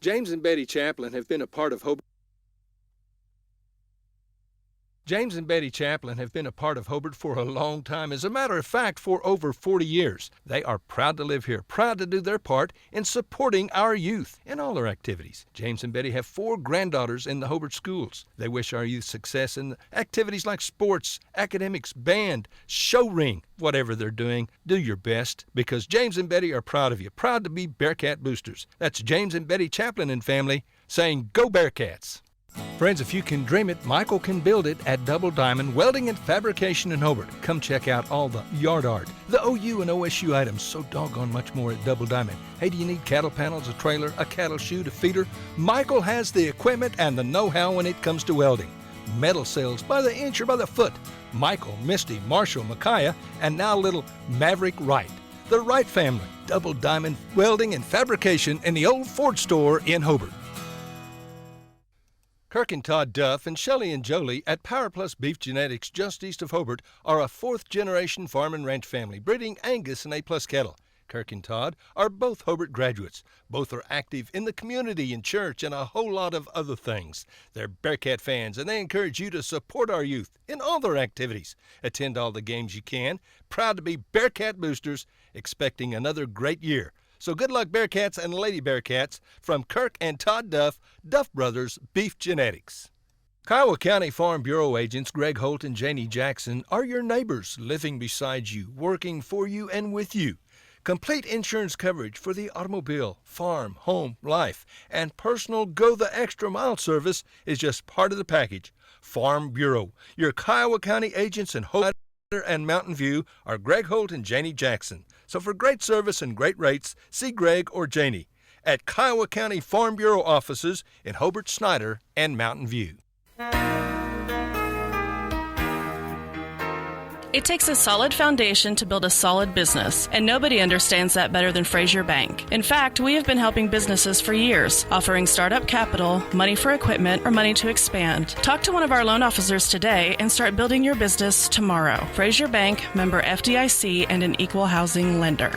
James and Betty Chaplin have been a part of Hobart. James and Betty Chaplin have been a part of Hobart for a long time. As a matter of fact, for over 40 years. They are proud to live here, proud to do their part in supporting our youth in all their activities. James and Betty have 4 granddaughters in the Hobart schools. They wish our youth success in activities like sports, academics, band, show ring. Whatever they're doing, do your best, because James and Betty are proud of you, proud to be Bearcat boosters. That's James and Betty Chaplin and family saying, "Go Bearcats!" Friends, if you can dream it, Michael can build it at Double Diamond Welding and Fabrication in Hobart. Come check out all the yard art, the OU and OSU items, so doggone much more at Double Diamond. Hey, do you need cattle panels, a trailer, a cattle chute, a feeder? Michael has the equipment and the know-how when it comes to welding. Metal sales by the inch or by the foot. Michael, Misty, Marshall, Micaiah, and now little Maverick Wright. The Wright family, Double Diamond Welding and Fabrication in the old Ford store in Hobart. Kirk and Todd Duff and Shelley and Jolie at Power Plus Beef Genetics just east of Hobart are a 4th-generation farm and ranch family breeding Angus and A-plus cattle. Kirk and Todd are both Hobart graduates. Both are active in the community and church and a whole lot of other things. They're Bearcat fans, and they encourage you to support our youth in all their activities. Attend all the games you can. Proud to be Bearcat boosters, expecting another great year. So good luck, Bearcats and Lady Bearcats, from Kirk and Todd Duff, Duff Brothers Beef Genetics. Kiowa County Farm Bureau agents Greg Holt and Janie Jackson are your neighbors, living beside you, working for you and with you. Complete insurance coverage for the automobile, farm, home, life, and personal go-the-extra-mile service is just part of the package. Farm Bureau, your Kiowa County agents in Hobart and Mountain View are Greg Holt and Janie Jackson. So for great service and great rates, see Greg or Janie at Kiowa County Farm Bureau offices in Hobart, Snyder, and Mountain View. It takes a solid foundation to build a solid business, and nobody understands that better than Frazier Bank. In fact, we have been helping businesses for years, offering startup capital, money for equipment, or money to expand. Talk to one of our loan officers today and start building your business tomorrow. Frazier Bank, member FDIC, and an equal housing lender.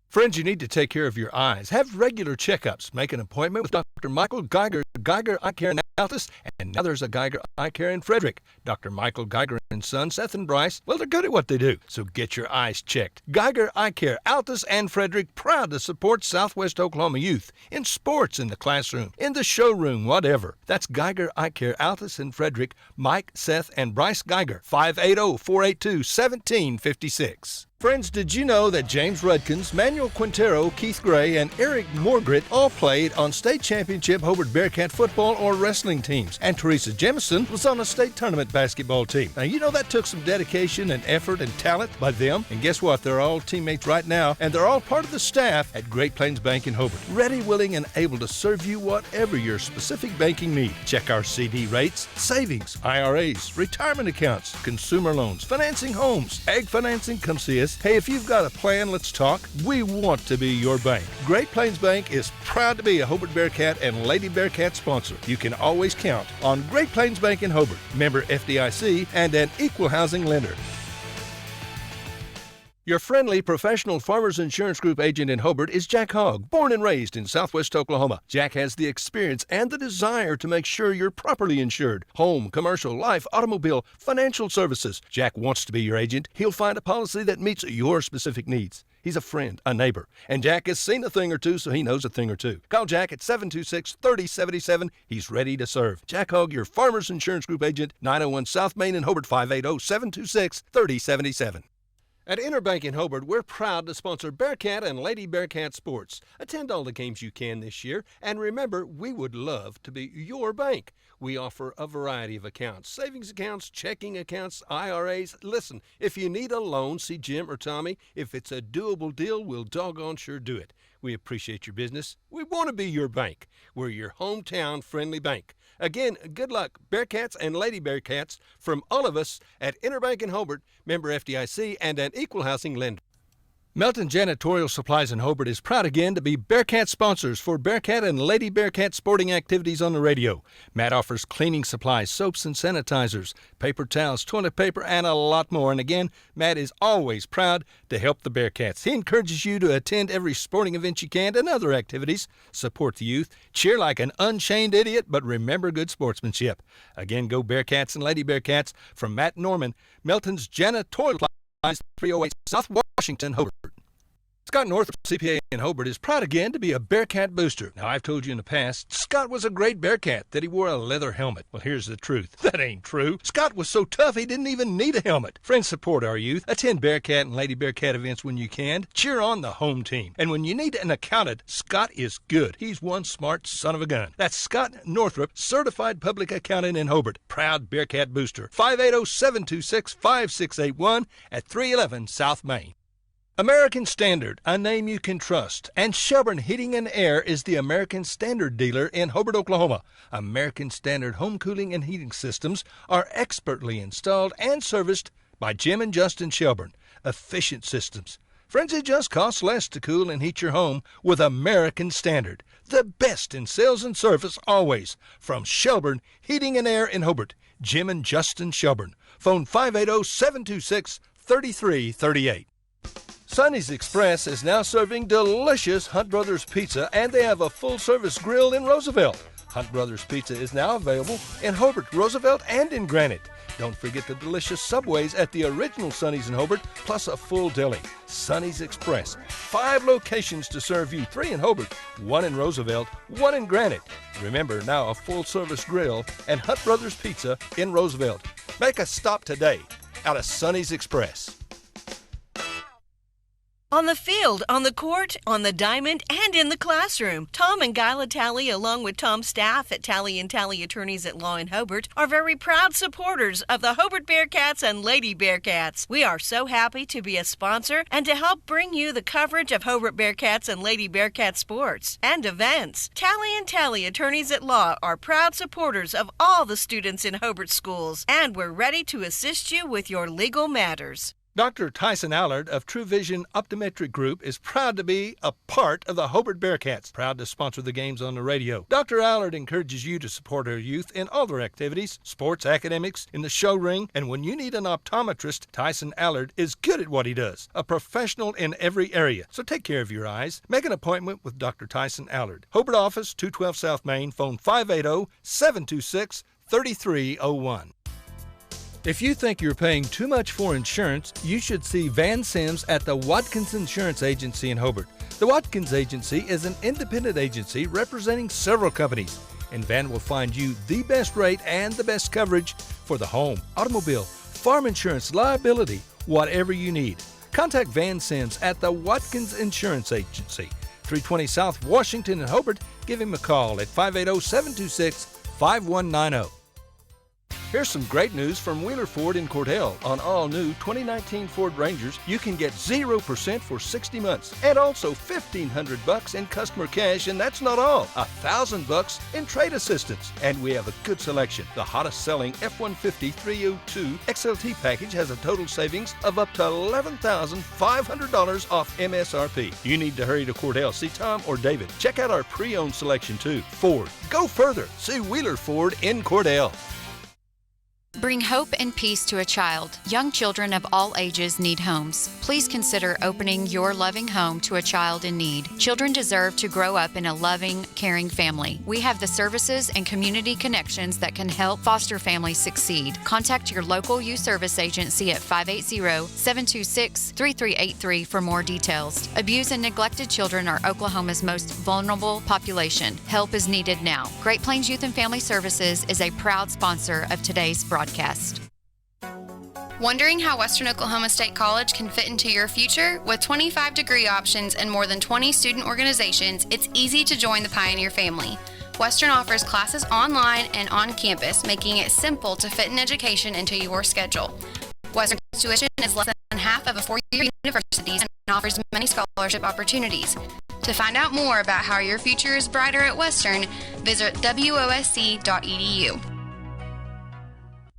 Friends, you need to take care of your eyes. Have regular checkups. Make an appointment with Dr. Michael Geiger, Geiger Eye Care in Altus, and now there's a Geiger Eye Care in Frederick. Dr. Michael Geiger and son, Seth and Bryce, well, they're good at what they do, so get your eyes checked. Geiger Eye Care, Altus and Frederick, proud to support Southwest Oklahoma youth in sports, in the classroom, in the showroom, whatever. That's Geiger Eye Care, Altus and Frederick, Mike, Seth, and Bryce Geiger, 580-482-1756. Friends, did you know that James Rudkins, Manuel Quintero, Keith Gray, and Eric Morgret all played on state championship Hobart Bearcat football or wrestling teams? And Teresa Jemison was on a state tournament basketball team. Now, you know that took some dedication and effort and talent by them. And guess what? They're all teammates right now, and they're all part of the staff at Great Plains Bank in Hobart. Ready, willing, and able to serve you whatever your specific banking need. Check our CD rates, savings, IRAs, retirement accounts, consumer loans, financing homes, ag financing. Come see us. Hey, if you've got a plan, let's talk. We want to be your bank. Great Plains Bank is proud to be a Hobart Bearcat and Lady Bearcat sponsor. You can always count on Great Plains Bank in Hobart, member FDIC, and an equal housing lender. Your friendly professional Farmers Insurance Group agent in Hobart is Jack Hogg, born and raised in Southwest Oklahoma. Jack has the experience and the desire to make sure you're properly insured. Home, commercial, life, automobile, financial services. Jack wants to be your agent. He'll find a policy that meets your specific needs. He's a friend, a neighbor, and Jack has seen a thing or two, so he knows a thing or two. Call Jack at 726-3077. He's ready to serve. Jack Hogg, your Farmers Insurance Group agent, 901 South Main in Hobart, 580-726-3077. At Interbank in Hobart, we're proud to sponsor Bearcat and Lady Bearcat sports. Attend all the games you can this year, and remember, we would love to be your bank. We offer a variety of accounts, savings accounts, checking accounts, IRAs. Listen, if you need a loan, see Jim or Tommy. If it's a doable deal, we'll doggone sure do it. We appreciate your business. We want to be your bank. We're your hometown friendly bank. Again, good luck, Bearcats and Lady Bearcats, from all of us at Interbank in Hobart, member FDIC, and an equal housing lender. Melton Janitorial Supplies in Hobart is proud again to be Bearcat sponsors for Bearcat and Lady Bearcat sporting activities on the radio. Matt offers cleaning supplies, soaps and sanitizers, paper towels, toilet paper, and a lot more. And again, Matt is always proud to help the Bearcats. He encourages you to attend every sporting event you can and other activities. Support the youth, cheer like an unchained idiot, but remember good sportsmanship. Again, go Bearcats and Lady Bearcats from Matt Norman, Melton's Janitorial Supplies, 308 South Washington, Hobart. Scott Northrop, CPA in Hobart, is proud again to be a Bearcat booster. Now, I've told you in the past, Scott was a great Bearcat, that he wore a leather helmet. Well, here's the truth. That ain't true. Scott was so tough he didn't even need a helmet. Friends, support our youth. Attend Bearcat and Lady Bearcat events when you can. Cheer on the home team. And when you need an accountant, Scott is good. He's one smart son of a gun. That's Scott Northrop, certified public accountant in Hobart. Proud Bearcat booster. 580-726-5681 at 311 South Main. American Standard, a name you can trust. And Shelburne Heating and Air is the American Standard dealer in Hobart, Oklahoma. American Standard home cooling and heating systems are expertly installed and serviced by Jim and Justin Shelburne. Efficient systems. Friends, it just costs less to cool and heat your home with American Standard. The best in sales and service always. From Shelburne Heating and Air in Hobart, Jim and Justin Shelburne. Phone 580-726-3338. Sonny's Express is now serving delicious Hunt Brothers Pizza, and they have a full-service grill in Roosevelt. Hunt Brothers Pizza is now available in Hobart, Roosevelt, and in Granite. Don't forget the delicious Subways at the original Sonny's in Hobart, plus a full deli. Sonny's Express. 5 locations to serve you, 3 in Hobart, 1 in Roosevelt, 1 in Granite. Remember, now a full-service grill and Hunt Brothers Pizza in Roosevelt. Make a stop today out of Sonny's Express. On the field, on the court, on the diamond, and in the classroom, Tom and Guyla Talley, along with Tom's staff at Talley & Talley Attorneys at Law in Hobart, are very proud supporters of the Hobart Bearcats and Lady Bearcats. We are so happy to be a sponsor and to help bring you the coverage of Hobart Bearcats and Lady Bearcat sports and events. Talley & Talley Attorneys at Law are proud supporters of all the students in Hobart schools, and we're ready to assist you with your legal matters. Dr. Tyson Allard of True Vision Optometric Group is proud to be a part of the Hobart Bearcats, proud to sponsor the games on the radio. Dr. Allard encourages you to support our youth in all their activities, sports, academics, in the show ring, and when you need an optometrist, Tyson Allard is good at what he does, a professional in every area. So take care of your eyes. Make an appointment with Dr. Tyson Allard. Hobart office, 212 South Main, phone 580-726-3301. If you think you're paying too much for insurance, you should see Van Sims at the Watkins Insurance Agency in Hobart. The Watkins Agency is an independent agency representing several companies, and Van will find you the best rate and the best coverage for the home, automobile, farm insurance, liability, whatever you need. Contact Van Sims at the Watkins Insurance Agency, 320 South Washington in Hobart. Give him a call at 580-726-5190. Here's some great news from Wheeler Ford in Cordell. On all new 2019 Ford Rangers, you can get 0% for 60 months and also $1,500 in customer cash, and that's not all. $1,000 in trade assistance. And we have a good selection. The hottest selling F-150 302 XLT package has a total savings of up to $11,500 off MSRP. You need to hurry to Cordell. See Tom or David. Check out our pre-owned selection too. Ford. Go further. See Wheeler Ford in Cordell. Bring hope and peace to a child. Young children of all ages need homes. Please consider opening your loving home to a child in need. Children deserve to grow up in a loving, caring family. We have the services and community connections that can help foster families succeed. Contact your local youth service agency at 580-726-3383 for more details. Abused and neglected children are Oklahoma's most vulnerable population. Help is needed now. Great Plains Youth and Family Services is a proud sponsor of today's broadcast. Wondering how Western Oklahoma State College can fit into your future? With 25 degree options and more than 20 student organizations, it's easy to join the Pioneer family. Western offers classes online and on campus, making it simple to fit an education into your schedule. Western's tuition is less than half of a four-year university and offers many scholarship opportunities. To find out more about how your future is brighter at Western, visit wosc.edu.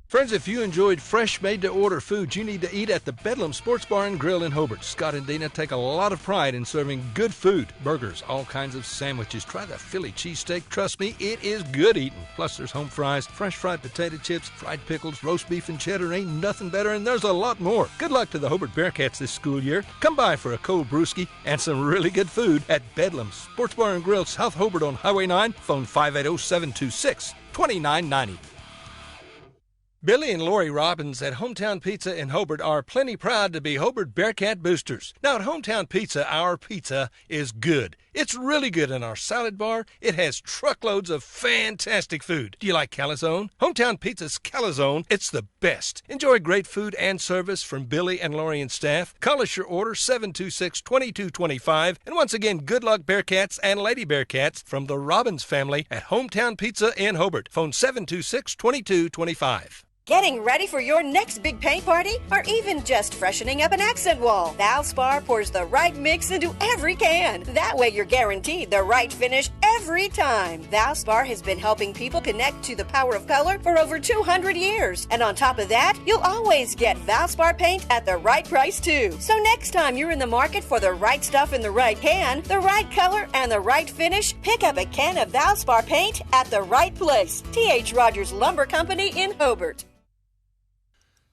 Friends, if you enjoyed fresh, made-to-order food, you need to eat at the Bedlam Sports Bar and Grill in Hobart. Scott and Dina take a lot of pride in serving good food, burgers, all kinds of sandwiches. Try the Philly cheesesteak. Trust me, it is good eating. Plus, there's home fries, fresh fried potato chips, fried pickles, roast beef and cheddar. Ain't nothing better, and there's a lot more. Good luck to the Hobart Bearcats this school year. Come by for a cold brewski and some really good food at Bedlam Sports Bar and Grill, South Hobart on Highway 9. Phone 580-726-2990. Billy and Lori Robbins at Hometown Pizza in Hobart are plenty proud to be Hobart Bearcat boosters. Now at Hometown Pizza, our pizza is good. It's really good in our salad bar. It has truckloads of fantastic food. Do you like calzone? Hometown Pizza's calzone, it's the best. Enjoy great food and service from Billy and Lori and staff. Call us your order 726-2225. And once again, good luck Bearcats and Lady Bearcats from the Robbins family at Hometown Pizza in Hobart. Phone 726-2225. Getting ready for your next big paint party? Or even just freshening up an accent wall? Valspar pours the right mix into every can. That way you're guaranteed the right finish every time. Valspar has been helping people connect to the power of color for over 200 years. And on top of that, you'll always get Valspar paint at the right price too. So next time you're in the market for the right stuff in the right can, the right color, and the right finish, pick up a can of Valspar paint at the right place. T.H. Rogers Lumber Company in Hobart.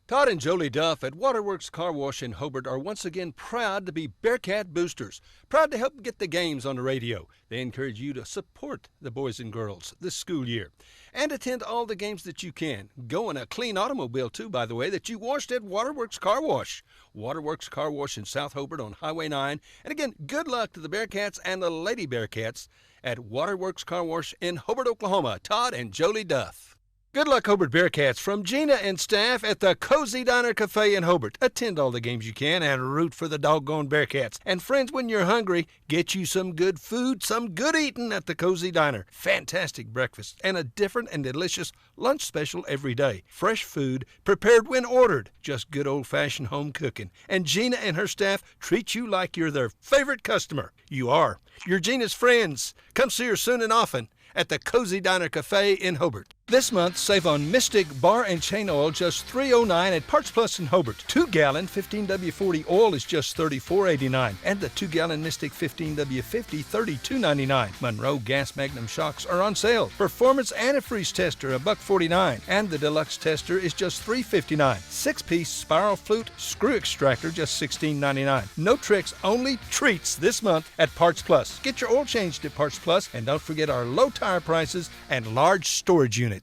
Todd and Jolie Duff at Waterworks Car Wash in Hobart are once again proud to be Bearcat boosters, proud to help get the games on the radio. They encourage you to support the boys and girls this school year and attend all the games that you can. Go in a clean automobile too, by the way, that you washed at Waterworks Car Wash. Waterworks Car Wash in South Hobart on Highway 9. And again, good luck to the Bearcats and the Lady Bearcats at Waterworks Car Wash in Hobart, Oklahoma. Todd and Jolie Duff. Good luck, Hobart Bearcats, from Gina and staff at the Cozy Diner Cafe in Hobart. Attend all the games you can and root for the doggone Bearcats. And friends, when you're hungry, get you some good food, some good eating at the Cozy Diner. Fantastic breakfast and a different and delicious lunch special every day. Fresh food prepared when ordered. Just good old-fashioned home cooking. And Gina and her staff treat you like you're their favorite customer. You are. You're Gina's friends. Come see her soon and often at the Cozy Diner Cafe in Hobart. This month, save on Mystic Bar and Chain Oil, just $3.09 at Parts Plus in Hobart. 2-gallon 15W40 oil is just $34.89. And the 2-gallon Mystic 15W50, $32.99. Monroe Gas Magnum shocks are on sale. Performance antifreeze tester, $1.49. And the deluxe tester is just $3.59. 6-piece spiral flute screw extractor, just $16.99. No tricks, only treats this month at Parts Plus. Get your oil changed at Parts Plus, and don't forget our low tire prices and large storage units.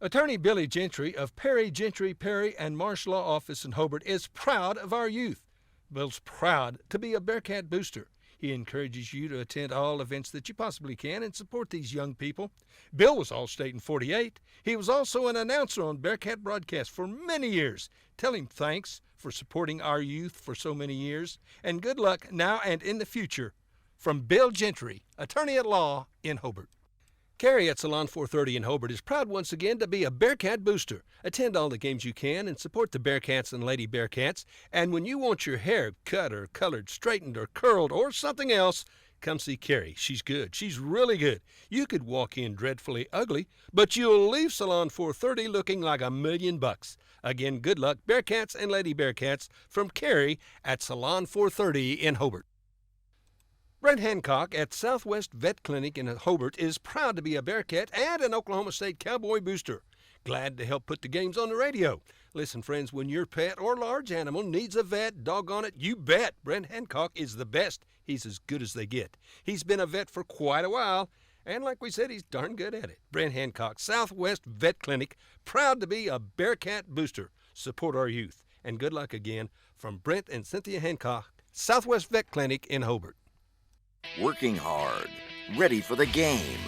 Attorney Billy Gentry of Perry, Gentry, Perry and Marsh Law Office in Hobart is proud of our youth. Bill's proud to be a Bearcat booster. He encourages you to attend all events that you possibly can and support these young people. Bill was All-State in '48. He was also an announcer on Bearcat broadcast for many years. Tell him thanks for supporting our youth for so many years, and good luck now and in the future. From Bill Gentry, attorney at law in Hobart. Carrie at Salon 430 in Hobart is proud once again to be a Bearcat booster. Attend all the games you can and support the Bearcats and Lady Bearcats. And when you want your hair cut or colored, straightened or curled or something else, come see Carrie. She's good. She's really good. You could walk in dreadfully ugly, but you'll leave Salon 430 looking like $1 million. Again, good luck, Bearcats and Lady Bearcats, from Carrie at Salon 430 in Hobart. Brent Hancock at Southwest Vet Clinic in Hobart is proud to be a Bearcat and an Oklahoma State Cowboy booster. Glad to help put the games on the radio. Listen, friends, when your pet or large animal needs a vet, doggone it, you bet Brent Hancock is the best. He's as good as they get. He's been a vet for quite a while, and like we said, he's darn good at it. Brent Hancock, Southwest Vet Clinic, proud to be a Bearcat booster. Support our youth. And good luck again from Brent and Cynthia Hancock, Southwest Vet Clinic in Hobart. Working hard, ready for the game.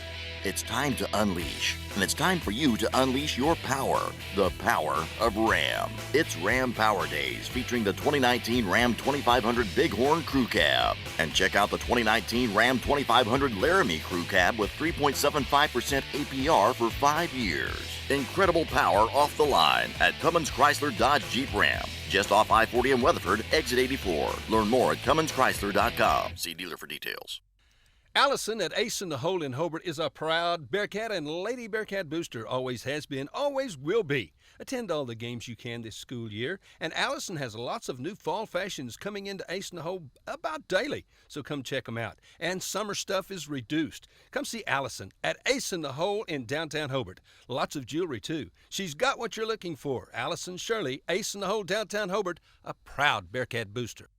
It's time to unleash, and it's time for you to unleash your power, the power of Ram. It's Ram Power Days, featuring the 2019 Ram 2500 Bighorn Crew Cab. And check out the 2019 Ram 2500 Laramie Crew Cab with 3.75% APR for 5 years. Incredible power off the line at Cummins Chrysler Dodge Jeep Ram. Just off I-40 in Weatherford, exit 84. Learn more at CumminsChrysler.com. See dealer for details. Allison at Ace in the Hole in Hobart is a proud Bearcat and Lady Bearcat booster. Always has been, always will be. Attend all the games you can this school year. And Allison has lots of new fall fashions coming into Ace in the Hole about daily. So come check them out. And summer stuff is reduced. Come see Allison at Ace in the Hole in downtown Hobart. Lots of jewelry, too. She's got what you're looking for. Allison Shirley, Ace in the Hole, downtown Hobart, a proud Bearcat booster.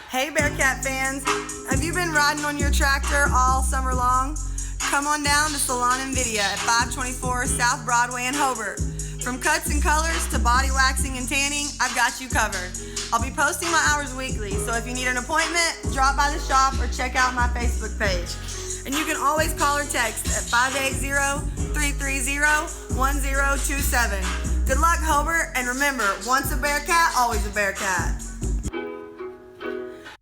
Hey Bearcat fans, have you been riding on your tractor all summer long? Come on down to Salon and Video at 524 South Broadway in Hobart. From cuts and colors to body waxing and tanning, I've got you covered. I'll be posting my hours weekly, so if you need an appointment, drop by the shop or check out my Facebook page. And you can always call or text at 580-330-1027. Good luck, Hobart, and remember, once a Bearcat, always a Bearcat.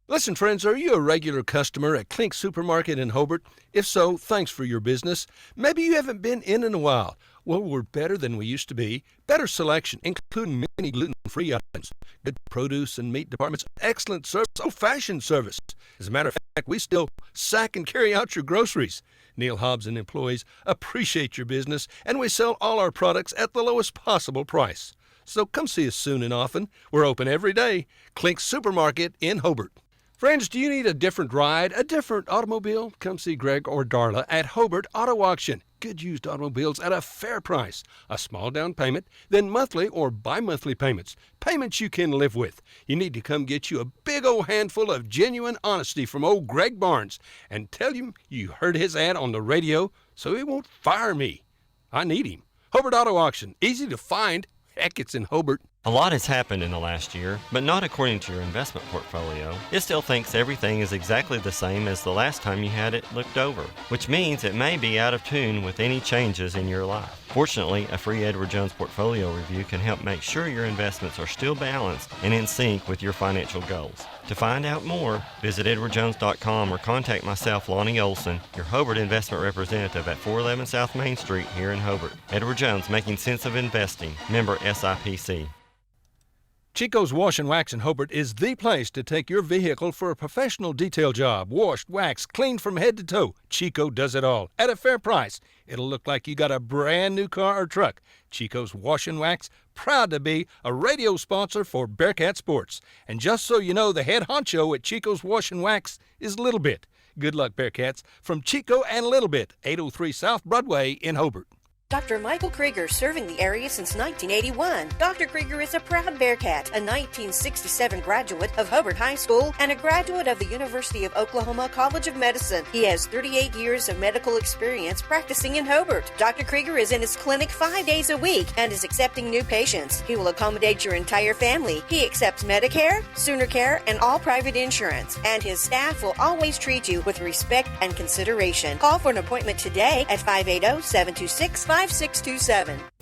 Listen, friends, are you a regular customer at Clink Supermarket in Hobart? If so, thanks for your business. Maybe you haven't been in a while. Well, we're better than we used to be. Better selection, including many gluten-free items, good produce and meat departments, excellent service, old-fashioned service. As a matter of fact, we still sack and carry out your groceries. Neil Hobbs and employees appreciate your business, and we sell all our products at the lowest possible price. So come see us soon and often. We're open every day. Clink Supermarket in Hobart. Friends, do you need a different ride, a different automobile? Come see Greg or Darla at Hobart Auto Auction. Good used automobiles at a fair price. A small down payment, then monthly or bi-monthly payments. Payments you can live with. You need to come get you a big old handful of genuine honesty from old Greg Barnes and tell him you heard his ad on the radio so he won't fire me. I need him. Hobart Auto Auction. Easy to find. Heck, it's in Hobart. A lot has happened in the last year, but not according to your investment portfolio. It still thinks everything is exactly the same as the last time you had it looked over, which means it may be out of tune with any changes in your life. Fortunately, a free Edward Jones portfolio review can help make sure your investments are still balanced and in sync with your financial goals. To find out more, visit edwardjones.com or contact myself, Lonnie Olson, your Hobart investment representative at 411 South Main Street here in Hobart. Edward Jones, making sense of investing. Member SIPC. Chico's Wash and Wax in Hobart is the place to take your vehicle for a professional detail job. Washed, waxed, cleaned from head to toe. Chico does it all at a fair price. It'll look like you got a brand new car or truck. Chico's Wash and Wax, proud to be a radio sponsor for Bearcat Sports. And just so you know, the head honcho at Chico's Wash and Wax is Little Bit. Good luck, Bearcats. From Chico and Little Bit, 803 South Broadway in Hobart. Dr. Michael Krieger, serving the area since 1981. Dr. Krieger is a proud Bearcat, a 1967 graduate of Hobart High School and a graduate of the University of Oklahoma College of Medicine. He has 38 years of medical experience practicing in Hobart. Dr. Krieger is in his clinic 5 days a week and is accepting new patients. He will accommodate your entire family. He accepts Medicare, Sooner Care, and all private insurance. And his staff will always treat you with respect and consideration. Call for an appointment today at 580-726-5627.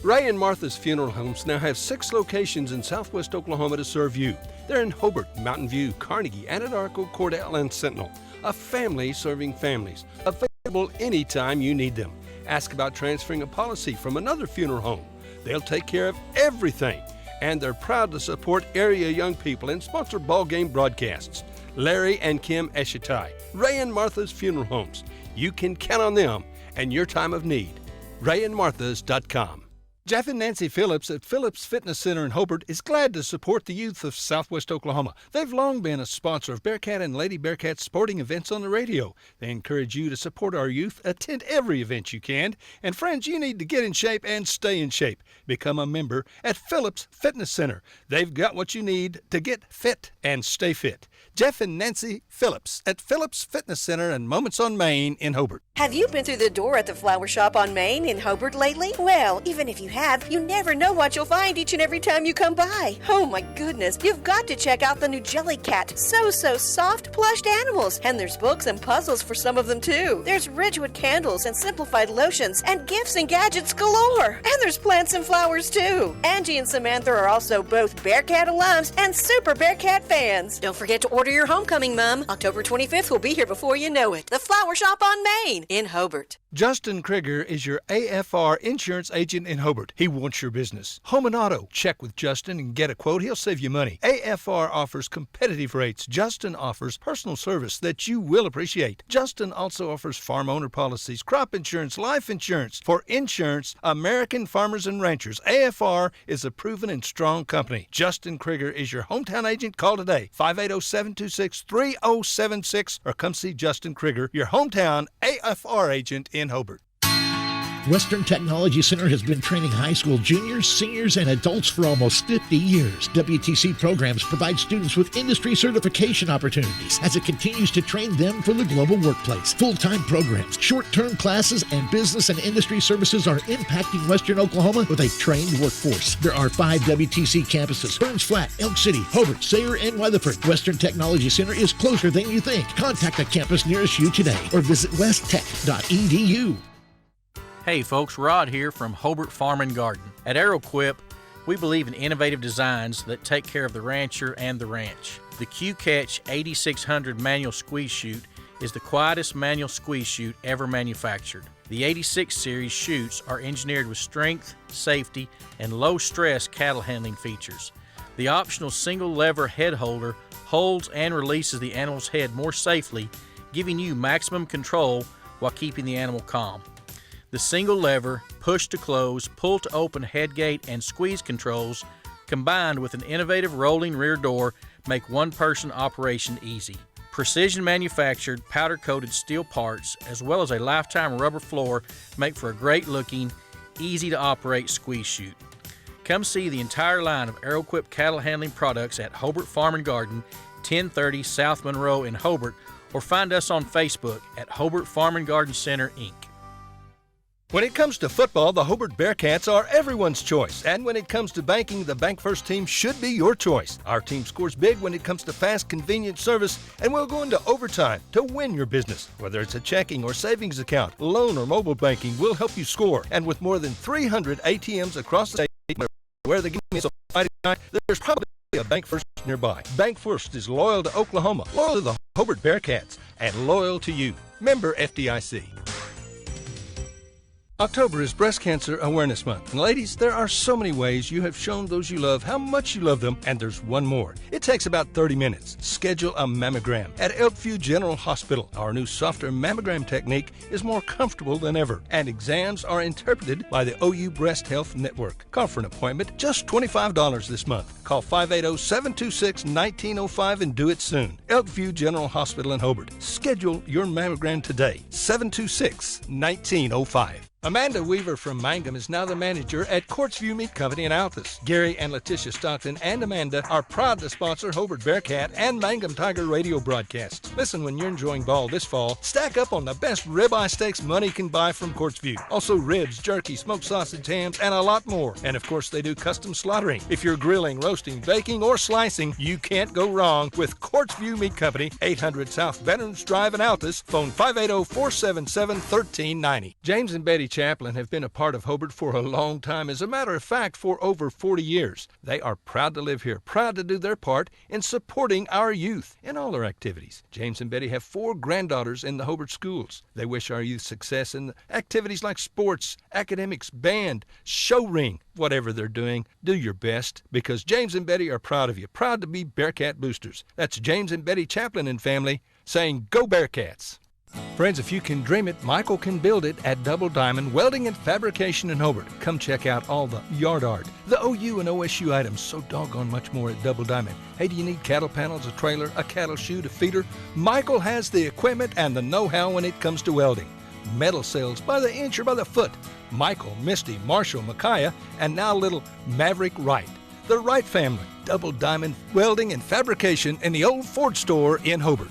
Ray and Martha's Funeral Homes now have 6 locations in southwest Oklahoma to serve you. They're in Hobart, Mountain View, Carnegie, Anadarko, Cordell, and Sentinel. A family serving families. Available anytime you need them. Ask about transferring a policy from another funeral home. They'll take care of everything. And they're proud to support area young people and sponsor ball game broadcasts. Larry and Kim Eshitai, Ray and Martha's Funeral Homes. You can count on them and your time of need. RayandMarthas.com. Jeff and Nancy Phillips at Phillips Fitness Center in Hobart is glad to support the youth of southwest Oklahoma. They've long been a sponsor of Bearcat and Lady Bearcat sporting events on the radio. They encourage you to support our youth. Attend every event you can. And friends, you need to get in shape and stay in shape. Become a member at Phillips Fitness Center. They've got what you need to get fit and stay fit. Jeff and Nancy Phillips at Phillips Fitness Center and Moments on Main in Hobart. Have you been through the door at the flower shop on Main in Hobart lately? Well, even if you have, you never know what you'll find each and every time you come by. Oh my goodness, you've got to check out the new Jellycat. So soft, plushed animals. And there's books and puzzles for some of them too. There's Ridgewood candles and simplified lotions and gifts and gadgets galore. And there's plants and flowers too. Angie and Samantha are also both Bearcat alums and super Bearcat fans. Don't forget to order your homecoming, Mom. October 25th will be here before you know it. The Flower Shop on Main in Hobart. Justin Krieger is your AFR insurance agent in Hobart. Hobart. He wants your business. Home and auto. Check with Justin and get a quote. He'll save you money. AFR offers competitive rates. Justin offers personal service that you will appreciate. Justin also offers farm owner policies, crop insurance, life insurance. For insurance, American Farmers and Ranchers. AFR is a proven and strong company. Justin Krieger is your hometown agent. Call today, 580-726-3076, or come see Justin Krieger, your hometown AFR agent in Hobart. Western Technology Center has been training high school juniors, seniors, and adults for almost 50 years. WTC programs provide students with industry certification opportunities as it continues to train them for the global workplace. Full-time programs, short-term classes, and business and industry services are impacting Western Oklahoma with a trained workforce. There are 5 WTC campuses: Burns Flat, Elk City, Hobart, Sayre, and Weatherford. Western Technology Center is closer than you think. Contact a campus nearest you today or visit westtech.edu. Hey folks, Rod here from Hobart Farm and Garden. At AeroQuip, we believe in innovative designs that take care of the rancher and the ranch. The Q-Catch 8600 manual squeeze chute is the quietest manual squeeze chute ever manufactured. The 86 series chutes are engineered with strength, safety, and low-stress cattle handling features. The optional single lever head holder holds and releases the animal's head more safely, giving you maximum control while keeping the animal calm. The single lever, push to close, pull to open head gate, and squeeze controls, combined with an innovative rolling rear door, make one-person operation easy. Precision manufactured, powder-coated steel parts, as well as a lifetime rubber floor, make for a great-looking, easy-to-operate squeeze chute. Come see the entire line of AeroQuip cattle handling products at Hobart Farm and Garden, 1030 South Monroe in Hobart, or find us on Facebook at Hobart Farm and Garden Center, Inc. When it comes to football, the Hobart Bearcats are everyone's choice. And when it comes to banking, the Bank First team should be your choice. Our team scores big when it comes to fast, convenient service, and we'll go into overtime to win your business. Whether it's a checking or savings account, loan or mobile banking, we'll help you score. And with more than 300 ATMs across the state, where the game is on Friday night, there's probably a Bank First nearby. Bank First is loyal to Oklahoma, loyal to the Hobart Bearcats, and loyal to you. Member FDIC. October is Breast Cancer Awareness Month. And ladies, there are so many ways you have shown those you love how much you love them, and there's one more. It takes about 30 minutes. Schedule a mammogram at Elkview General Hospital. Our new softer mammogram technique is more comfortable than ever, and exams are interpreted by the OU Breast Health Network. Call for an appointment, just $25 this month. Call 580-726-1905 and do it soon. Elkview General Hospital in Hobart. Schedule your mammogram today, 726-1905. Amanda Weaver from Mangum is now the manager at Quartzview Meat Company in Altus. Gary and Letitia Stockton and Amanda are proud to sponsor Hobart Bearcat and Mangum Tiger radio broadcasts. Listen when you're enjoying ball this fall. Stack up on the best ribeye steaks money can buy from Quartzview. Also ribs, jerky, smoked sausage, hams, and a lot more. And of course they do custom slaughtering. If you're grilling, roasting, baking, or slicing, you can't go wrong with Quartzview Meat Company, 800 South Veterans Drive in Altus. Phone 580-477-1390. James and Betty Chaplin have been a part of Hobart for a long time. As a matter of fact, for over 40 years. They are proud to live here, proud to do their part in supporting our youth in all their activities. James and Betty have 4 granddaughters in the Hobart schools. They wish our youth success in activities like sports, academics, band, show ring. Whatever they're doing, do your best, because James and Betty are proud of you, proud to be Bearcat boosters. That's James and Betty Chaplin and family saying, Go Bearcats! Friends, if you can dream it, Michael can build it at Double Diamond Welding and Fabrication in Hobart. Come check out all the yard art, the OU and OSU items, so doggone much more at Double Diamond. Hey, do you need cattle panels, a trailer, a cattle chute, a feeder? Michael has the equipment and the know-how when it comes to welding. Metal sales by the inch or by the foot. Michael, Misty, Marshall, Micaiah, and now little Maverick Wright. The Wright family, Double Diamond Welding and Fabrication in the old Ford store in Hobart.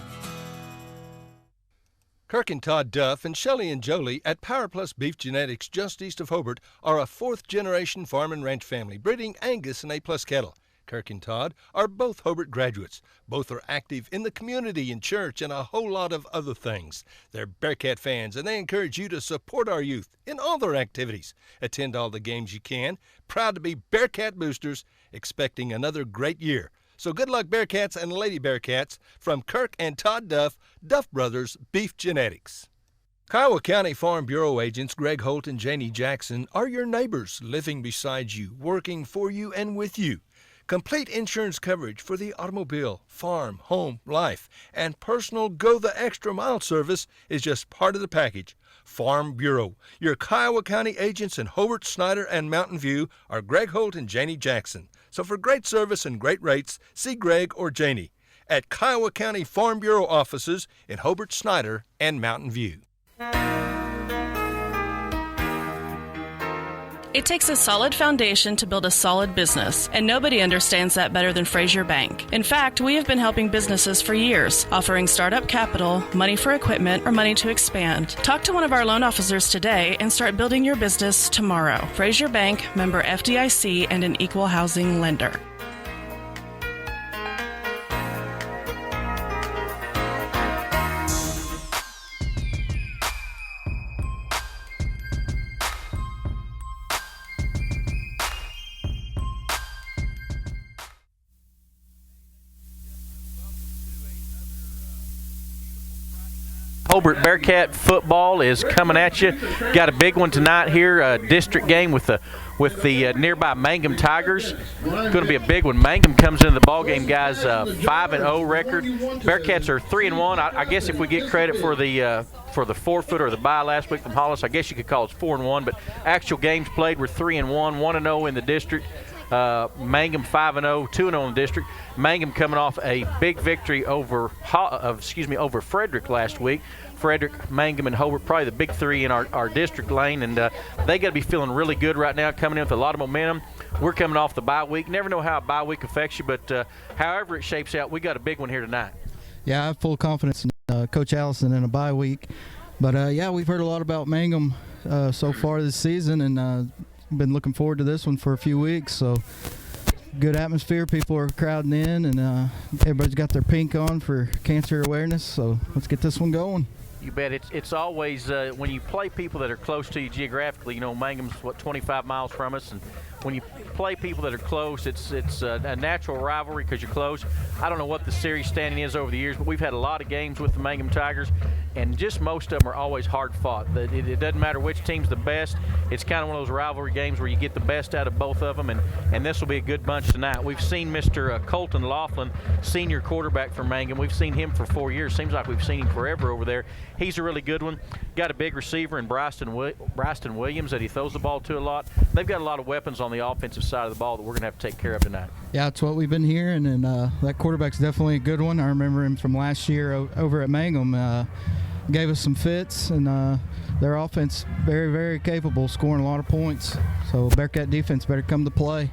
Kirk and Todd Duff and Shelley and Jolie at Power Plus Beef Genetics just east of Hobart are a 4th-generation farm and ranch family breeding Angus and A-plus cattle. Kirk and Todd are both Hobart graduates. Both are active in the community, in church, and a whole lot of other things. They're Bearcat fans, and they encourage you to support our youth in all their activities. Attend all the games you can. Proud to be Bearcat boosters, expecting another great year. So good luck, Bearcats and Lady Bearcats, from Kirk and Todd Duff, Duff Brothers Beef Genetics. Kiowa County Farm Bureau agents Greg Holt and Janie Jackson are your neighbors, living beside you, working for you and with you. Complete insurance coverage for the automobile, farm, home, life, and personal go-the-extra-mile service is just part of the package. Farm Bureau. Your Kiowa County agents in Hobart, Snyder, and Mountain View are Greg Holt and Janie Jackson. So for great service and great rates, see Greg or Janie at Kiowa County Farm Bureau offices in Hobart, Snyder, and Mountain View. It takes a solid foundation to build a solid business, and nobody understands that better than Frazier Bank. In fact, we have been helping businesses for years, offering startup capital, money for equipment, or money to expand. Talk to one of our loan officers today and start building your business tomorrow. Frazier Bank, member FDIC, and an equal housing lender. Hobart Bearcat football is coming at you. Got a big one tonight here, a district game with the nearby Mangum Tigers. Going to be a big one. Mangum comes into the ball game, guys, 5-0 record. Bearcats are 3-1. I guess if we get credit for the forfeit or the bye last week from Hollis, I guess you could call it 4-1. But actual games played were 3-1, 1-0 in the district. Mangum 5-0, 2-0 in the district. Mangum coming off a big victory over Frederick last week. Frederick, Mangum, and Hobart, probably the big three in our district lane, and they got to be feeling really good right now, coming in with a lot of momentum. We're coming off the bye week. Never know how a bye week affects you, but however it shapes out, we got a big one here tonight. Yeah, I have full confidence in Coach Allison in a bye week. But, yeah, we've heard a lot about Mangum so far this season, and been looking forward to this one for a few weeks. So good atmosphere. People are crowding in, and everybody's got their pink on for cancer awareness. So let's get this one going. You bet. It's always when you play people that are close to you geographically. You know, Mangum's 25 miles from us, and when you play people that are close, it's a natural rivalry because you're close. I don't know what the series standing is over the years, but we've had a lot of games with the Mangum Tigers, and just most of them are always hard fought. It doesn't matter which team's the best. It's kind of one of those rivalry games where you get the best out of both of them, and this will be a good bunch tonight. We've seen Mr. Colton Laughlin, senior quarterback for Mangum. We've seen him for 4 years. Seems like we've seen him forever over there. He's a really good one. Got a big receiver in Bryston Williams that he throws the ball to a lot. They've got a lot of weapons on the offensive side of the ball that we're going to have to take care of tonight. Yeah, that's what we've been hearing, and that quarterback's definitely a good one. I remember him from last year over at Mangum. Gave us some fits, and their offense very, very capable, scoring a lot of points. So Bearcat defense better come to play.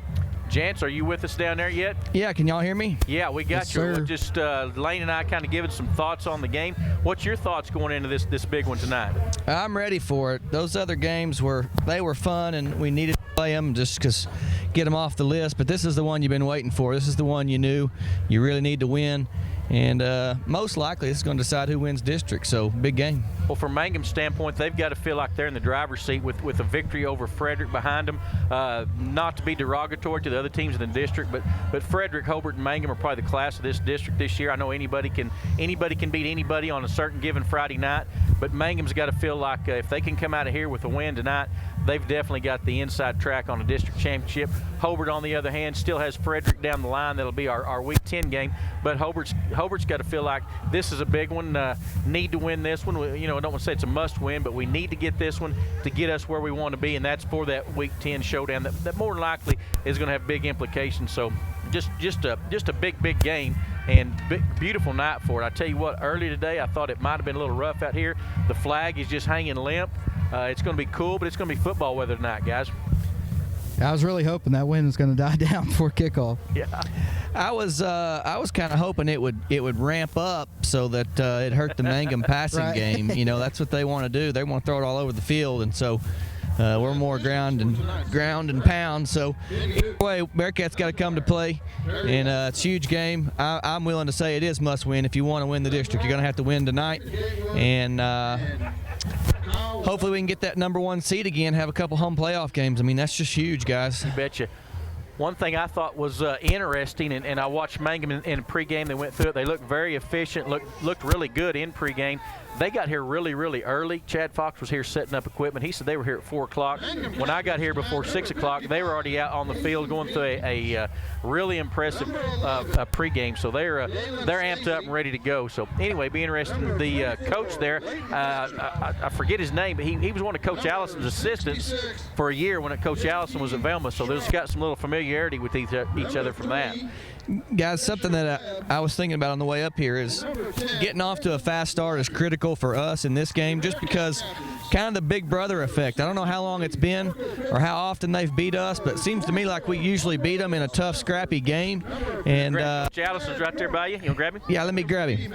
Jance, are you with us down there yet? Yeah, can y'all hear me? Yeah, we got Yes, you. sir. Just Lane and I kind of giving some thoughts on the game. What's your thoughts going into this big one tonight? I'm ready for it. Those other games were fun, and we needed to play them just because get them off the list. But this is the one you've been waiting for. This is the one you knew you really need to win. And most likely it's going to decide who wins district, so big game. Well, from Mangum's standpoint, they've got to feel like they're in the driver's seat with a victory over Frederick behind them. Not to be derogatory to the other teams in the district, but Frederick, Hobart, and Mangum are probably the class of this district this year. I know anybody can beat anybody on a certain given Friday night, but Mangum's got to feel like if they can come out of here with a win tonight, they've definitely got the inside track on a district championship. Hobart, on the other hand, still has Frederick down the line. That'll be our Week 10 game, but Hobart's got to feel like this is a big one. Need to win this one. I don't want to say it's a must-win, but we need to get this one to get us where we want to be, and that's for that Week 10 showdown that more than likely is going to have big implications. So just a big game and beautiful night for it. I tell you what, early today I thought it might have been a little rough out here. The flag is just hanging limp. It's going to be cool, but it's going to be football weather tonight, guys. I was really hoping that wind was going to die down before kickoff. Yeah, I was kind of hoping it would ramp up so that it hurt the Mangum passing Right. game. That's what they want to do. They want to throw it all over the field, and so we're more ground and pound. So anyway, Bearcats got to come to play, and it's a huge game. I'm willing to say it is must win. If you want to win the district, you're going to have to win tonight, and hopefully we can get that number 1 seed again, have a couple home playoff games. I mean, that's just huge, guys. you betcha. One thing I thought was interesting, and I watched Mangum in pregame. They went through it. They looked very efficient, looked really good in pregame. They got here really, really early. Chad Fox was here setting up equipment. He said they were here at 4 o'clock. When I got here before 6 o'clock, they were already out on the field going through a really impressive pregame. So they're amped up and ready to go. So anyway, be interesting. The coach there, I forget his name, but he was one of Coach Allison's assistants for a year when Coach Allison was at Velma. So there's got some little familiarity with each other from that. Guys, something that I was thinking about on the way up here is getting off to a fast start is critical for us in this game, just because kind of the big brother effect. I don't know how long it's been or how often they've beat us, but it seems to me like we usually beat them in a tough, scrappy game. And Coach Allison's right there by you. You want to grab him? Yeah, let me grab him.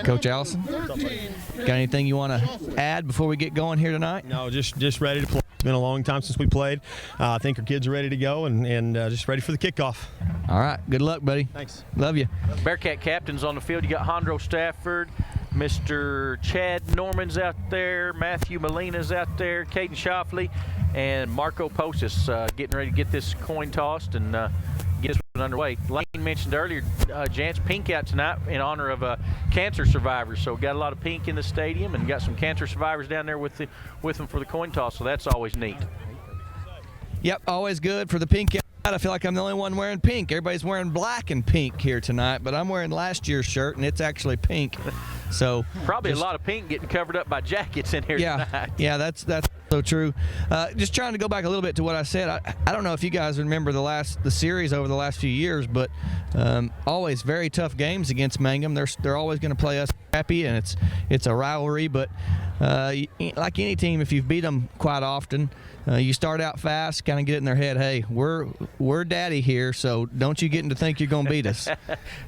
Coach Allison, got anything you want to add before we get going here tonight? No, just ready to play. It's been a long time since we played. I think our kids are ready to go and just ready for the kickoff. All right. Good luck, buddy. Thanks. Love you. Bearcat captains on the field. You got Hondro Stafford, Mr. Chad Norman's out there, Matthew Molina's out there, Caden Shoffley, and Marco Postis getting ready to get this coin tossed and get this one underway. Lane mentioned earlier, Jant's pink out tonight in honor of cancer survivors. So got a lot of pink in the stadium and got some cancer survivors down there with them for the coin toss. So that's always neat. Yep, always good for the pink. I feel like I'm the only one wearing pink. Everybody's wearing black and pink here tonight, but I'm wearing last year's shirt, and it's actually pink. So probably a lot of pink getting covered up by jackets in here tonight. Yeah, that's so true. Just trying to go back a little bit to what I said. I don't know if you guys remember the series over the last few years, but always very tough games against Mangum. They're always going to play us happy, and it's a rivalry. But like any team, if you've beat them quite often, you start out fast, kind of get it in their head, hey, we're daddy here, so don't you get to think you're going to beat us.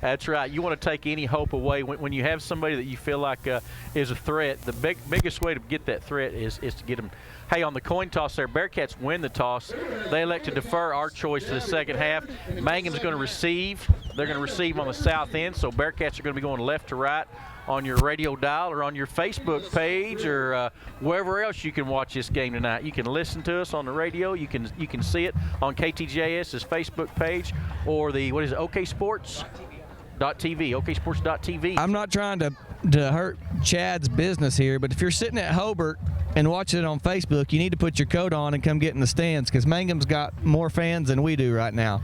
That's right. You want to take any hope away. When you have somebody that you feel like is a threat, the biggest way to get that threat is to get them. Hey, on the coin toss there, Bearcats win the toss. They elect to defer our choice to the second half. Mangum's going to receive. They're going to receive on the south end, so Bearcats are going to be going left to right on your radio dial or on your Facebook page or wherever else you can watch this game tonight. You can listen to us on the radio. You can see it on KTJS's Facebook page or the OKSports.TV, OKSports.TV. I'm not trying to hurt Chad's business here, but if you're sitting at Hobart and watching it on Facebook, you need to put your coat on and come get in the stands because Mangum's got more fans than we do right now.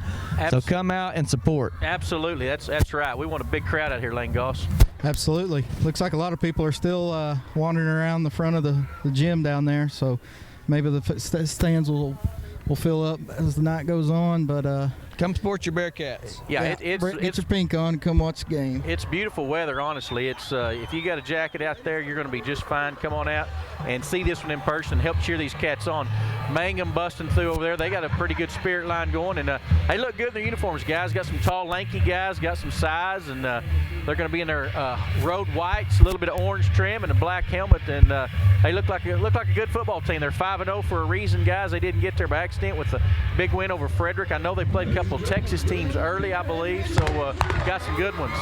So come out and support. Absolutely. That's right. We want a big crowd out here, Lane Goss. Absolutely. Looks like a lot of people are still wandering around the front of the gym down there, so maybe the stands will fill up as the night goes on, but come support your Bearcats. Yeah, get your pink on and come watch the game. It's beautiful weather, honestly. It's if you got a jacket out there, you're going to be just fine. Come on out and see this one in person. Help cheer these cats on. Mangum busting through over there. They got a pretty good spirit line going, and they look good in their uniforms, guys. Got some tall, lanky guys, got some size, and they're going to be in their road whites, a little bit of orange trim, and a black helmet, and they look like a good football team. They're 5-0 for a reason, guys. They didn't get there by accident with a big win over Frederick. I know they played a couple of Texas teams early, I believe, so got some good ones.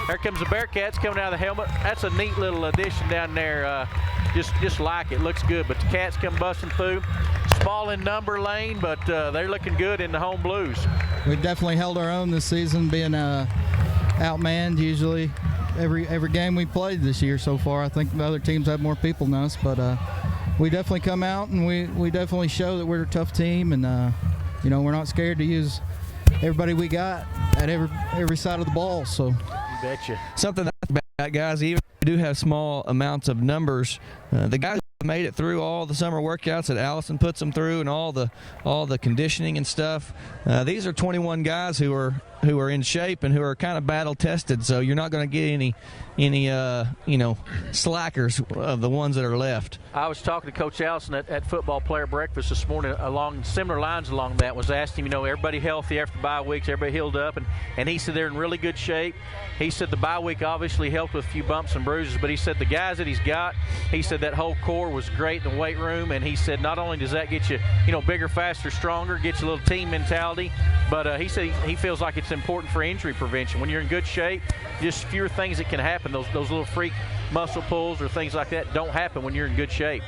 There comes the Bearcats coming out of the helmet. That's a neat little addition down there. Just like it. Looks good, but the Cats come busting through. Small in number, Lane, but they're looking good in the home blues. We've definitely held our own this season, being outmanned usually every game we played this year so far. I think the other teams have more people than us, but we definitely come out and we definitely show that we're a tough team, and we're not scared to use everybody we got at every side of the ball. So you betcha. Something that, guys, even if we do have small amounts of numbers, the guys made it through all the summer workouts that Allison puts them through and all the conditioning and stuff. These are 21 guys who are in shape and who are kind of battle tested, so you're not going to get any slackers of the ones that are left. I was talking to Coach Allison at football player breakfast this morning along similar lines along that. Was asking him, everybody healthy after bye weeks, everybody healed up, and he said they're in really good shape. He said the bye week obviously helped with a few bumps and bruises, but he said the guys that he's got, he said that whole core was great in the weight room, and he said not only does that get you, bigger, faster, stronger, get you a little team mentality, but he said he feels like it's important for injury prevention. When you're in good shape, just fewer things that can happen. Those little freak muscle pulls or things like that don't happen when you're in good shape.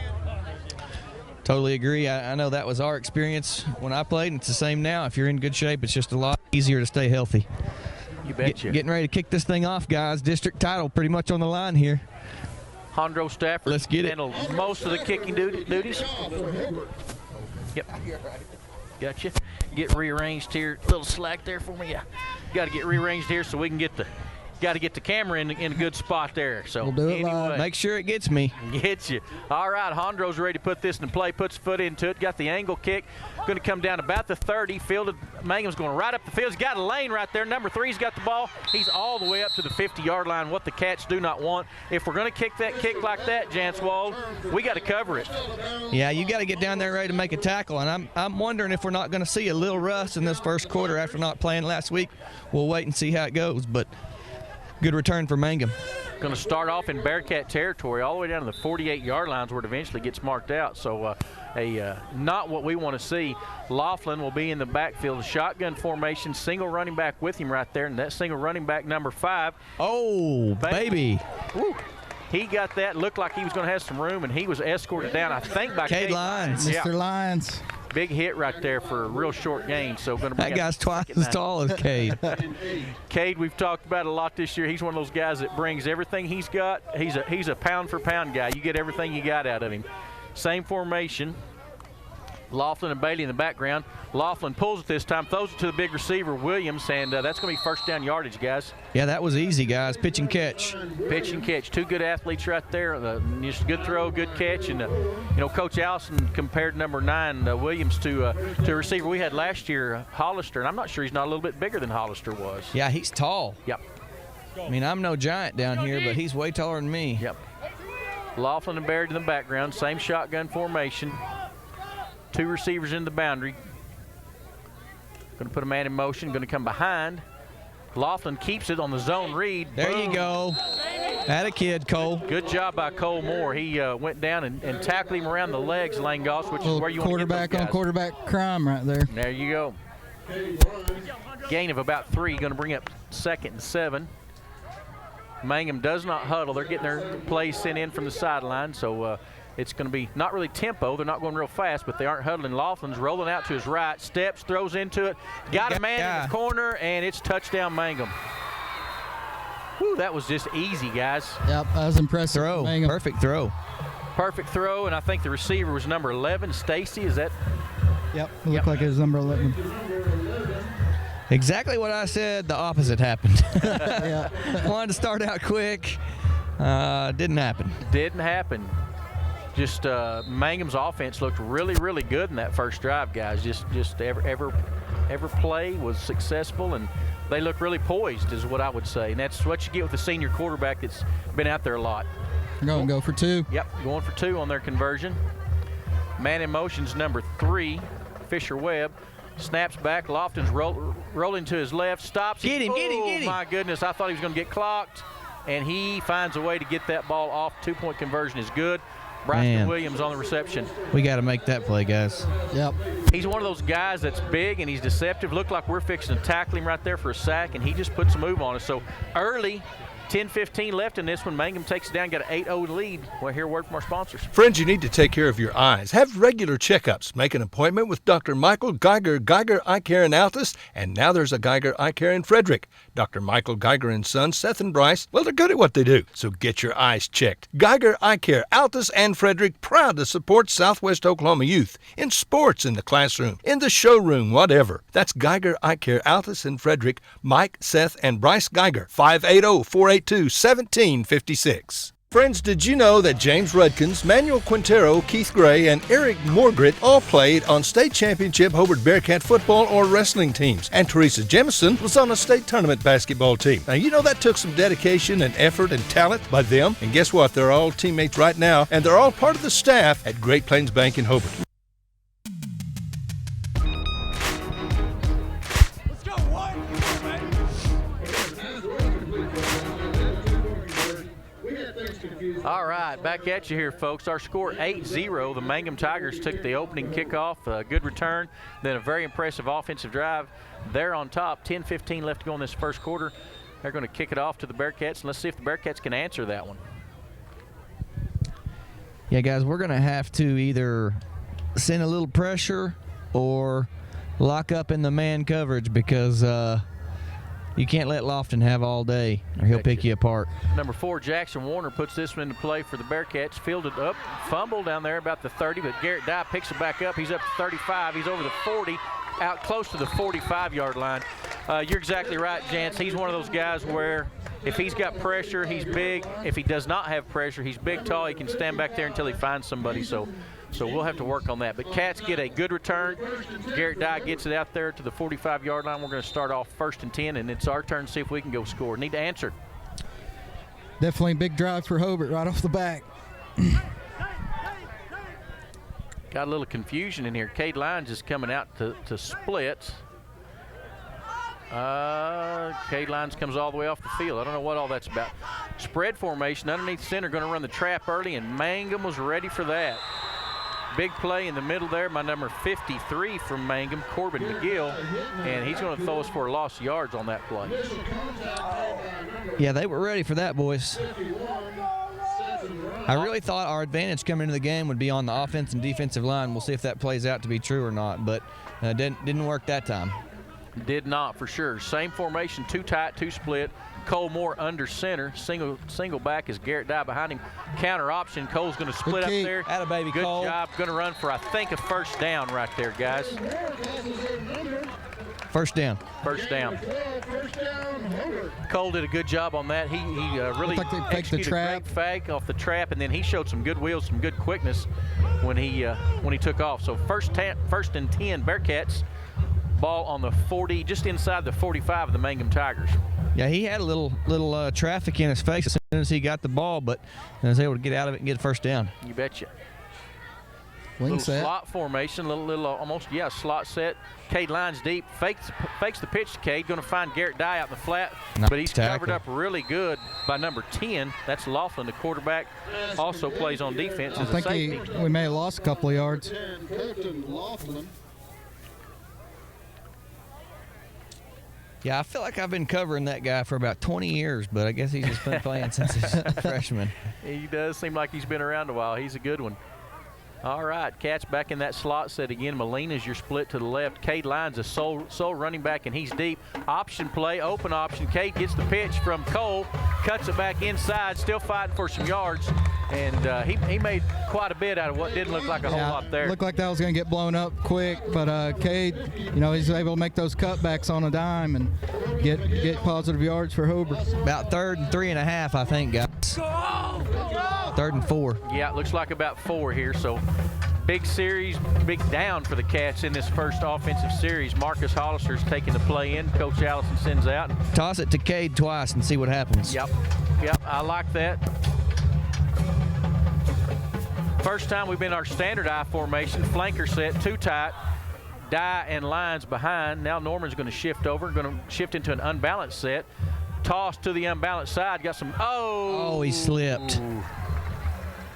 Totally agree. I know that was our experience when I played, and it's the same now. If you're in good shape, it's just a lot easier to stay healthy. You betcha. Getting ready to kick this thing off, guys. District title pretty much on the line here. Hondro Stafford. Let's get it. Handled most of the kicking duties. Yep. Gotcha. Get rearranged here. Little slack there for me. Yeah. Got to get rearranged here so we can get the camera in a good spot there. So we'll do it live. Make sure it gets me. Gets you. All right, Hondro's ready to put this in play. Puts foot into it. Got the angle kick. Going to come down about the 30. Fielded. Mangum's going right up the field. He's got a lane right there. Number 3's got the ball. He's all the way up to the 50-yard line. What the Cats do not want. If we're going to kick that kick like that, Janswald, we got to cover it. Yeah, you got to get down there ready to make a tackle. And I'm wondering if we're not going to see a little rust in this first quarter after not playing last week. We'll wait and see how it goes. But good return for Mangum. Going to start off in Bearcat territory all the way down to the 48-yard lines where it eventually gets marked out. So not what we want to see. Laughlin will be in the backfield, shotgun formation, single running back with him right there, and that single running back, number 5. Oh, baby. Woo. He got that. Looked like he was going to have some room, and he was escorted down, I think, by Cade Lyons. Mr. Lyons. Big hit right there for a real short gain. So going to that guy's twice as tall as Cade. Cade, we've talked about a lot this year. He's one of those guys that brings everything he's got. He's a pound for pound guy. You get everything you got out of him. Same formation. Laughlin and Bailey in the background. Laughlin pulls it this time, throws it to the big receiver, Williams, and that's going to be first down yardage, guys. Yeah, that was easy, guys. Pitch and catch. Pitch and catch. Two good athletes right there. Just good throw, good catch. And, Coach Allison compared number 9, Williams, to a receiver we had last year, Hollister. And I'm not sure he's not a little bit bigger than Hollister was. Yeah, he's tall. Yep. I mean, I'm no giant down here, but he's way taller than me. Yep. Laughlin and Baird in the background. Same shotgun formation. 2 receivers in the boundary. Going to put a man in motion. Going to come behind. Laughlin keeps it on the zone read. There Boom. you go. Atta kid, Cole. Good job by Cole Moore. He went down and tackled him around the legs, Lane Goss, which is where you want to get those guys. On quarterback crime right there. There you go. Gain of about 3. Going to bring up 2nd and 7. Mangum does not huddle. They're getting their plays sent in from the sideline, so it's going to be not really tempo. They're not going real fast, but they aren't huddling. Laughlin's rolling out to his right, steps, throws into it, got a man in the corner, and it's touchdown Mangum. Whew, that was just easy, guys. Yep, that was impressive. Throw, Mangum. perfect throw. Perfect throw, and I think the receiver was number 11, Stacy. Is that? Yep, it looked like it was number 11. Exactly what I said. The opposite happened. Yeah. Wanted to start out quick. Didn't happen. Didn't happen. Just Mangum's offense looked really, really good in that first drive, guys. Just every play was successful, and they look really poised, is what I would say. And that's what you get with a senior quarterback that's been out there a lot. They're going to go for 2. Yep, going for 2 on their conversion. Man in motion's number 3, Fisher Webb. Snaps back. Lofton's rolling to his left. Stops. Get him. Oh, my goodness. I thought he was going to get clocked. And he finds a way to get that ball off. 2-point conversion is good. Bryson Williams on the reception. We got to make that play, guys. Yep. He's one of those guys that's big and he's deceptive. Looked like we're fixing to tackle him right there for a sack, and he just puts a move on us. So early, 10-15 left in this one. Mangum takes it down, got an 8-0 lead. We'll hear a word from our sponsors. Friends, you need to take care of your eyes. Have regular checkups. Make an appointment with Dr. Michael Geiger Eye Care in Altus, and now there's a Geiger Eye Care in Frederick. Dr. Michael Geiger and Sons, Seth and Bryce, well, they're good at what they do, so get your eyes checked. Geiger Eye Care, Altus and Frederick, proud to support Southwest Oklahoma youth in sports, in the classroom, in the showroom, whatever. That's Geiger Eye Care, Altus and Frederick. Mike, Seth, and Bryce Geiger, 580-482-1756. Friends, did you know that James Rudkins, Manuel Quintero, Keith Gray, and Eric Morgrit all played on state championship Hobart Bearcat football or wrestling teams, and Teresa Jemison was on a state tournament basketball team? Now, you know that took some dedication and effort and talent by them, and guess what? They're all teammates right now, and they're all part of the staff at Great Plains Bank in Hobart. All right, back at you here, folks. Our score 8-0. The Mangum Tigers took the opening kickoff. A good return, then a very impressive offensive drive. They're on top. 10-15 left to go in this first quarter. They're going to kick it off to the Bearcats, and let's see if the Bearcats can answer that one. Yeah, guys, we're going to have to either send a little pressure or lock up in the man coverage, because you can't let Lofton have all day or he'll pick you apart. Number 4, Jackson Warner, puts this one into play for the Bearcats. Fielded up, fumble down there about the 30, but Garrett Dye picks it back up. He's up to 35. He's over the 40, out close to the 45-yard line. You're exactly right, Jance. He's one of those guys where if he's got pressure, he's big. If he does not have pressure, he's big, tall. He can stand back there until he finds somebody. So we'll have to work on that. But Cats get a good return. Garrett Dye gets it out there to the 45-yard line. We're going to start off 1st and 10, and it's our turn to see if we can go score. Need to answer. Definitely a big drive for Hobart right off the back. Got a little confusion in here. Cade Lyons is coming out to split. Cade Lyons comes all the way off the field. I don't know what all that's about. Spread formation underneath center, going to run the trap early, and Mangum was ready for that. Big play in the middle there by number 53 from Mangum, Corbin McGill, and he's going to throw us for a loss of yards on that play. Yeah, they were ready for that, boys. I really thought our advantage coming into the game would be on the offense and defensive line. We'll see if that plays out to be true or not, but didn't work that time. Did not, for sure. Same formation, 2 tight, 2 split. Cole Moore under center. Single back is Garrett Dye behind him. Counter option. Cole's going to split up there. Atta baby, good Cole. job. Going to run for, I think, a first down right there, guys. First down. First down. Cole did a good job on that. He really executed a great fake off the trap, and then he showed some good wheels, some good quickness when he took off. So first and 10 Bearcats. Ball on the 40, just inside the 45 of the Mangum Tigers. Yeah, he had a little traffic in his face as soon as he got the ball, but was able to get out of it and get a first down. You betcha. Wing set. Slot formation, little almost, slot set. Cade Lyons deep, fakes the pitch to Cade, going to find Garrett Dye out in the flat, nice but he's tackle. covered up really good by number 10. That's Laughlin, the quarterback, also plays on defense as a safety. We may have lost a couple of yards. Yeah, I feel like I've been covering that guy for about 20 years, but I guess he's just been playing since he's a freshman. He does seem like he's been around a while. He's a good one. All right, Cats back in that slot set again. Molina's your split to the left. Cade Lyons is sole running back, and he's deep. Option play, open option. Cade gets the pitch from Cole, cuts it back inside, still fighting for some yards. And he made quite a bit out of what didn't look like a whole lot there. Looked like that was going to get blown up quick, but Cade, he's able to make those cutbacks on a dime and get positive yards for Hobart. About 3rd and 3.5, I think, guys. 3rd and 4. Yeah, it looks like about 4 here. So big series, big down for the Cats in this first offensive series. Marcus Hollister's taking the play in. Coach Allison sends out. Toss it to Cade twice and see what happens. Yep, I like that. First time we've been our standard I formation, flanker set, 2 tight, Dye and Lyons behind. Now Norman's going to shift over, going to shift into an unbalanced set. Toss to the unbalanced side, got some, he slipped.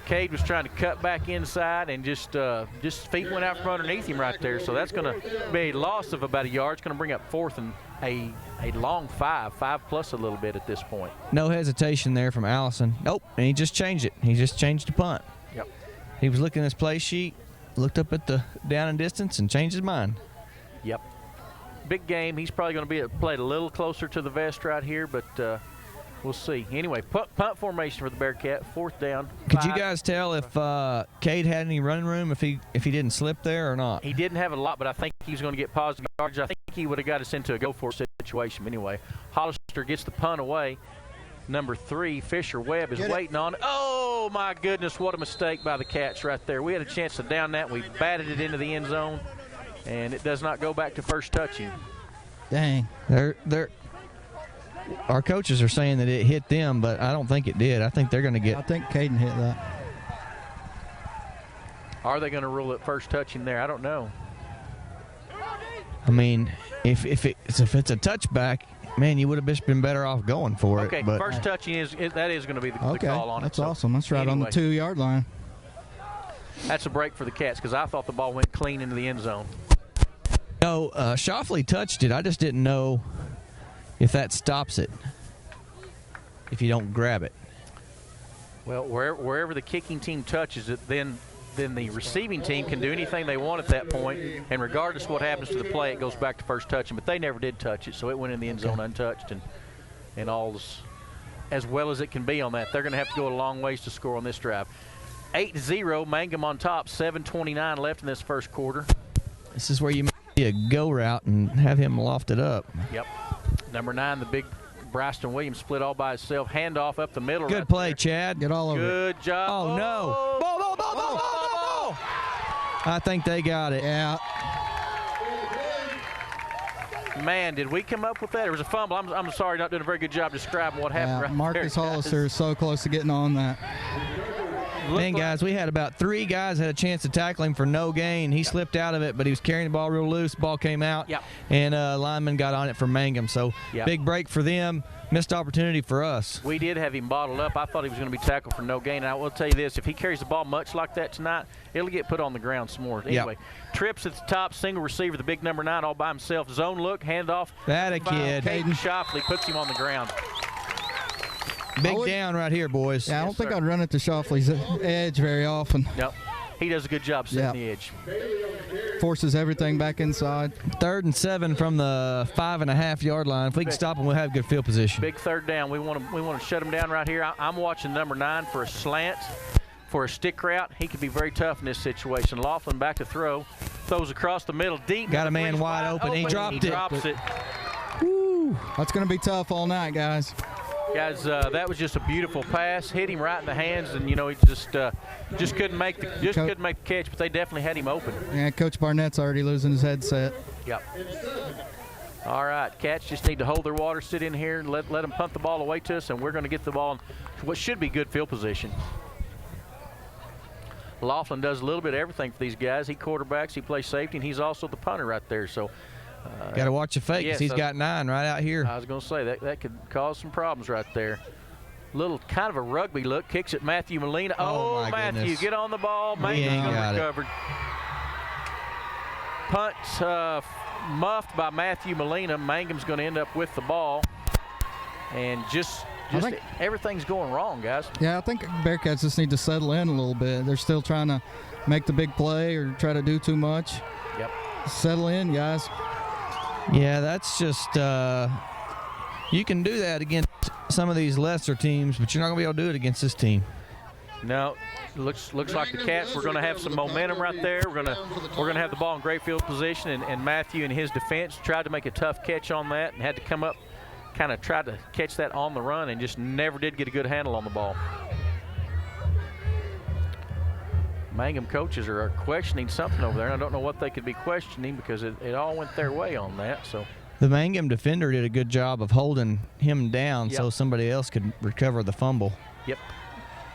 Cade was trying to cut back inside and just feet went out from underneath him right there. So that's going to be a loss of about a yard. It's going to bring up 4th and a long 5 plus a little bit at this point. No hesitation there from Allison. Nope, and he just changed it. He just changed the punt. Yep. He was looking at his play sheet, looked up at the down and distance, and changed his mind. Yep. Big game. He's probably going to be played a little closer to the vest right here, but we'll see. Anyway, punt formation for the Bearcat, 4th down. Could you guys tell if Cade had any running room if he didn't slip there or not? He didn't have a lot, but I think he was going to get positive yards. I think he would have got us into a go-for situation anyway. Hollister gets the punt away. Number 3, Fisher Webb, is waiting on it. Oh, my goodness, what a mistake by the Cats right there. We had a chance to down that. We batted it into the end zone, and it does not go back to first touching. Dang. Our coaches are saying that it hit them, but I don't think it did. I think they're going to get. I think Caden hit that. Are they going to rule it first touching there? I don't know. I mean, if it's a touchback, man, you would have just been better off going for it. Okay, but first touching is going to be the call on it. That's awesome. That's right on the 2-yard line. That's a break for the Cats because I thought the ball went clean into the end zone. No, Shoffley touched it. I just didn't know if that stops it, if you don't grab it. Well, wherever the kicking team touches it, then then the receiving team can do anything they want at that point, and regardless of what happens to the play, it goes back to first touching. But they never did touch it, so it went in the end zone untouched, and all's as well as it can be on that. They're going to have to go a long ways to score on this drive. 8-0, Mangum on top, 7:29 left in this first quarter. This is where you make a go route and have him lofted up. Yep. Number 9, the big Bryson Williams split all by himself. Handoff up the middle. Good play, Chad. Get all over Good it. job. Oh, no. Ball. I think they got it. Yeah. Man, did we come up with that? It was a fumble. I'm sorry, not doing a very good job describing what happened right Marcus there. Hollister is so close to getting on that. Man, guys, we had about 3 guys had a chance to tackle him for no gain. He slipped out of it, but he was carrying the ball real loose. Ball came out, and lineman got on it for Mangum. So big break for them. Missed opportunity for us. We did have him bottled up. I thought he was going to be tackled for no gain. And I will tell you this, if he carries the ball much like that tonight, it'll get put on the ground some more. Anyway, trips at the top, single receiver, the big number 9 all by himself. Zone look, handoff. That a kid. Caden Shoffley puts him on the ground. Big down right here, boys. Yeah, I don't think I'd run it to Shoffley's edge very often. Nope. He does a good job setting the edge. Forces everything back inside. 3rd and 7 from the 5.5-yard line. If we can stop them, we'll have good field position. Big 3rd down. We want to shut him down right here. I'm watching number 9 for a slant, for a stick route. He could be very tough in this situation. Laughlin back to throw. Throws across the middle deep. Got a man wide open. He dropped it. Drops it. Woo. That's going to be tough all night, guys. Guys, that was just a beautiful pass. Hit him right in the hands, and he just couldn't make the catch. But they definitely had him open. Yeah, Coach Barnett's already losing his headset. Yep. All right, Cats just need to hold their water, sit in here, and let them punt the ball away to us, and we're going to get the ball in what should be good field position. Laughlin does a little bit of everything for these guys. He quarterbacks, he plays safety, and he's also the punter right there. So. Got to watch the fake because he's got 9 right out here. I was going to say that could cause some problems right there. Little kind of a rugby look. Kicks at Matthew Molina. Oh, Matthew, goodness. Get on the ball. Mangum's going to recover. Punt muffed by Matthew Molina. Mangum's going to end up with the ball. And just everything's going wrong, guys. Yeah, I think Bearcats just need to settle in a little bit. They're still trying to make the big play or try to do too much. Yep. Settle in, guys. Yeah, that's just you can do that against some of these lesser teams, but you're not going to be able to do it against this team. No, looks like the Cats. We're going to have some momentum right there. We're going to have the ball in great field position, and Matthew and his defense tried to make a tough catch on that and had to come up, kind of tried to catch that on the run and just never did get a good handle on the ball. Mangum coaches are questioning something over there, and I don't know what they could be questioning because it all went their way on that. So the Mangum defender did a good job of holding him down so somebody else could recover the fumble. Yep.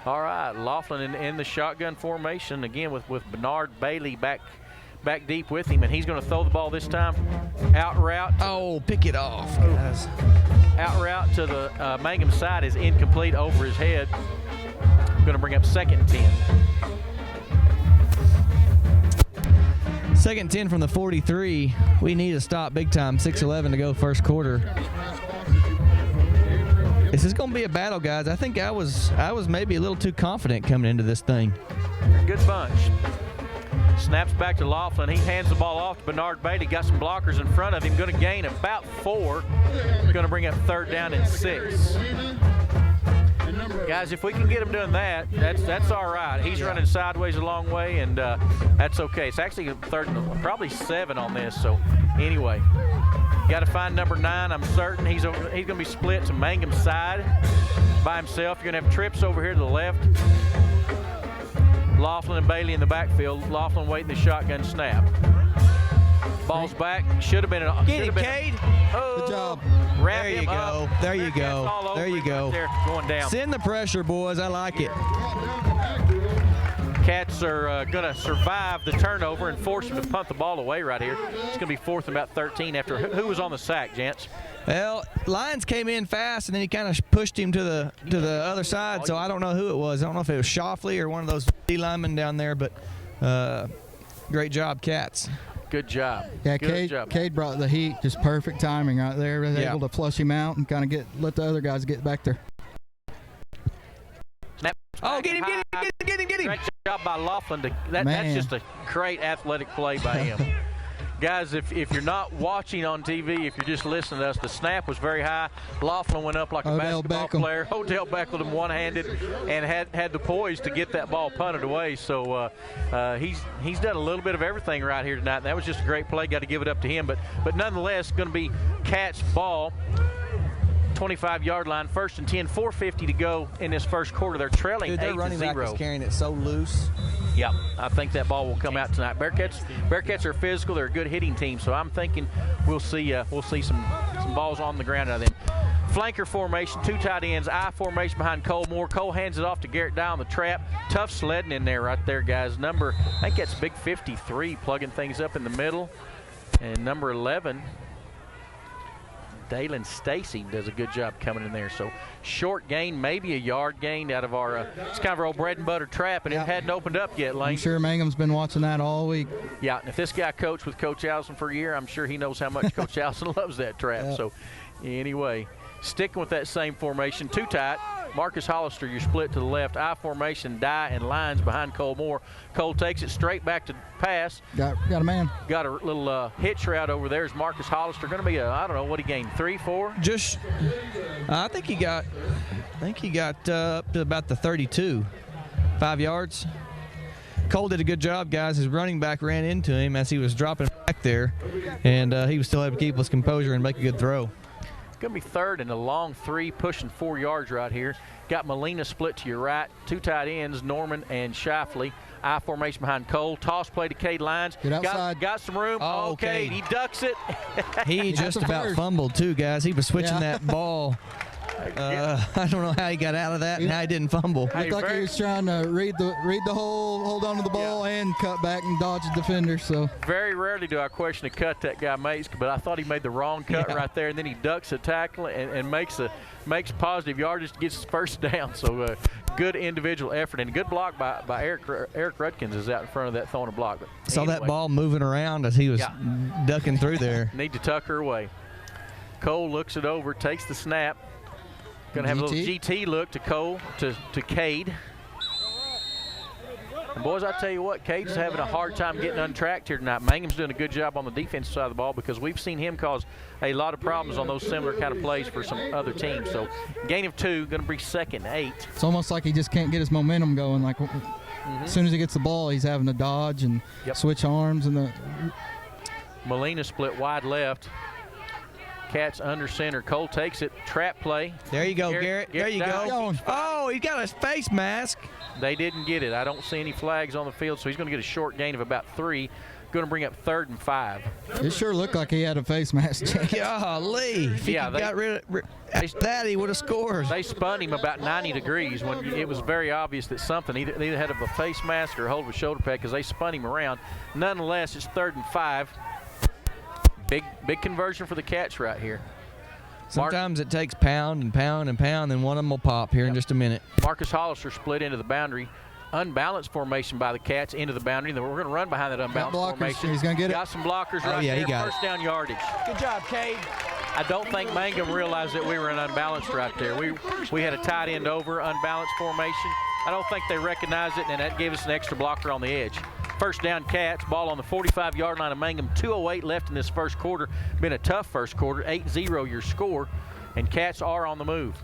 All right, Laughlin in the shotgun formation again with Bernard Bailey back deep with him, and he's going to throw the ball this time. Out route. Oh, pick it off, guys. Out route to the Mangum side is incomplete over his head. Going to bring up 2nd and 10. 2nd and 10 from the 43. We need to stop big time. 6:11 to go first quarter. This is going to be a battle, guys. I think I was maybe a little too confident coming into this thing. Good bunch. Snaps back to Laughlin. He hands the ball off to Bernard Beatty. Got some blockers in front of him. Going to gain about 4. Going to bring up 3rd down and 6. Guys, if we can get him doing that, that's all right. He's running sideways a long way, and that's okay. It's actually 3rd and probably 7 on this. So anyway, got to find number 9. I'm certain he's going to be split to Mangum's side by himself. You're going to have trips over here to the left. Laughlin and Bailey in the backfield. Laughlin waiting the shotgun snap. Ball's back. Should have been an. Get him, Cade. Oh, good job. There you go. There you go. There you go. Going down. Send the pressure, boys. I like it. Cats are going to survive the turnover and force him to punt the ball away right here. It's going to be 4th and about 13 after. Who was on the sack, gents? Well, Lions came in fast, and then he kind of pushed him to the other side, so I don't know who it was. I don't know if it was Shoffley or one of those D linemen down there, but great job, Cats. Good job. Yeah, Good job. Cade brought the heat. Just perfect timing right there. Was able to flush him out and kind of let the other guys get back there. Snap. Oh, get him. Great job by Laughlin. That's just a great athletic play by him. Guys, if you're not watching on TV, if you're just listening to us, the snap was very high. Laughlin went up like a basketball player. Odell Beckled him one-handed and had the poise to get that ball punted away. So he's done a little bit of everything right here tonight. That was just a great play. Got to give it up to him. But nonetheless, going to be Cats ball. 25-yard line, 1st and 10, 4:50 to go in this first quarter. They're trailing 8-0. Their running back is carrying it so loose. Yeah, I think that ball will come out tonight. Bearcats are physical. They're a good hitting team, so I'm thinking we'll see some balls on the ground out of them. Flanker formation, 2 tight ends, I formation behind Cole Moore. Cole hands it off to Garrett Dye on the trap. Tough sledding in there right there, guys. I think that's big 53, plugging things up in the middle. And number 11, Dalen Stacy, does a good job coming in there. So short gain, maybe a yard gain out of our it's kind of our old bread and butter trap, and it hadn't opened up yet, Lane. I'm sure Mangum's been watching that all week. Yeah, and if this guy coached with Coach Allison for a year, I'm sure he knows how much Coach Allison loves that trap. Yeah. So anyway, sticking with that same formation, 2 tight. Marcus Hollister, you're split to the left. I formation, Dye, and lines behind Cole Moore. Cole takes it straight back to pass. Got a man. Got a little hitch route over there. Is Marcus Hollister going to be I don't know what he gained, 3, 4? I think he got up to about the 32, 5 yards. Cole did a good job, guys. His running back ran into him as he was dropping back there, and he was still able to keep his composure and make a good throw. Going to be 3rd and a long 3, pushing 4 yards right here. Got Molina split to your right. 2 tight ends, Norman and Shifley. I formation behind Cole. Toss play to Cade Lyons. Get outside. Got some room. Oh, Cade. He ducks it. He just about fumbled too, guys. He was switching that ball. I don't know how he got out of that and how he didn't fumble. Looked like he was trying to read the hole, hold on to the ball, and cut back and dodge the defender. So very rarely do I question a cut that guy makes, but I thought he made the wrong cut right there, and then he ducks a tackle and makes positive yardage to get his first down. So good individual effort and good block by Eric Rudkins is out in front of that throwing a block. But saw that ball moving around as he was ducking through there. Need to tuck her away. Cole looks it over, takes the snap. Going to have a little GT look to Cole, to Cade. And boys, I tell you what, Cade's having a hard time getting untracked here tonight. Mangum's doing a good job on the defensive side of the ball because we've seen him cause a lot of problems on those similar kind of plays for some other teams. So gain of 2, going to be 2nd and 8. It's almost like he just can't get his momentum going. Like as soon as he gets the ball, he's having to dodge and switch arms. And Molina split wide left. Cats under center. Cole takes it. Trap play. There you go, Garrett. There you go. Oh, he got his face mask. They didn't get it. I don't see any flags on the field, so he's going to get a short gain of about 3. Going to bring up 3rd and 5. It sure looked like he had a face mask. Golly. If he got rid of that, he would have scored. They spun him about 90 degrees when it was very obvious that something either had a face mask or a hold of a shoulder pad because they spun him around. Nonetheless, it's 3rd and 5. Big conversion for the Cats right here. Sometimes it takes pound and pound and pound, and one of them will pop here in just a minute. Marcus Hollister split into the boundary. Unbalanced formation by the Cats into the boundary. Then we're going to run behind that unbalanced formation. He's going to get got some blockers right there. He got first down yardage. Good job, Cade. I don't think Mangum realized that we were in unbalanced right there. We had a tight end over, unbalanced formation. I don't think they recognized it, and that gave us an extra blocker on the edge. First down Cats, ball on the 45-yard line of Mangum. 2:08 left in this first quarter. Been a tough first quarter, 8-0 your score, and Cats are on the move.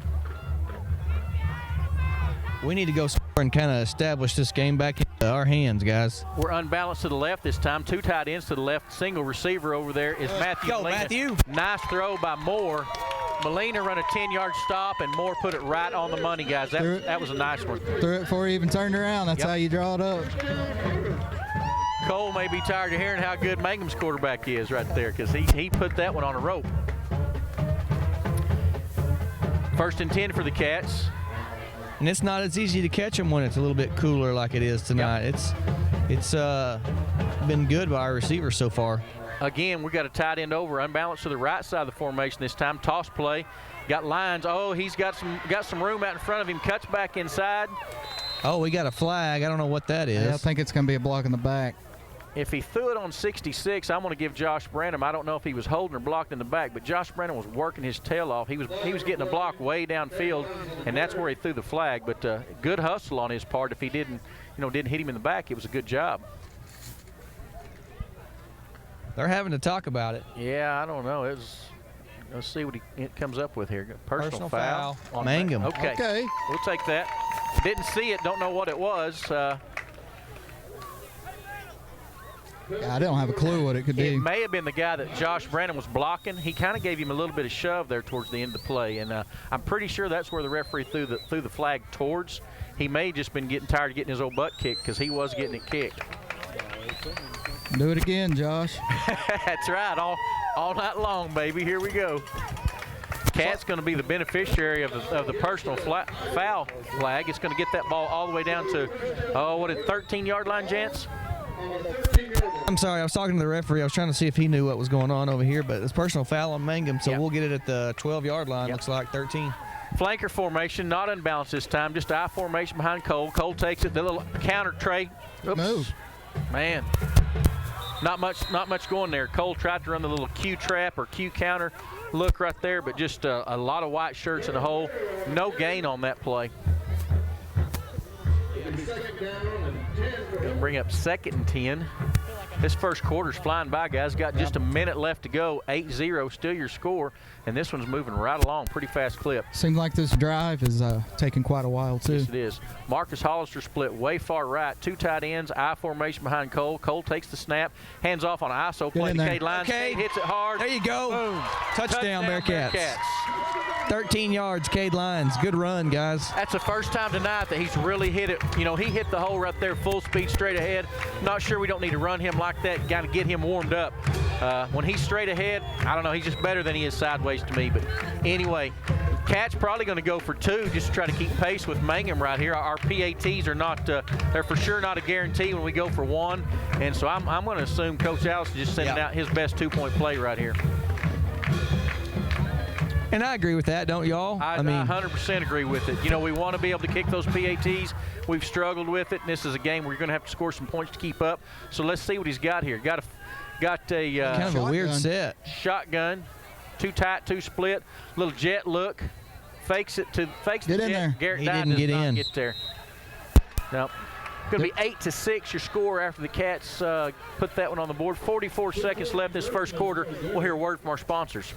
We need to go and kind of establish this game back into our hands, guys. We're unbalanced to the left this time. 2 tight ends to the left. Single receiver over there is Matthew. Go, Matthew. Nice throw by Moore. Molina run a 10-yard stop, and Moore put it right on the money, guys. That was a nice one. Threw it before he even turned around. That's how you draw it up. Cole may be tired of hearing how good Mangum's quarterback is right there because he put that one on a rope. 1st and 10 for the Cats. And it's not as easy to catch them when it's a little bit cooler like it is tonight. It's been good by our receivers so far. Again, we got a tight end over, unbalanced to the right side of the formation this time. Toss play. Got Lyons. Oh, he's got some room out in front of him. Cuts back inside. Oh, we got a flag. I don't know what that is. Yeah, I think it's going to be a block in the back. if he threw it on 66, I'm going to give Josh Branham. I don't know if he was holding or blocked in the back, but Josh Branham was working his tail off. He was getting a block way downfield, and that's where he threw the flag. But good hustle on his part. If he didn't hit him in the back, it was a good job. They're having to talk about it. Yeah, I don't know. Let's see what he comes up with here. Personal foul on Mangum. Okay, we'll take that. Didn't see it. Don't know what it was. I don't have a clue what it could be. It may have been the guy that Josh Branham was blocking. He kind of gave him a little bit of shove there towards the end of the play, and I'm pretty sure that's where the referee threw the flag towards. He may have just been getting tired of getting his old butt kicked because he was getting it kicked. Do it again, Josh. That's right, all night long, baby. Here we go. Cat's going to be the beneficiary of the personal foul flag. It's going to get that ball all the way down to 13-yard line, Jance? I'm sorry, I was talking to the referee. I was trying to see if he knew what was going on over here, but it's personal foul on Mangum, so we'll get it at the 12-yard line. Looks like 13. Flanker formation, not unbalanced this time, just I formation behind Cole. Cole takes it, the little counter tray. Oops. Move. Man, not much going there. Cole tried to run the little Q trap or Q counter look right there, but just a lot of white shirts in the hole. No gain on that play. Gonna bring up 2nd and 10. This first quarter's flying by, guys. Got just a minute left to go. 8-0, still your score, and this one's moving right along, pretty fast clip. Seems like this drive is taking quite a while, too. Yes, it is. Marcus Hollister split way far right. 2 tight ends, I formation behind Cole. Cole takes the snap, hands off on an ISO play to Cade Lyons. Okay. Hits it hard. There you go. Boom. Touchdown Bearcats. 13 yards, Cade Lyons. Good run, guys. That's the first time tonight that he's really hit it. He hit the hole right there, full speed, straight ahead. Not sure we don't need to run him like that. Got to get him warmed up. When he's straight ahead, I don't know. He's just better than he is sideways to me. But anyway, Cat's probably going to go for 2 just to try to keep pace with Mangum right here. Our PATs are not, they're for sure not a guarantee when we go for 1. And so I'm going to assume Coach Allison just sending out his best 2-point play right here. And I agree with that, don't y'all? I mean, 100% agree with it. We want to be able to kick those PATs. We've struggled with it, and this is a game where you're going to have to score some points to keep up. So let's see what he's got here. Got a kind of a weird set. Shotgun, 2 tight, 2 split, little jet look, fakes the jet. There. Garrett He Dye didn't does get not in. get there. No. Going to be 8-6 your score after the Cats put that one on the board. 44 seconds left this first quarter. We'll hear a word from our sponsors.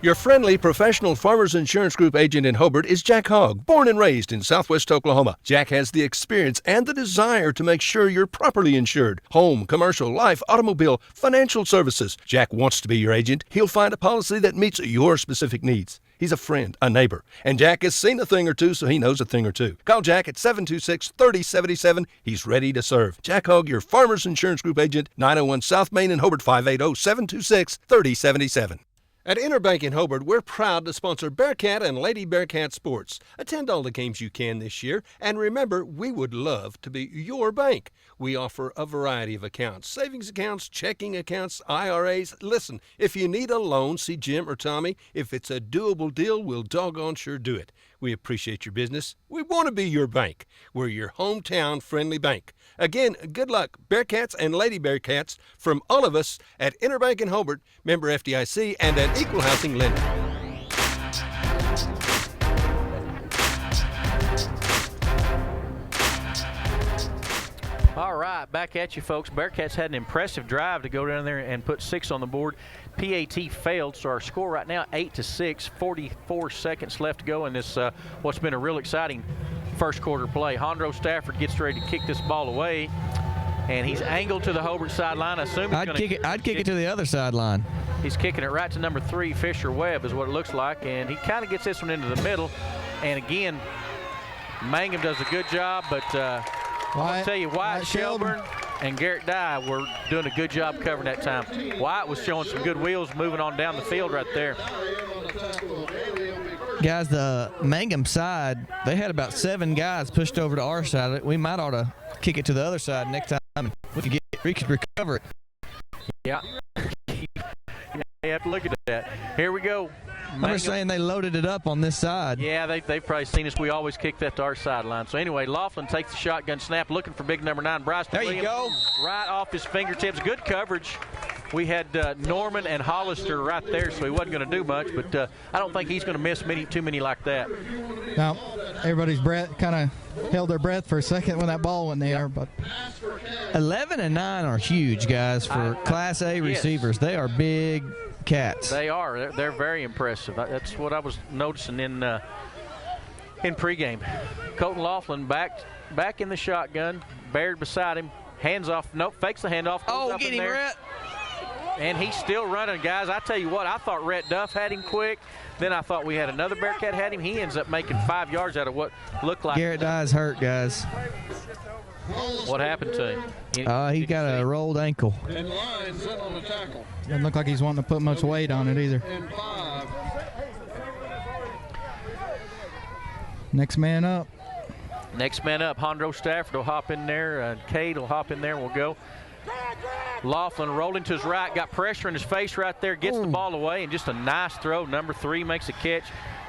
Your friendly professional Farmers Insurance Group agent in Hobart is Jack Hogg, born and raised in southwest Oklahoma. Jack has the experience and the desire to make sure you're properly insured. Home, commercial, life, automobile, financial services. Jack wants to be your agent. He'll find a policy that meets your specific needs. He's a friend, a neighbor, and Jack has seen a thing or two, so he knows a thing or two. Call Jack at 726-3077. He's ready to serve. Jack Hogg, your Farmers Insurance Group agent, 901 South Main in Hobart, 580-726-3077. At Interbank in Hobart, we're proud to sponsor Bearcat and Lady Bearcat Sports. Attend all the games you can this year, and remember, we would love to be your bank. We offer a variety of accounts, savings accounts, checking accounts, IRAs. Listen, if you need a loan, see Jim or Tommy. If it's a doable deal, we'll doggone sure do it. We appreciate your business. We want to be your bank. We're your hometown friendly bank. Again, good luck, Bearcats and Lady Bearcats, from all of us at Interbank in Hobart, member FDIC, and an equal housing lender. All right, back at you, folks. Bearcats had an impressive drive to go down there and put 6 on the board. PAT failed, so our score right now 8-6. 44 seconds left to go in this what's been a real exciting first quarter play. Hondro Stafford gets ready to kick this ball away, and he's angled to the Hobart sideline. I assume I'd kick it to the other sideline. He's kicking it right to number 3, Fisher Webb, is what it looks like, and he kind of gets this one into the middle. And again, Mangum does a good job, but I'll tell you, Wyatt Shelburne and Garrett Dye were doing a good job covering that time. Wyatt was showing some good wheels moving on down the field right there. Guys, the Mangum side, they had about 7 guys pushed over to our side. We might ought to kick it to the other side next time. We could recover it. Yeah. You have to look at that. Here we go. Mangum. I'm just saying they loaded it up on this side. Yeah, they've probably seen us. We always kick that to our sideline. So anyway, Laughlin takes the shotgun snap, looking for big number 9, Bryce. There you go. Right off his fingertips. Good coverage. We had Norman and Hollister right there, so he wasn't going to do much, but I don't think he's going to miss too many like that. Now, everybody's breath kind of held their breath for a second when that ball went there. But 11 and 9 are huge, guys, for Class A receivers. They are big cats. They are. They're very impressive. That's what I was noticing in pregame. Colton Laughlin back in the shotgun, Baird beside him, hands off. Nope, fakes the handoff. Oh, get him, Rhett. And he's still running, guys. I tell you what, I thought Rhett Duff had him quick. Then I thought we had another Bearcat had him. He ends up making 5 yards out of what looked like. Garrett Dye's hurt, guys. What happened to him? He got a rolled ankle. And line set on the tackle. Doesn't look like he's wanting to put much weight on it either. And 5. Next man up. Next man up, Hondro Stafford will hop in there. Cade will hop in there and we'll go. Laughlin rolling to his right, got pressure in his face right there, gets the ball away, and just a nice throw. Number 3 makes a catch.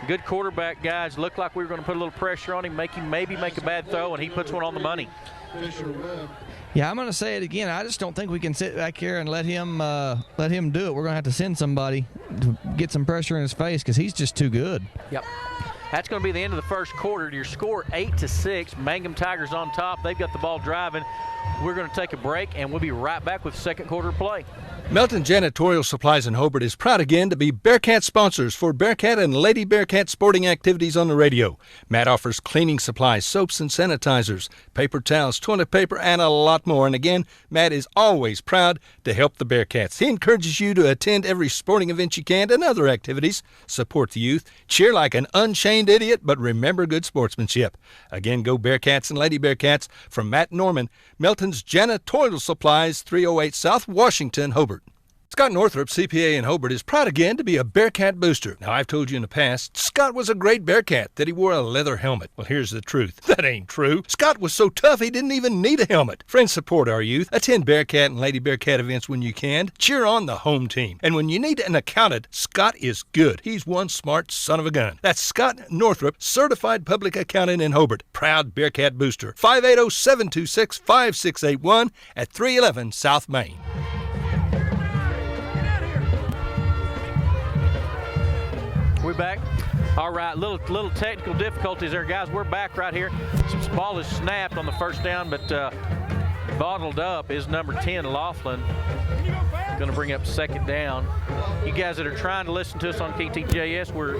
Good quarterback, guys. Looked like we were going to put a little pressure on him, maybe make a bad throw, and he puts one on the money. Yeah, I'm going to say it again. I just don't think we can sit back here and let him do it. We're going to have to send somebody to get some pressure in his face because he's just too good. Yep. That's going to be the end of the first quarter. Your score 8-6. Mangum Tigers on top. They've got the ball driving. We're going to take a break, and we'll be right back with second quarter play. Melton Janitorial Supplies in Hobart is proud again to be Bearcat sponsors for Bearcat and Lady Bearcat sporting activities on the radio. Matt offers cleaning supplies, soaps and sanitizers, paper towels, toilet paper, and a lot more. And again, Matt is always proud to help the Bearcats. He encourages you to attend every sporting event you can and other activities. Support the youth, cheer like an unchained idiot, but remember good sportsmanship. Again, go Bearcats and Lady Bearcats from Matt Norman, Melton's Janitorial Supplies, 308 South Washington, Hobart. Scott Northrup, CPA in Hobart, is proud again to be a Bearcat booster. Now, I've told you in the past, Scott was a great Bearcat, that he wore a leather helmet. Well, here's the truth. That ain't true. Scott was so tough he didn't even need a helmet. Friends, support our youth. Attend Bearcat and Lady Bearcat events when you can. Cheer on the home team. And when you need an accountant, Scott is good. He's one smart son of a gun. That's Scott Northrup, Certified Public Accountant in Hobart. Proud Bearcat booster. 580-726-5681 at 311 South Main. We're back. All right, little technical difficulties there, guys. We're back right here. This ball is snapped on the first down, but bottled up is number 10, Laughlin. Going to bring up second down. You guys that are trying to listen to us on KTJS, we're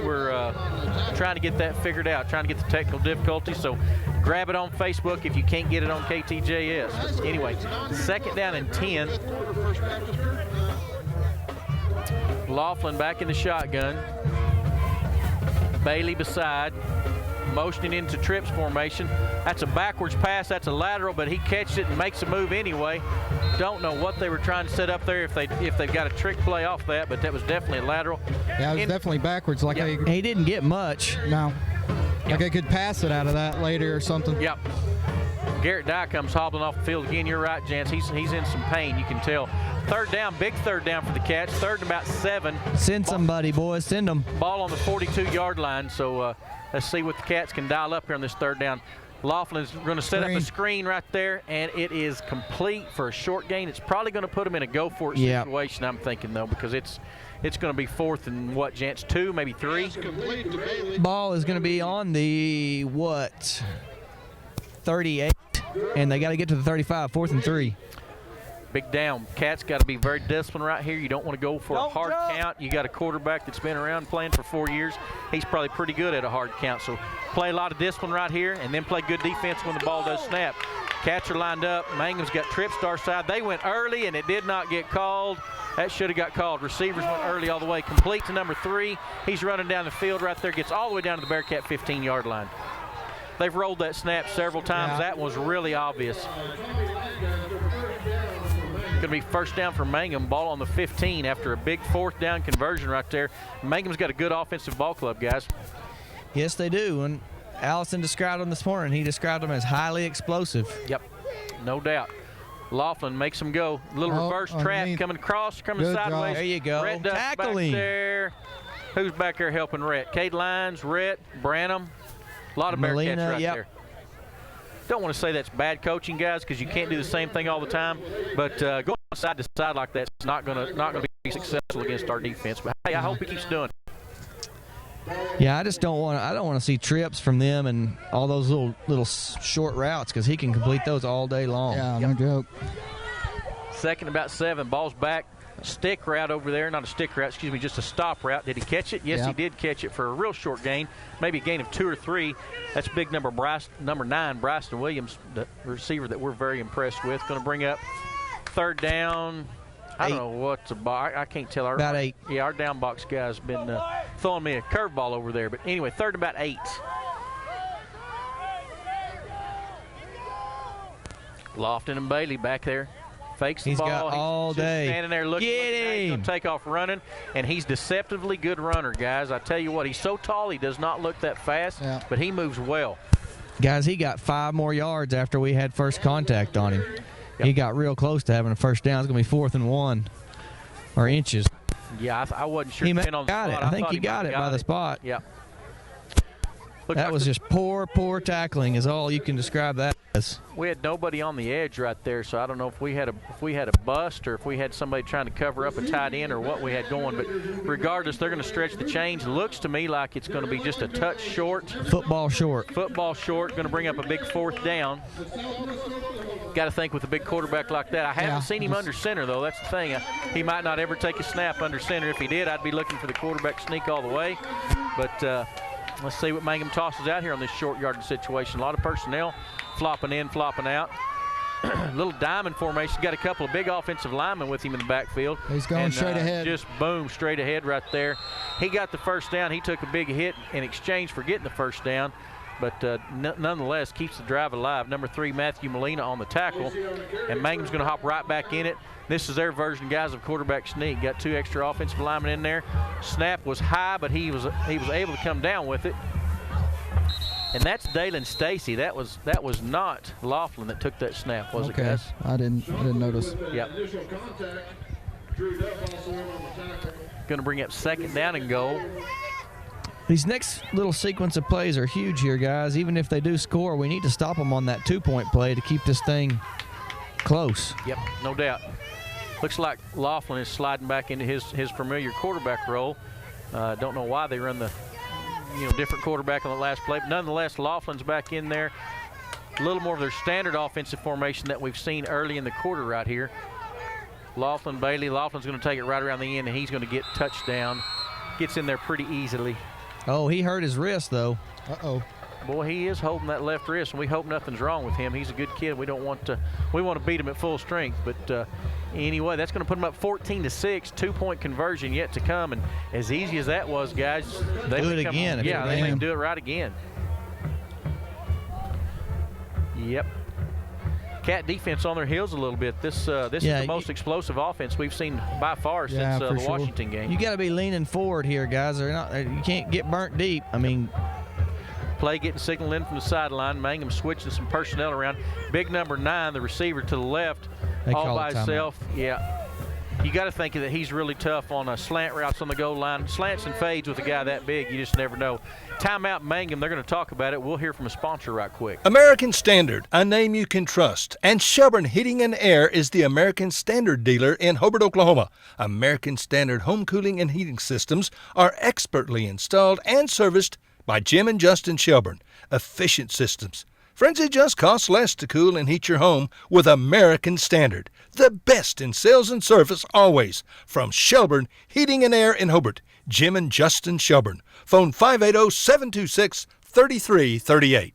trying to get that figured out, trying to get the technical difficulties. So grab it on Facebook if you can't get it on KTJS. But anyway, second down and 10. Laughlin back in the shotgun. Bailey beside, motioning into trips formation. That's a backwards pass, that's a lateral, but he catches it and makes a move anyway. Don't know what they were trying to set up there, if they've got a trick play off that, but that was definitely a lateral. Yeah, it was definitely backwards. Like he didn't get much. No. Like I could pass it out of that later or something. Yep. Garrett Dye comes hobbling off the field again. You're right, Jance. He's in some pain, you can tell. Third down, big third down for the Cats. Third and about 7. Send somebody, boys. Send them. Ball on the 42-yard line. So let's see what the Cats can dial up here on this third down. Laughlin's going to set up a screen right there, and it is complete for a short gain. It's probably going to put them in a go-for-it situation, I'm thinking, though, because it's going to be fourth and what, Jance, 2, maybe 3? Ball is going to be on the, 38, and they got to get to the 35, 4th and 3. Big down. Cats got to be very disciplined right here. You don't want to go for a hard count. You got a quarterback that's been around playing for 4 years. He's probably pretty good at a hard count. So play a lot of discipline right here and then play good defense when the ball does snap. Cats are lined up. Mangum's got trips to our side. They went early and it did not get called. That should have got called. Receivers went early all the way. Complete to number 3. He's running down the field right there. Gets all the way down to the Bearcat 15-yard line. They've rolled that snap several times. That was really obvious. Going to be first down for Mangum, ball on the 15 after a big fourth down conversion right there. Mangum's got a good offensive ball club, guys. Yes, they do. And Allison described them this morning. He described them as highly explosive. Yep, no doubt. Laughlin makes them go. A little reverse trap coming across, coming sideways. There you go. Tackling there. Who's back there helping Rhett? Kate Lyons, Rhett, Branham. A lot of Melina, Bearcats right yep. there. Don't want to say that's bad coaching, guys, because you can't do the same thing all the time. But going side to side like that's not going to be successful against our defense. But hey, I hope he keeps doing it. Yeah, I just don't want to see trips from them and all those little short routes, because he can complete those all day long. Yeah, no joke. Second about 7. Ball's back. Stick route over there. Not a stick route, excuse me, just a stop route. Did he catch it? Yes, he did catch it for a real short gain, maybe a gain of 2 or 3. That's big number 9, Bryson Williams, the receiver that we're very impressed with. Going to bring up 3rd down. I don't know what's a box. I can't tell. About 8. Yeah, our down box guy's been throwing me a curveball over there. But anyway, 3rd and about 8. Lofton and Bailey back there. Fakes the He's ball. got all He's day. Just standing there looking. He's going to take off running, and he's deceptively good runner, guys. I tell you what, he's so tall he does not look that fast, but he moves well. Guys, he got 5 more yards after we had first contact on him. He got real close to having a first down. It's going to be 4th and 1, or inches. Yeah, I wasn't sure. He On the got it. spot. I think he got it by the spot. Yeah. That was just poor tackling is all you can describe that as. We had nobody on the edge right there, so I don't know if we had a bust or if we had somebody trying to cover up a tight end or what we had going. But regardless, they're going to stretch the chains. Looks to me like it's going to be just a touch short. Football short. Football short. Going to bring up a big 4th down. Got to think with a big quarterback like that. I haven't seen him under center, though. That's the thing. He might not ever take a snap under center. If he did, I'd be looking for the quarterback sneak all the way. But let's see what Mangum tosses out here on this short yardage situation. A lot of personnel flopping in, flopping out. Little diamond formation. Got a couple of big offensive linemen with him in the backfield. He's going straight ahead. Just boom, straight ahead right there. He got the first down. He took a big hit in exchange for getting the first down. But nonetheless, keeps the drive alive. Number 3, Matthew Molina on the tackle. And Mangum's going to hop right back in it. This is their version, guys, of quarterback sneak. Got 2 extra offensive linemen in there. Snap was high, but he was able to come down with it. And that's Dalen Stacy. That was not Laughlin that took that snap, was it, guys? I didn't notice. Yep. Going to bring up 2nd down and goal. These next little sequence of plays are huge here, guys. Even if they do score, we need to stop them on that 2-point play to keep this thing close. Yep, no doubt. Looks like Laughlin is sliding back into his familiar quarterback role. Don't know why they run the different quarterback on the last play, but nonetheless, Laughlin's back in there. A little more of their standard offensive formation that we've seen early in the quarter right here. Laughlin, Bailey. Laughlin's going to take it right around the end, and he's going to get touchdown. Gets in there pretty easily. Oh, he hurt his wrist, though. Uh-oh. Boy, he is holding that left wrist, and we hope nothing's wrong with him. He's a good kid. We want to beat him at full strength. But anyway, that's going to put him up 14-6. 2-point conversion yet to come. And as easy as that was, guys, they do it again. Yeah, they may do it right again. Yep. Cat defense on their heels a little bit. This is the most explosive offense we've seen by far since the Washington game. You got to be leaning forward here, guys. You can't get burnt deep. I mean, play getting signaled in from the sideline. Mangum switching some personnel around. Big number 9, the receiver to the left, all by himself. Yeah. You got to think that he's really tough on slant routes on the goal line. Slants and fades with a guy that big, you just never know. Timeout Mangum, they're going to talk about it. We'll hear from a sponsor right quick. American Standard, a name you can trust. And Shelburne Heating and Air is the American Standard dealer in Hobart, Oklahoma. American Standard home cooling and heating systems are expertly installed and serviced by Jim and Justin Shelburne. Efficient systems. Friends, it just costs less to cool and heat your home with American Standard. The best in sales and service always. From Shelburne Heating and Air in Hobart, Jim and Justin Shelburne. Phone 580-726-3338.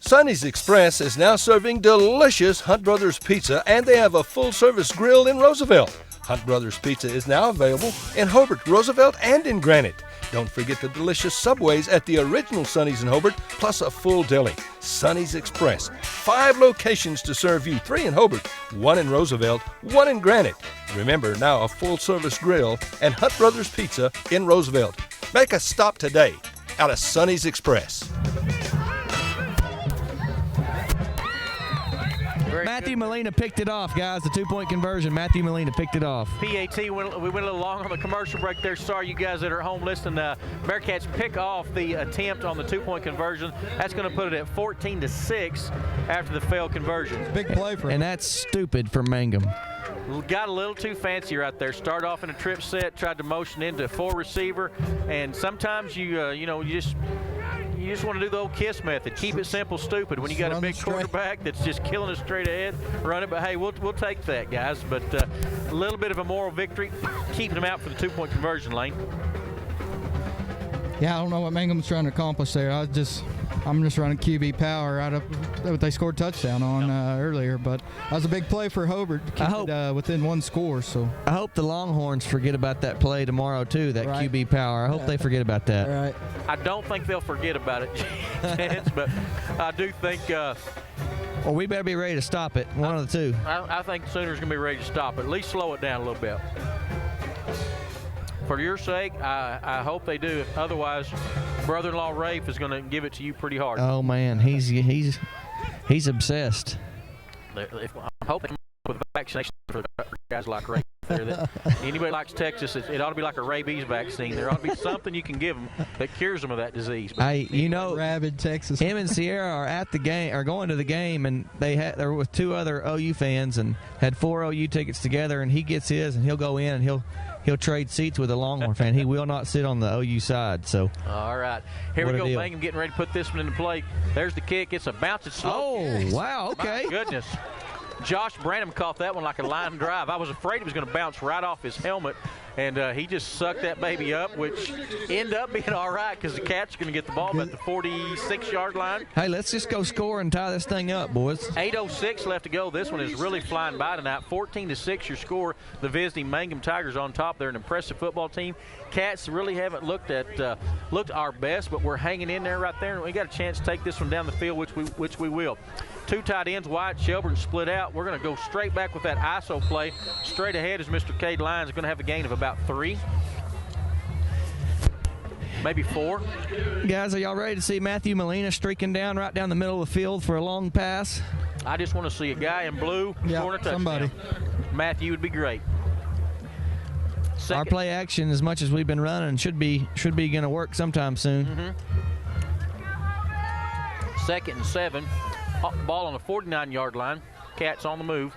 Sonny's Express is now serving delicious Hunt Brothers Pizza, and they have a full-service grill in Roosevelt. Hunt Brothers Pizza is now available in Hobart, Roosevelt, and in Granite. Don't forget the delicious Subways at the original Sonny's in Hobart, plus a full deli. Sonny's Express. 5 locations to serve you. 3 in Hobart, 1 in Roosevelt, 1 in Granite. Remember, now a full-service grill and Hunt Brothers Pizza in Roosevelt. Make a stop today out of Sonny's Express. Matthew Molina picked it off, guys. The 2-point conversion. Matthew Molina picked it off. PAT, we went a little long on the commercial break there. Sorry, you guys that are at home listening. Bearcats pick off the attempt on the 2-point conversion. That's going to put it at 14-6 after the failed conversion. Big play for him. And that's stupid for Mangum. Got a little too fancy right there. Start off in a trip set, tried to motion into 4 receiver, and sometimes you just want to do the old KISS method. Keep it simple, stupid. When you got a big quarterback that's just killing us straight ahead, run it. But hey, we'll take that, guys. But a little bit of a moral victory, keeping them out for the 2-point conversion lane. Yeah, I don't know what Mangum's trying to accomplish there. I'm just running QB power out of what they scored touchdown on earlier, but that was a big play for Hobart to keep it within 1 score. So I hope the Longhorns forget about that play tomorrow too. That QB power. I hope they forget about that. Right. I don't think they'll forget about it, Chance, but I do think. Well, we better be ready to stop it. One of the two. I think the Sooners going to be ready to stop it. At least slow it down a little bit. For your sake, I hope they do. Otherwise, brother-in-law Rafe is going to give it to you pretty hard. Oh man, he's obsessed. I'm hoping with vaccination for guys like Rafe. That anybody likes Texas, it ought to be like a rabies vaccine. There ought to be something you can give them that cures them of that disease. Hey, rabid Texas. Him and Sierra are at the game, are going to the game, and they were with 2 other OU fans and had 4 OU tickets together. And he gets his, and he'll go in and he'll trade seats with a Longhorn fan. He will not sit on the OU side. So all right, here we go. Mangum getting ready to put this one into play. There's the kick. It's a bounce. It's slow. Oh wow! Okay. My goodness. Josh Branham caught that one like a line drive. I was afraid it was going to bounce right off his helmet, and he just sucked that baby up, which ended up being all right because the Cats are going to get the ball at the 46-yard line. Hey, let's just go score and tie this thing up, boys. 8:06 left to go. This one is really flying by tonight. 14-6 your score. The visiting Mangum Tigers on top. They're an impressive football team. Cats really haven't looked our best, but we're hanging in there right there, and we got a chance to take this one down the field, which we will. 2 tight ends, Wyatt Shelburne split out. We're going to go straight back with that ISO play. Straight ahead is Mr. Cade Lyons. Going to have a gain of about 3, maybe 4. Guys, are y'all ready to see Matthew Molina streaking down right down the middle of the field for a long pass? I just want to see a guy in blue scoring a touchdown. Somebody. Matthew would be great. Our play action, as much as we've been running, should be going to work sometime soon. Mm-hmm. 2nd and 7. Ball on the 49-yard line. Cats on the move.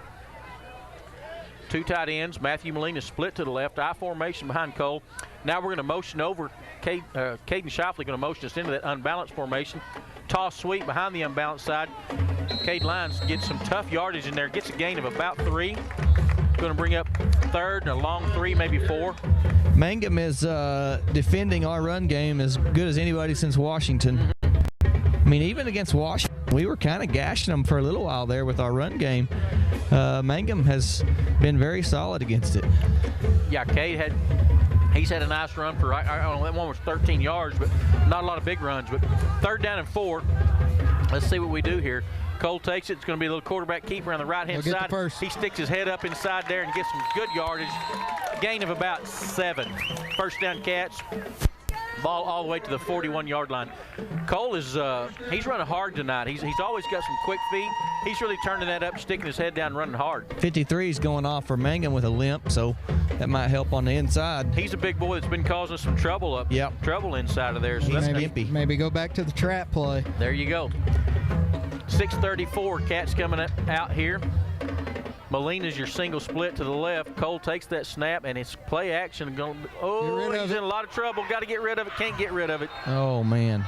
2 tight ends. Matthew Molina split to the left. I formation behind Cole. Now we're going to motion over. Caden Shifley going to motion us into that unbalanced formation. Toss sweep behind the unbalanced side. Cade Lyons gets some tough yardage in there. Gets a gain of about 3. Going to bring up 3rd and a long 3, maybe 4. Mangum is defending our run game as good as anybody since Washington. Mm-hmm. I mean, even against Washington, we were kind of gashing them for a little while there with our run game. Mangum has been very solid against it. Yeah, Cade he's had a nice run for, I don't know, that one was 13 yards, but not a lot of big runs. But 3rd down and 4. Let's see what we do here. Cole takes it. It's going to be a little quarterback keeper on the right-hand side. He sticks his head up inside there and gets some good yardage. Gain of about 7. First down, Cats. Ball all the way to the 41-yard line. Cole is he's running hard tonight. He's always got some quick feet. He's really turning that up, sticking his head down, running hard. 53 is going off for Mangum with a limp, so that might help on the inside. He's a big boy that's been causing some trouble trouble inside of there. So maybe go back to the trap play. There you go. 6:34. Cats coming out here. Molina's your single split to the left. Cole takes that snap, and it's play action. He's in a lot of trouble. Got to get rid of it. Can't get rid of it. Oh, man.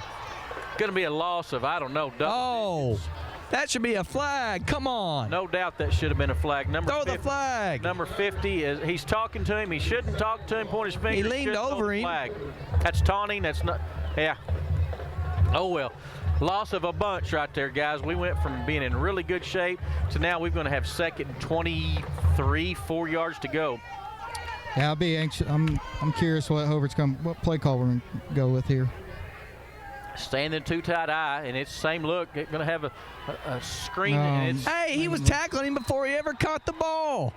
Going to be a loss of, I don't know, double digits. That should be a flag. Come on. No doubt that should have been a flag. Throw the flag. Number 50, he's talking to him. He shouldn't talk to him, point his finger. He leaned over him. Flag. That's taunting. That's not, yeah. Oh, well. Loss of a bunch right there, guys. We went from being in really good shape to now we're going to have 2nd and 23, 4 yards to go. Yeah, I'll be anxious. I'm curious what play call we're going to go with here. Standing 2 tight eye, and it's the same look. It's going to have a screen. And it's, hey, he was tackling him before he ever caught the ball.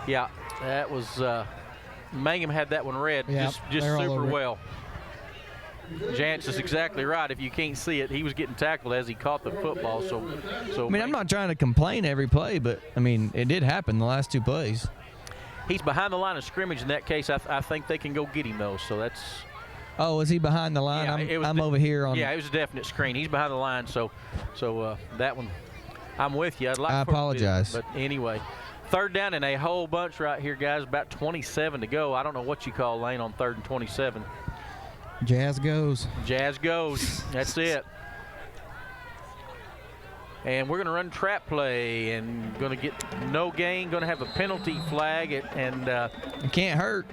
Yeah, that was Mangum had that one read just super well. Jance is exactly right. If you can't see it, he was getting tackled as he caught the football. So I mean, I'm not trying to complain every play, but, I mean, it did happen the last 2 plays. He's behind the line of scrimmage. In that case, I think they can go get him, though. So that's. Oh, is he behind the line? Yeah, I'm over here on. Yeah, it was a definite screen. He's behind the line, so that one, I'm with you. I apologize. But anyway, 3rd down and a whole bunch right here, guys. About 27 to go. I don't know what you call lane on 3rd and 27. Jazz goes. Jazz goes. That's it. And we're going to run trap play and going to get no gain. Going to have a penalty flag and it can't hurt.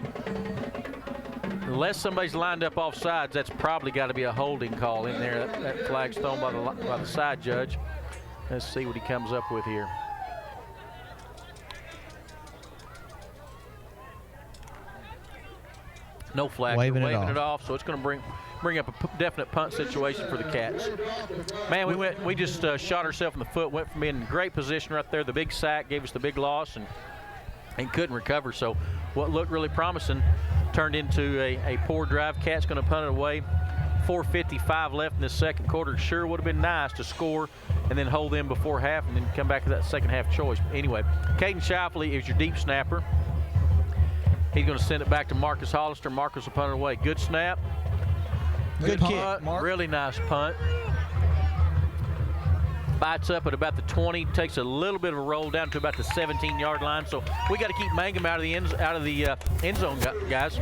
Unless somebody's lined up off sides, that's probably got to be a holding call in there. That flag's thrown by the side judge. Let's see what he comes up with here. No flag. Waving it off, so it's going to bring up a definite punt situation for the Cats. Man, we just shot ourselves in the foot. Went from being in great position right there. The big sack gave us the big loss and couldn't recover. So what looked really promising turned into a poor drive. Cats going to punt it away. 4:55 left in the second quarter. Sure would have been nice to score and then hold them before half and then come back to that second half choice. But anyway, Caden Shifley is your deep snapper. He's going to send it back to Marcus Hollister. Marcus will punt it away. Good snap. Good punt. kick, Mark. Really nice punt. Bites up at about the 20, takes a little bit of a roll down to about the 17-yard line. So we got to keep Mangum out of the end zone, guys.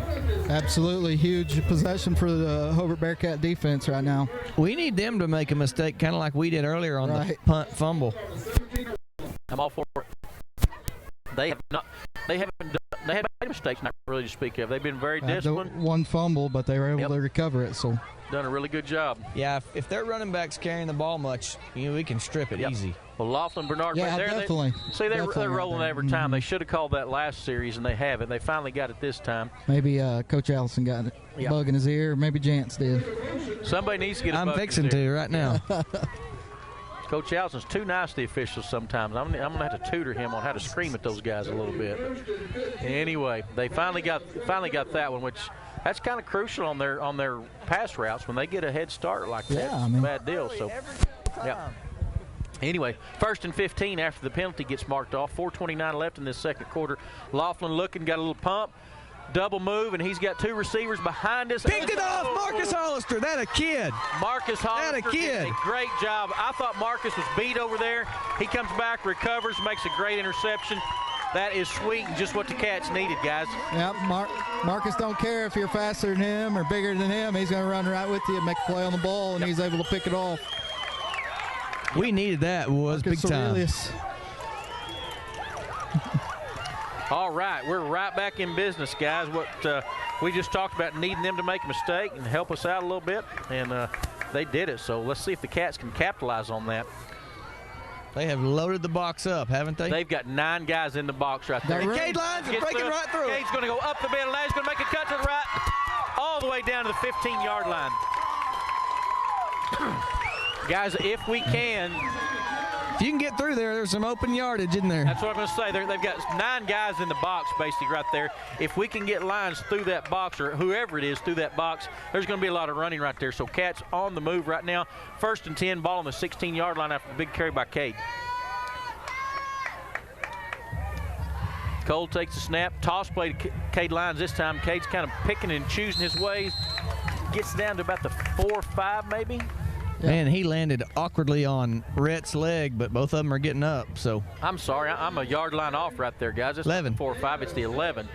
Absolutely huge possession for the Hobart Bearcat defense right now. We need them to make a mistake, kind of like we did earlier on the punt fumble. I'm all for it. They haven't made mistakes, not really to speak of. They've been very disciplined. One fumble, but they were able to recover it. So done a really good job. Yeah, if their running backs carrying the ball much, we can strip it easy. Well, Laughlin Bernard, yeah, right there, definitely. They're rolling every time. They should have called that last series, and they haven't. They finally got it this time. Maybe Coach Allison got a bug in his ear. Maybe Jance did. Somebody needs to get a bug I'm fixing to right now. Coach Allison's too nice to the officials sometimes. I'm going to have to tutor him on how to scream at those guys a little bit. But anyway, they finally got that one, which that's kind of crucial on their pass routes when they get a head start like that. Yeah, it's a bad deal. So, yeah. Anyway, 1st and 15 after the penalty gets marked off. 4:29 left in this second quarter. Laughlin looking, got a little pump. Double move, and he's got 2 receivers behind us. Picked it off, Marcus Hollister. That a kid. Marcus Hollister that a kid. did a great job. I thought Marcus was beat over there. He comes back, recovers, makes a great interception. That is sweet and just what the Cats needed, guys. Yeah, Marcus don't care if you're faster than him or bigger than him. He's going to run right with you and make a play on the ball, and he's able to pick it off. We needed that. Was big time. All right, we're right back in business, guys. What we just talked about, needing them to make a mistake and help us out a little bit, and they did it. So let's see if the Cats can capitalize on that. They have loaded the box up, haven't they? They've got 9 guys in the box right there. And Cade Lyons is breaking right through. Cade's going to go up the middle. Now he's going to make a cut to the right, all the way down to the 15-yard line. Guys, if we can. If you can get through there, there's some open yardage in there. That's what I'm going to say. They've got 9 guys in the box, basically, right there. If we can get Lyons through that box, or whoever it is through that box, there's going to be a lot of running right there. So Cats on the move right now. 1st and 10, ball on the 16-yard line after the big carry by Cade. Cole takes the snap. Toss play to Cade Lyons this time. Cade's kind of picking and choosing his ways. Gets down to about the 4-5 maybe. Man, he landed awkwardly on Rhett's leg, but both of them are getting up. So I'm sorry, I'm a yard line off right there, guys. It's 11. 4-5. It's the 11.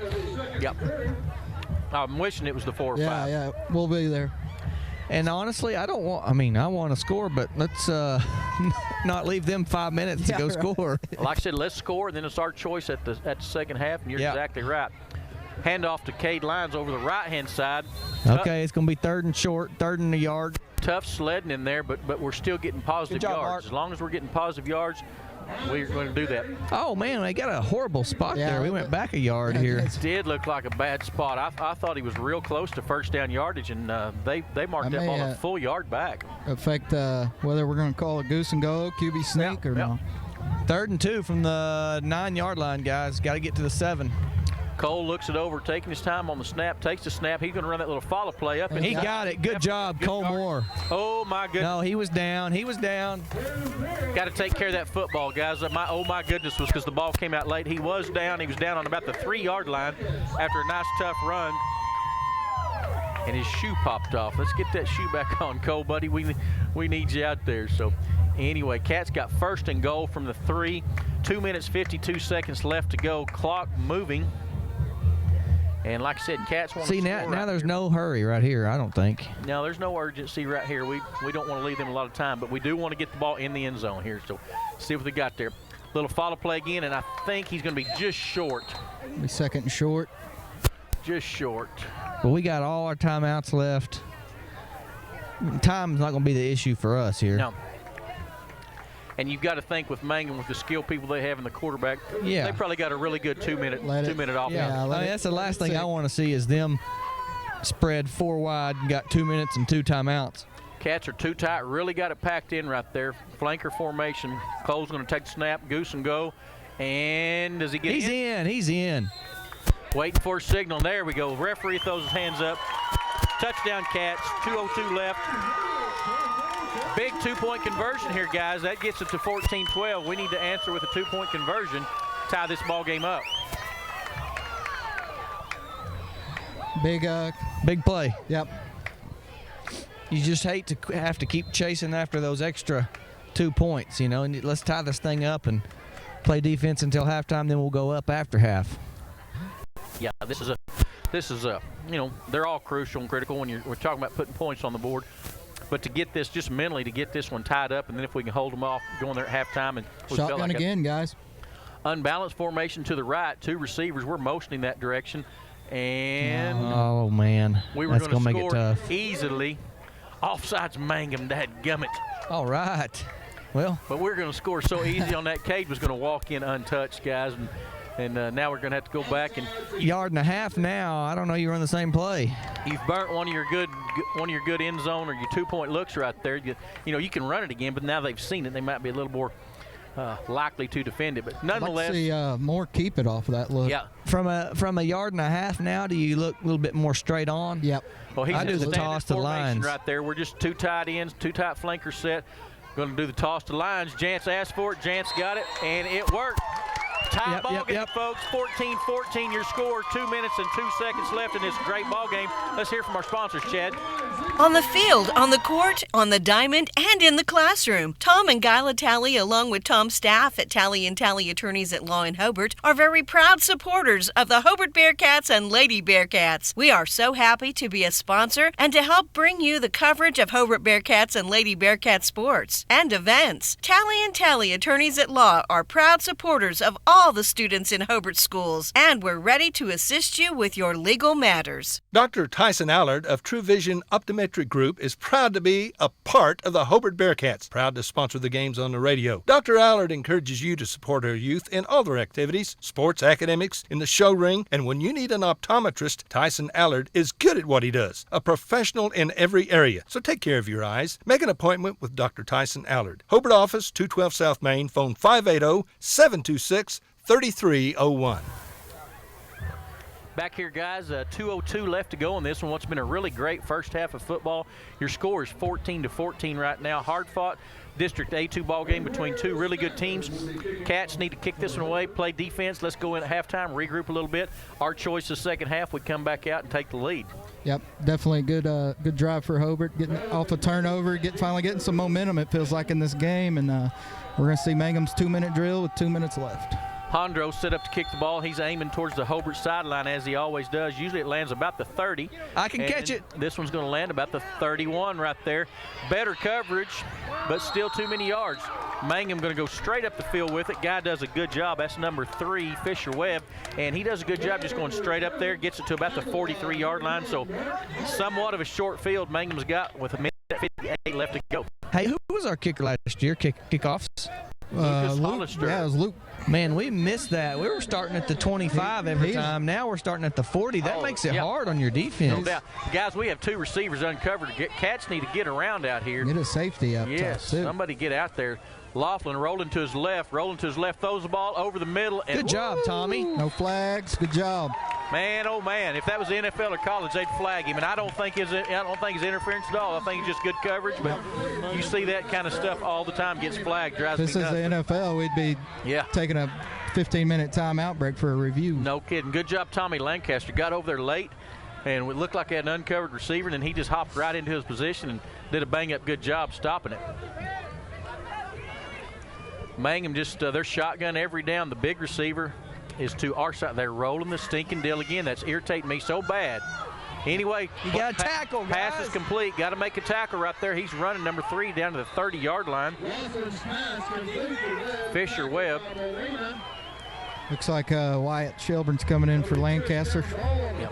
Yep. I'm wishing it was the 4-5. Yeah, we'll be there. And honestly, I want to score, but let's not leave them 5 minutes to go score. Like I said, let's score, and then it's our choice at the second half, and you're exactly right. Handoff to Cade Lyons over the right-hand side. Okay, it's going to be 3rd and short, 3rd and a yard. Tough sledding in there, but we're still getting positive job, yards. Mark. As long as we're getting positive yards, we're going to do that. Oh, man, they got a horrible spot there. We went back a yard here. It did look like a bad spot. I thought he was real close to first down yardage, and they marked that ball a full yard back. Affect whether we're going to call it goose and go, QB sneak or no. 3rd and 2 from the 9-yard line, guys. Got to get to the 7. Cole looks it over, taking his time on the snap, takes the snap. He's going to run that little follow play up. And he got it. Good job, Cole Moore. Oh, my goodness. No, he was down. He was down. Got to take care of that football, guys. My goodness was because the ball came out late. He was down. He was down on about the 3-yard line after a nice, tough run. And his shoe popped off. Let's get that shoe back on, Cole, buddy. We need you out there. So, anyway, Cats got 1st and goal from the 3. 2 minutes, 52 seconds left to go. Clock moving. And like I said, Cats want to see score. Now there's no hurry right here, I don't think. No, there's no urgency right here. We don't want to leave them a lot of time, but we do want to get the ball in the end zone here. So see what they got there. Little follow play again, and I think he's going to be just short. Be 2nd and short. Just short. But we got all our timeouts left. Time's not going to be the issue for us here. No. And you've got to think with Mangum, with the skill people they have in the quarterback, they probably got a really good 2-minute offense. Yeah, that's the last thing I want to see is them spread 4 wide and got 2 minutes and 2 timeouts. Cats are too tight, really got it packed in right there. Flanker formation. Cole's going to take the snap, goose and go. And does he get in? He's in. Waiting for a signal. There we go. Referee throws his hands up. Touchdown, Cats. 2:02 left. Big 2-point conversion here, guys. That gets it to 14-12. We need to answer with a 2-point conversion, tie this ball game up. Big play. Yep. You just hate to have to keep chasing after those extra 2 points, you know. And let's tie this thing up and play defense until halftime. Then we'll go up after half. Yeah, this is a, you know, they're all crucial and critical when we're talking about putting points on the board. But to get this, just mentally, to get this one tied up, and then if we can hold them off going there at halftime. And shotgun again, guys. Unbalanced formation to the right, 2 receivers. We're motioning that direction. And oh, man. We were going to make it tough. Easily. Offsides Mangum, dadgummit. All right. Well. But we're going to score so easy on that. Cage was going to walk in untouched, guys. And now we're going to have to go back and 1.5 yards now. I don't know you run the same play. You've burnt one of your good end zone or your 2-point looks right there. You know you can run it again, but now they've seen it, they might be a little more likely to defend it. But nonetheless, I'd like to see more keep it off of that look. Yeah. From 1.5 yards now, do you look a little bit more straight on? Yep. Well, I do the toss to lines right there. We're just 2 tight ends, 2 tight flankers set. Going to do the toss to lines. Jantz asked for it. Jantz got it, and it worked. Tie ball game, folks. 14-14 your score. 2 minutes and 2 seconds left in this great ball game. Let's hear from our sponsors, Chad. On the field, on the court, on the diamond, and in the classroom, Tom and Guyla Talley, along with Tom's staff at Talley & Talley Attorneys at Law in Hobart, are very proud supporters of the Hobart Bearcats and Lady Bearcats. We are so happy to be a sponsor and to help bring you the coverage of Hobart Bearcats and Lady Bearcat sports and events. Talley & Talley Attorneys at Law are proud supporters of all the students in Hobart schools, and we're ready to assist you with your legal matters. Dr. Tyson Allard of True Vision Optometric Group is proud to be a part of the Hobart Bearcats, proud to sponsor the games on the radio. Dr. Allard encourages you to support our youth in all their activities, sports, academics, in the show ring, and when you need an optometrist, Tyson Allard is good at what he does, a professional in every area. So take care of your eyes. Make an appointment with Dr. Tyson Allard. Hobart office, 212 South Main, phone 580-726-3301. Back here, guys, 2:02 left to go in this one. What's been a really great first half of football. Your score is 14-14 right now. Hard-fought District A2 ball game between 2 really good teams. Cats need to kick this one away, play defense. Let's go in at halftime, regroup a little bit. Our choice is second half. We come back out and take the lead. Yep, definitely a good drive for Hobart, getting off a turnover, finally getting some momentum, it feels like, in this game. And we're going to see Mangum's 2-minute drill with 2 minutes left. Hondro set up to kick the ball. He's aiming towards the Hobart sideline, as he always does. Usually it lands about the 30. I can catch it. This one's going to land about the 31 right there. Better coverage, but still too many yards. Mangum going to go straight up the field with it. Guy does a good job. That's number 3, Fisher Webb, and he does a good job just going straight up there. Gets it to about the 43-yard line, so somewhat of a short field Mangum's got with a minute 58 left to go. Hey, who was our kicker last year, kickoffs? Luke. Yeah, it was Luke. Man, we missed that. We were starting at the 25 every time. Now we're starting at the 40. That makes it hard on your defense. No doubt. Guys, we have 2 receivers uncovered. Cats need to get around out here. Get a safety up top, too. Somebody get out there. Laughlin rolling to his left, throws the ball over the middle. And good job, Tommy. No flags. Good job. Man, oh man! If that was the NFL or college, they'd flag him, and I don't think it's interference at all. I think it's just good coverage. But you see that kind of stuff all the time gets flagged. Drives this me is nuts. the NFL. We'd be taking a 15-minute timeout break for a review. No kidding. Good job, Tommy Lancaster. Got over there late, and it looked like he had an uncovered receiver, and then he just hopped right into his position and did a bang-up good job stopping it. Mangum just they're shotgun every down. The big receiver is to our side. They're rolling the stinking deal again. That's irritating me so bad. Anyway, you got to tackle, guys. Pass is complete. Got to make a tackle right there. He's running number 3 down to the 30-yard line. Fisher Webb. Looks like Wyatt Shelburne's coming in for Lancaster. Yep.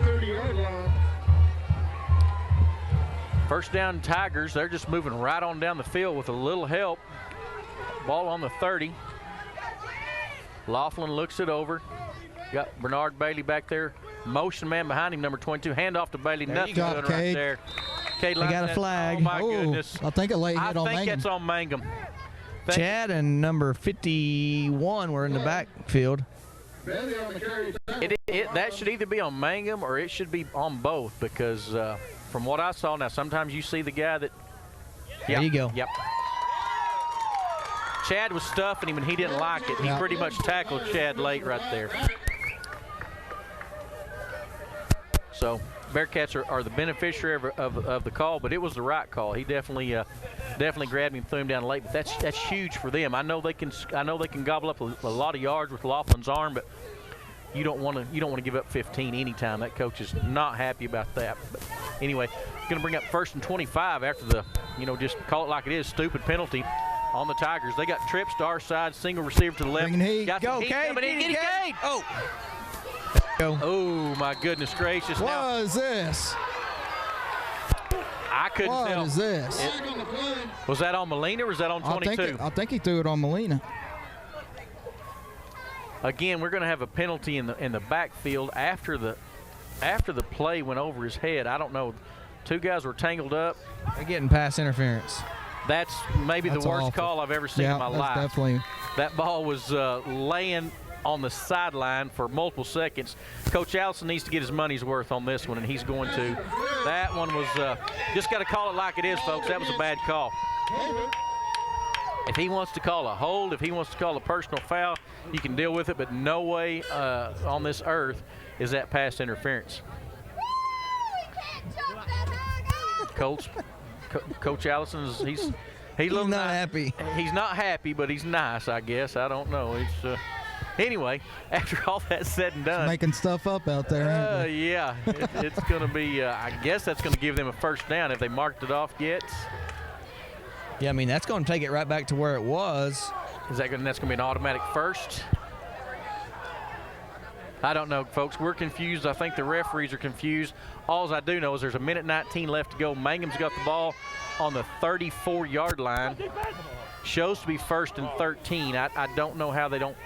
First down Tigers. They're just moving right on down the field with a little help. Ball on the 30. Laughlin looks it over. Got Bernard Bailey back there. Motion man behind him, number 22. Hand off to Bailey. Nothing good right there. They got a flag. Oh, my goodness. I think a late hit on Mangum. I think it's on Mangum. Chad and number 51 were in the backfield. That should either be on Mangum or it should be on both because from what I saw, now sometimes you see the guy that. There you go. Yep. Chad was stuffing him and he didn't like it. He pretty much tackled Chad late right there. So Bearcats are the beneficiary of the call, but it was the right call. He definitely grabbed him and threw him down late. But that's huge for them. I know they can gobble up a lot of yards with Laughlin's arm, but you don't want to give up 15 anytime. That coach is not happy about that. But anyway, going to bring up 1st and 25 after the just call it like it is, stupid penalty on the Tigers. They got trips to our side, single receiver to the left. Got go, Heat Cade. Coming in. Get it, Cade. Oh. Go. Oh, my goodness gracious. What is this? I couldn't tell. What is this? Was that on Molina or was that on 22? I think he threw it on Molina. Again, we're going to have a penalty in the backfield after the play went over his head. I don't know. 2 guys were tangled up. They're getting pass interference. That's maybe the worst call I've ever seen in my life. Definitely. That ball was laying on the sideline for multiple seconds. Coach Allison needs to get his money's worth on this one, and he's going to. That one was just got to call it like it is, folks. That was a bad call. If he wants to call a hold, if he wants to call a personal foul, you can deal with it, but no way on this earth is that pass interference. Coach Allison, he's not happy. He's not happy, but he's nice, I guess. I don't know. Anyway, after all that said and done, making stuff up out there. Yeah, it's going to be. I guess that's going to give them a first down if they marked it off yet. Yeah, I mean that's going to take it right back to where it was. That's going to be an automatic first? I don't know, folks. We're confused. I think the referees are confused. All I do know is there's a minute 19 left to go. Mangum's got the ball on the 34-yard line. Shows to be 1st and 13. I don't know how they don't.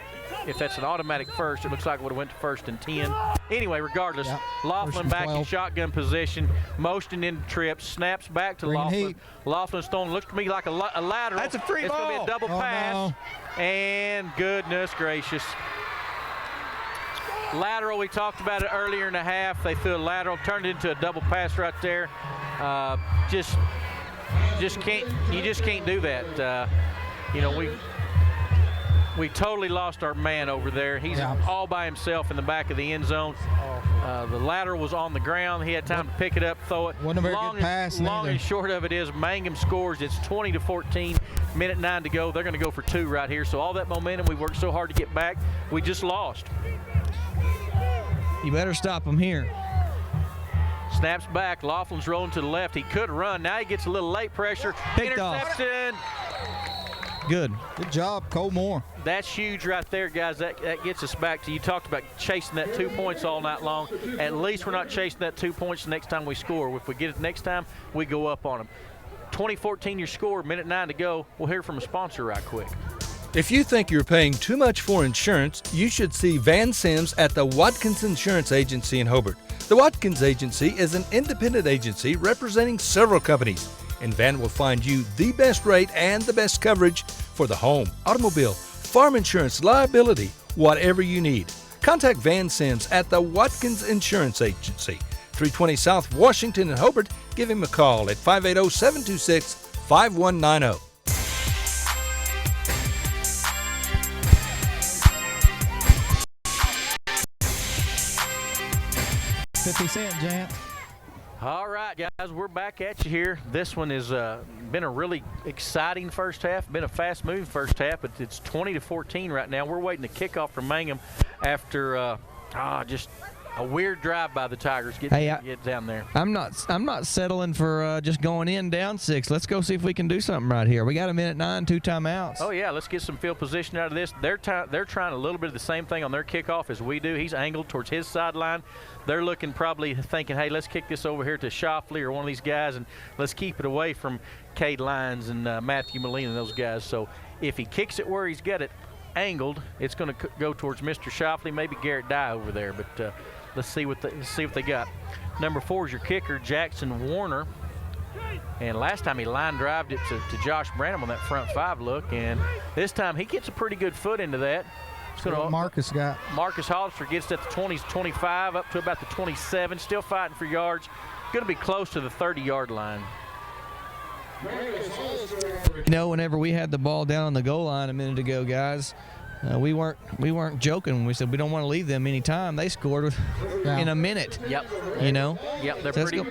If that's an automatic first, it looks like it would have went to 1st and 10. Anyway, regardless, Laughlin back in shotgun position, motioning into trips, snaps back to Laughlin. Laughlin's throwing, looks to me like a lateral. That's a free ball. It's going to be a double pass. No. And goodness gracious. Lateral, we talked about it earlier in the half. They threw a lateral, turned it into a double pass right there. You just can't do that. We totally lost our man over there. He's all by himself in the back of the end zone. The lateral was on the ground. He had time to pick it up, throw it. Wasn't a very good pass. Long and short of it is Mangum scores. It's 20-14. Minute 9 to go. They're going to go for 2 right here. So all that momentum we worked so hard to get back, we just lost. You better stop him here. Snaps back. Laughlin's rolling to the left. He could run. Now he gets a little late pressure. Picked Interception. Good job, Cole Moore. That's huge right there, guys. That gets us back to, you talked about chasing that 2 points all night long. At least we're not chasing that 2 points the next time we score. If we get it next time, we go up on them. 20-14 your score, minute 9 to go. We'll hear from a sponsor right quick. If you think you're paying too much for insurance, you should see Van Sims at the Watkins Insurance Agency in Hobart. The Watkins Agency is an independent agency representing several companies. and Van will find you the best rate and the best coverage for the home, automobile, farm insurance, liability, whatever you need. Contact Van Sims at the Watkins Insurance Agency, 320 South Washington in Hobart. Give him a call at 580-726-5190. 50 cent, Jant. All right, guys, we're back at you here. This one has been a really exciting first half, been a fast-moving first half, but it's 20-14 right now. We're waiting to kick off from Mangum after just a weird drive by the Tigers. Get down there. I'm not settling for just going in down 6. Let's go see if we can do something right here. We got a minute 9, 2 timeouts. Oh yeah, let's get some field position out of this. They're trying a little bit of the same thing on their kickoff as we do. He's angled towards his sideline. They're looking, probably thinking, hey, let's kick this over here to Shoffley or one of these guys, and let's keep it away from Cade Lyons and Matthew Molina and those guys. So if he kicks it where he's got it angled, it's going to go towards Mr. Shoffley, maybe Garrett Dye over there. But let's see what they got. Number 4 is your kicker, Jackson Warner. And last time he line drived it to Josh Branham on that front 5 look, and this time he gets a pretty good foot into that. Marcus Hollister gets at the 20s, 25, up to about the 27, still fighting for yards. Going to be close to the 30-yard line. You know, whenever we had the ball down on the goal line a minute ago, guys, we weren't joking when we said we don't want to leave them any time. They scored in a minute. Yep. You know. Yep. They're So pretty.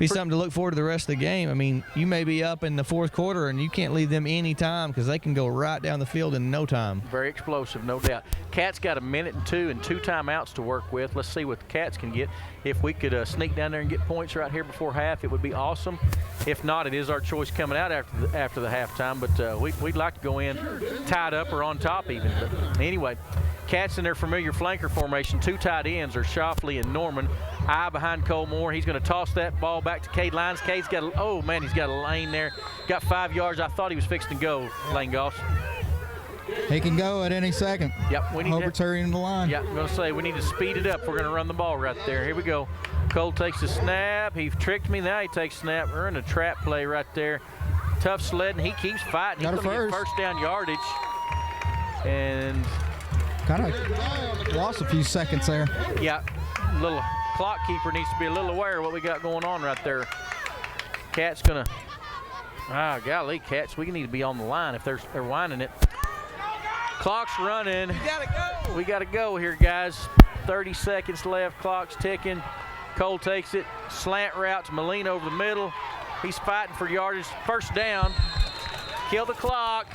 be something to look forward to the rest of the game. I mean, you may be up in the fourth quarter and you can't leave them any time because they can go right down the field in no time. Very explosive, no doubt. Cats got a minute and 2 timeouts to work with. Let's see what the Cats can get. If we could sneak down there and get points right here before half, it would be awesome. If not, it is our choice coming out after the halftime. But we'd like to go in tied up or on top even. But anyway, Cats in their familiar flanker formation. 2 tight ends are Shoffley and Norman. Eye behind Cole Moore. He's going to toss that ball back to Cade Lyons. Cade's got he's got a lane there. Got 5 yards. I thought he was fixing to go, Lane Goss. He can go at any second. Yep. Hobart's hurrying the line. Yeah, I'm going to say we need to speed it up. We're going to run the ball right there. Here we go. Cole takes a snap. He tricked me. Now he takes a snap. We're in a trap play right there. Tough sledding. He keeps fighting. He's going to get first down yardage. And kind of lost a few seconds there. Yeah, little clock keeper needs to be a little aware of what we got going on right there. Cat's going to, golly, Cats, we need to be on the line if they're winding it. Clock's running. We got to go here, guys. 30 seconds left. Clock's ticking. Cole takes it. Slant route to Molina over the middle. He's fighting for yardage. First down. Kill the clock.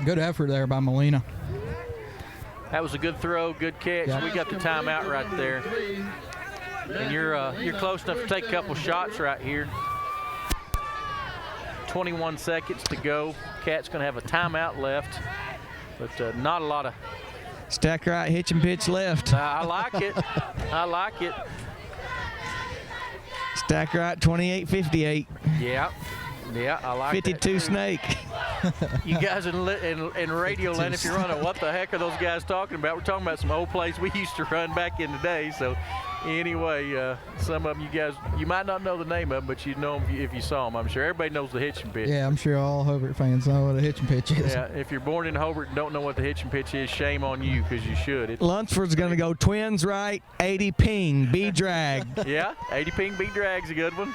Good effort there by Molina. That was a good throw, good catch. Yeah. We got the timeout right there. And you're close enough to take a couple shots right here. 21 seconds to go. Cat's going to have a timeout left, but not a lot of. Stack right, hitch and pitch left. I like it. I like it. Stack right, 28-58. Yeah, I like 52 that. snake. You guys in radio land, if you're running, what the heck are those guys talking about? We're talking about some old plays we used to run back in the day. So anyway, some of them you might not know the name of them, but you know them if you saw them. I'm sure everybody knows the hitch and pitch. Yeah, I'm sure all Hobart fans know what a hitch and pitch is. Yeah, if you're born in Hobart and don't know what the hitch and pitch is, shame on you because you should. Lunsford's going to go twins right, 80 ping, B drag. Yeah, 80 ping, B drag's a good one.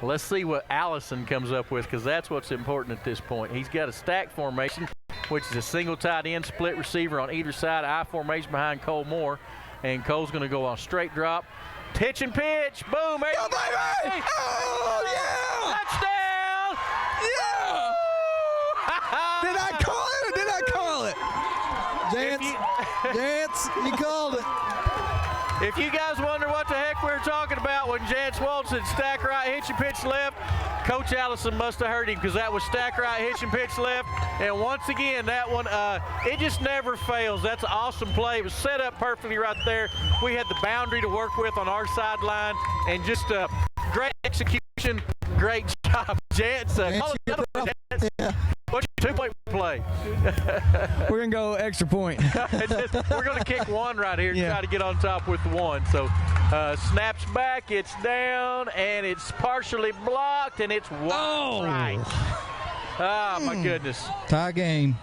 Let's see what Allison comes up with because that's what's important at this point. He's got a stack formation, which is a single tight end, split receiver on either side, I formation behind Cole Moore. And Cole's going to go on straight drop. Pitch and pitch. Boom. There you go, baby. Oh, yeah. Touchdown. Yeah. Did I call it or did I call it? Jance, you called it. If you guys wonder what the heck we were talking about when Jance Walton said stack right, hitch and pitch left, Coach Allison must have heard him because that was stack right, hitch and pitch left. And once again, that one, it just never fails. That's an awesome play. It was set up perfectly right there. We had the boundary to work with on our sideline and just great execution, great job, Jets. Call another one, Jets. What's your two-point play? We're going to go extra point. We're going to kick one right here and try to get on top with one. So snaps back, it's down, and it's partially blocked, and it's wide right. Oh, my goodness. Tie game.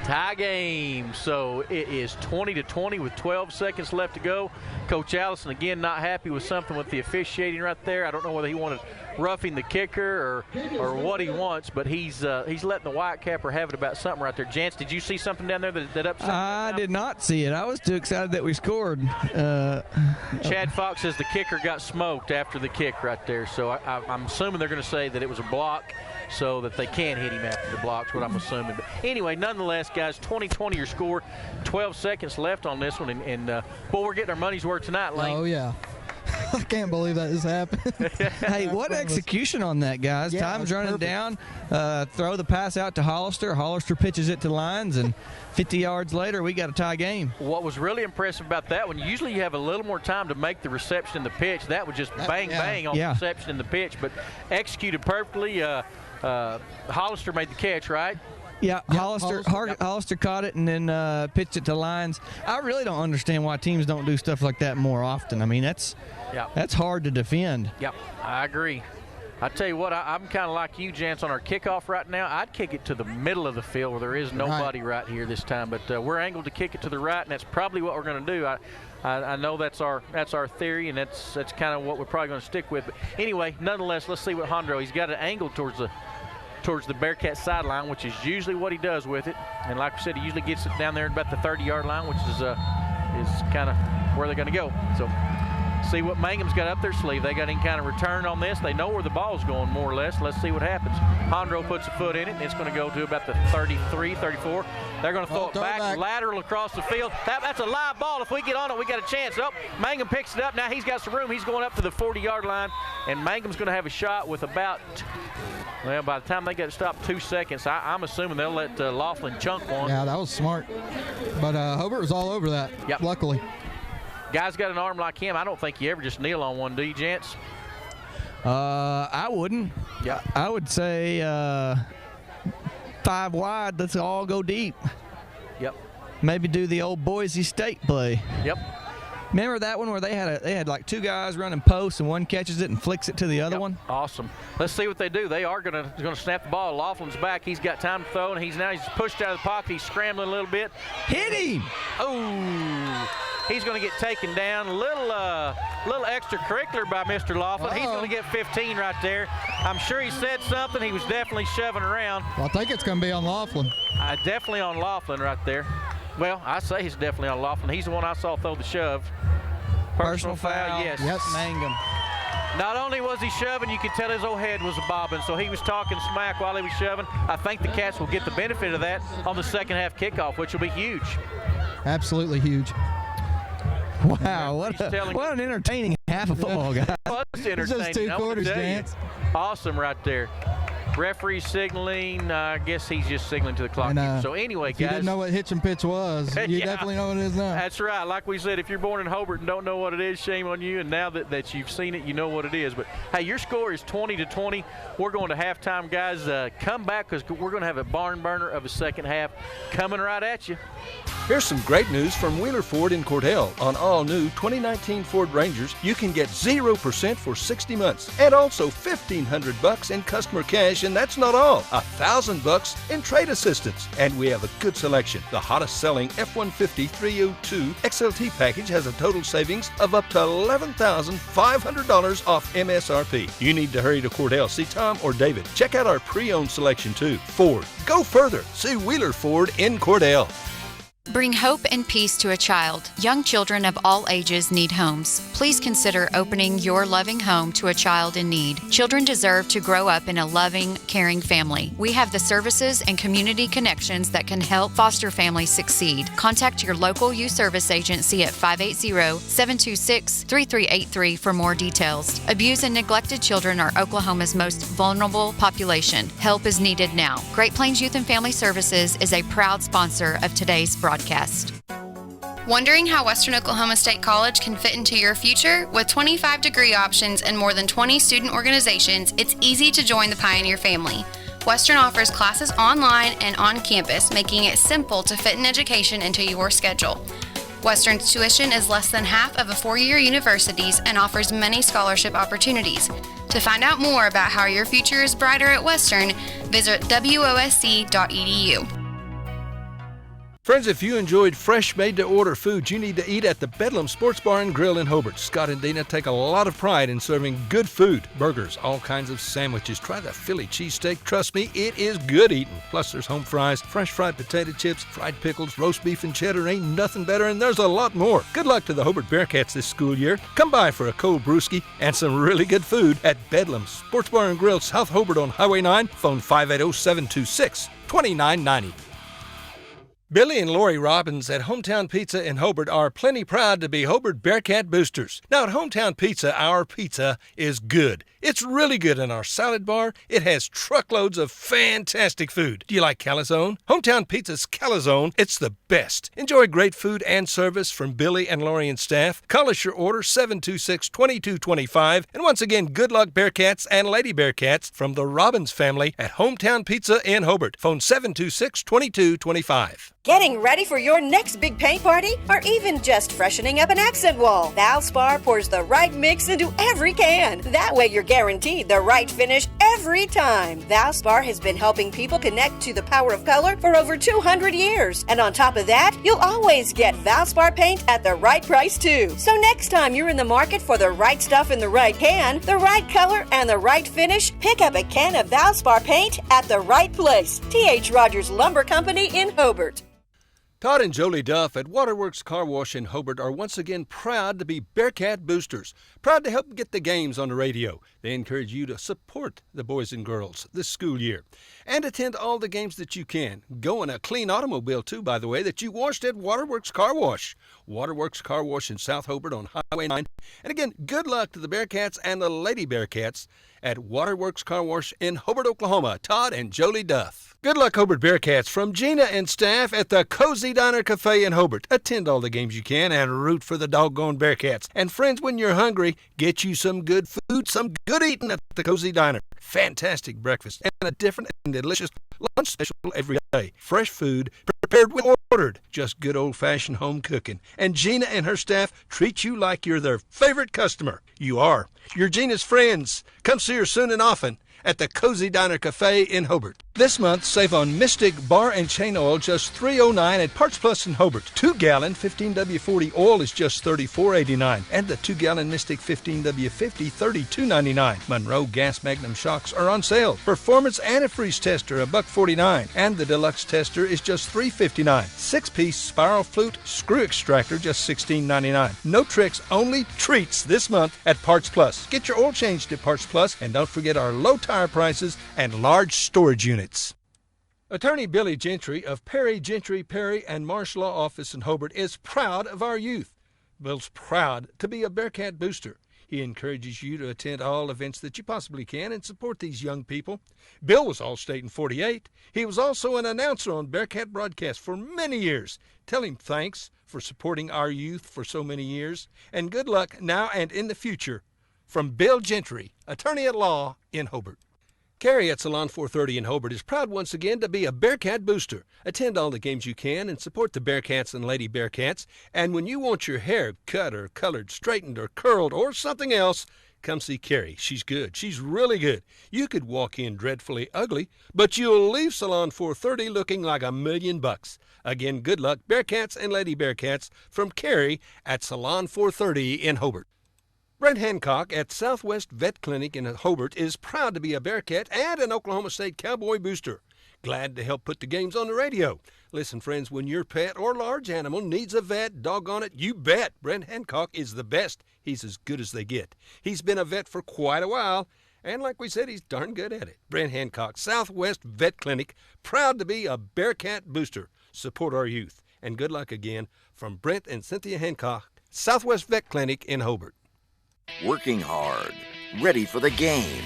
Tie game. So it is 20-20 with 12 seconds left to go. Coach Allison, again, not happy with something with the officiating right there. I don't know whether he wanted roughing the kicker or what he wants, but he's letting the white capper have it about something right there. Jance, did you see something down there that upset you? I did not see it. I was too excited that we scored. Chad Fox says the kicker got smoked after the kick right there, so I'm assuming they're going to say that it was a block so that they can hit him after the block's what I'm assuming. But anyway, nonetheless, guys, 20-20 your score. 12 seconds left on this one, and boy, we're getting our money's worth tonight, Lane. Oh, yeah. I can't believe that just happened. Hey, what execution on that, guys. Yeah, Time's running down. Throw the pass out to Hollister. Hollister pitches it to Lyons, and 50 yards later, we got a tie game. What was really impressive about that one, usually you have a little more time to make the reception and the pitch. That was just bang, bang on the reception and the pitch, but executed perfectly. Hollister made the catch, right? Yeah, Hollister caught it and then pitched it to Lyons. I really don't understand why teams don't do stuff like that more often. I mean, that's hard to defend. Yep, I agree. I tell you what, I'm kind of like you, Jance, on our kickoff right now. I'd kick it to the middle of the field where there is nobody right here this time. But we're angled to kick it to the right, and that's probably what we're going to do. I know that's our theory, and that's kind of what we're probably going to stick with. But anyway, nonetheless, let's see what Hondro. He's got it angled towards the Bearcat sideline, which is usually what he does with it. And like I said, he usually gets it down there at about the 30-yard line, which is kind of where they're going to go. So see what Mangum's got up their sleeve. They got any kind of return on this. They know where the ball's going, more or less. Let's see what happens. Hondro puts a foot in it, and it's going to go to about the 33, 34. They're going to throw it back, lateral across the field. That's a live ball. If we get on it, we got a chance. Oh, Mangum picks it up. Now he's got some room. He's going up to the 40-yard line, and Mangum's going to have a shot with about, well, by the time they get it stopped, 2 seconds. I'm assuming they'll let Laughlin chunk one. Yeah, that was smart. But Hobart was all over that, luckily. Guy's got an arm like him. I don't think you ever just kneel on one, do you, gents? I wouldn't. Yeah. I would say 5 wide. Let's all go deep. Yep. Maybe do the old Boise State play. Yep. Remember that one where they had like 2 guys running posts and one catches it and flicks it to the other one? Awesome. Let's see what they do. They are going to snap the ball. Laughlin's back. He's got time to throw, and he's pushed out of the pocket. He's scrambling a little bit. Hit him! Oh! He's going to get taken down. A little extracurricular by Mr. Laughlin. He's going to get 15 right there. I'm sure he said something. He was definitely shoving around. Well, I think it's going to be on Laughlin. Definitely on Laughlin right there. Well, I say he's definitely on Laughlin. He's the one I saw throw the shove. Personal foul, yes. Mangum. Not only was he shoving, you could tell his old head was bobbing, so he was talking smack while he was shoving. I think the Cats will get the benefit of that on the second half kickoff, which will be huge. Absolutely huge. Wow, what an entertaining half of football, guys. Well, it's entertaining. It's just 2 quarters, Dance. Awesome right there. Referee signaling. I guess he's just signaling to the clock. So anyway, if you didn't know what hitch and pitch was, you definitely know what it is now. That's right. Like we said, if you're born in Hobart and don't know what it is, shame on you. And now that you've seen it, you know what it is. But, hey, your score is 20-20. We're going to halftime, guys. Come back because we're going to have a barn burner of a second half coming right at you. Here's some great news from Wheeler Ford in Cordell. On all new 2019 Ford Rangers, you can get 0% for 60 months and also $1,500 in customer cash, and that's not all. $1,000 in trade assistance. And we have a good selection. The hottest selling F-150 302 XLT package has a total savings of up to $11,500 off MSRP. You need to hurry to Cordell. See Tom or David. Check out our pre-owned selection too. Ford, go further. See Wheeler Ford in Cordell. Bring hope and peace to a child. Young children of all ages need homes. Please consider opening your loving home to a child in need. Children deserve to grow up in a loving, caring family. We have the services and community connections that can help foster families succeed. Contact your local youth service agency at 580-726-3383 for more details. Abused and neglected children are Oklahoma's most vulnerable population. Help is needed now. Great Plains Youth and Family Services is a proud sponsor of today's broadcast. Wondering how Western Oklahoma State College can fit into your future? With 25 degree options and more than 20 student organizations, it's easy to join the Pioneer family. Western offers classes online and on campus, making it simple to fit an education into your schedule. Western's tuition is less than half of a four-year university's and offers many scholarship opportunities. To find out more about how your future is brighter at Western, visit wosc.edu. Friends, if you enjoyed fresh, made-to-order food you need to eat at the Bedlam Sports Bar and Grill in Hobart, Scott and Dina take a lot of pride in serving good food, burgers, all kinds of sandwiches. Try the Philly cheesesteak. Trust me, it is good eating. Plus, there's home fries, fresh fried potato chips, fried pickles, roast beef and cheddar. Ain't nothing better, and there's a lot more. Good luck to the Hobart Bearcats this school year. Come by for a cold brewski and some really good food at Bedlam Sports Bar and Grill, South Hobart on Highway 9. Phone 580-726-2990. Billy and Lori Robbins at Hometown Pizza in Hobart are plenty proud to be Hobart Bearcat boosters. Now at Hometown Pizza, our pizza is good. It's really good in our salad bar. It has truckloads of fantastic food. Do you like calzone? Hometown Pizza's calzone, it's the best. Enjoy great food and service from Billy and Lori and staff. Call us your order 726-2225. And once again, good luck Bearcats and Lady Bearcats from the Robbins family at Hometown Pizza in Hobart. Phone 726-2225. Getting ready for your next big paint party? Or even just freshening up an accent wall? Valspar pours the right mix into every can. That way you're guaranteed the right finish every time. Valspar has been helping people connect to the power of color for over 200 years. And on top of that, you'll always get Valspar paint at the right price too. So next time you're in the market for the right stuff in the right can, the right color, and the right finish, pick up a can of Valspar paint at the right place. T.H. Rogers Lumber Company in Hobart. Todd and Jolie Duff at Waterworks Car Wash in Hobart are once again proud to be Bearcat boosters, proud to help get the games on the radio. They encourage you to support the boys and girls this school year and attend all the games that you can. Go in a clean automobile too, by the way, that you washed at Waterworks Car Wash. Waterworks Car Wash in South Hobart on Highway 9. And again, good luck to the Bearcats and the Lady Bearcats at Waterworks Car Wash in Hobart, Oklahoma. Todd and Jolie Duff. Good luck, Hobart Bearcats, from Gina and staff at the Cozy Diner Cafe in Hobart. Attend all the games you can and root for the doggone Bearcats. And friends, when you're hungry, get you some good food, some good eating at the Cozy Diner. Fantastic breakfast and a different and delicious lunch special every day. Fresh food prepared when ordered. Just good old-fashioned home cooking. And Gina and her staff treat you like you're their favorite customer. You are. You're Gina's friends. Come see her soon and often at the Cozy Diner Cafe in Hobart. This month, save on Mystic Bar and Chain Oil, just $3.09 at Parts Plus in Hobart. 2-gallon 15W40 oil is just $34.89. And the 2-gallon Mystic 15W50, $32.99. Monroe Gas Magnum shocks are on sale. Performance antifreeze tester, $1.49. And the deluxe tester is just $3.59. 6-piece spiral flute screw extractor, just $16.99. No tricks, only treats this month at Parts Plus. Get your oil changed at Parts Plus, and don't forget our low tire prices and large storage units. Attorney Billy Gentry of Perry, Gentry, Perry and Marsh Law Office in Hobart is proud of our youth. Bill's proud to be a Bearcat booster. He encourages you to attend all events that you possibly can and support these young people. Bill was All-State in '48. He was also an announcer on Bearcat broadcast for many years. Tell him thanks for supporting our youth for so many years, and good luck now and in the future. From Bill Gentry, attorney at law in Hobart. Carrie at Salon 430 in Hobart is proud once again to be a Bearcat booster. Attend all the games you can and support the Bearcats and Lady Bearcats. And when you want your hair cut or colored, straightened or curled or something else, come see Carrie. She's good. She's really good. You could walk in dreadfully ugly, but you'll leave Salon 430 looking like $1,000,000. Again, good luck, Bearcats and Lady Bearcats, from Carrie at Salon 430 in Hobart. Brent Hancock at Southwest Vet Clinic in Hobart is proud to be a Bearcat and an Oklahoma State Cowboy booster. Glad to help put the games on the radio. Listen, friends, when your pet or large animal needs a vet, doggone it, you bet Brent Hancock is the best. He's as good as they get. He's been a vet for quite a while, and like we said, he's darn good at it. Brent Hancock, Southwest Vet Clinic, proud to be a Bearcat booster. Support our youth. And good luck again from Brent and Cynthia Hancock, Southwest Vet Clinic in Hobart. Working hard, ready for the game.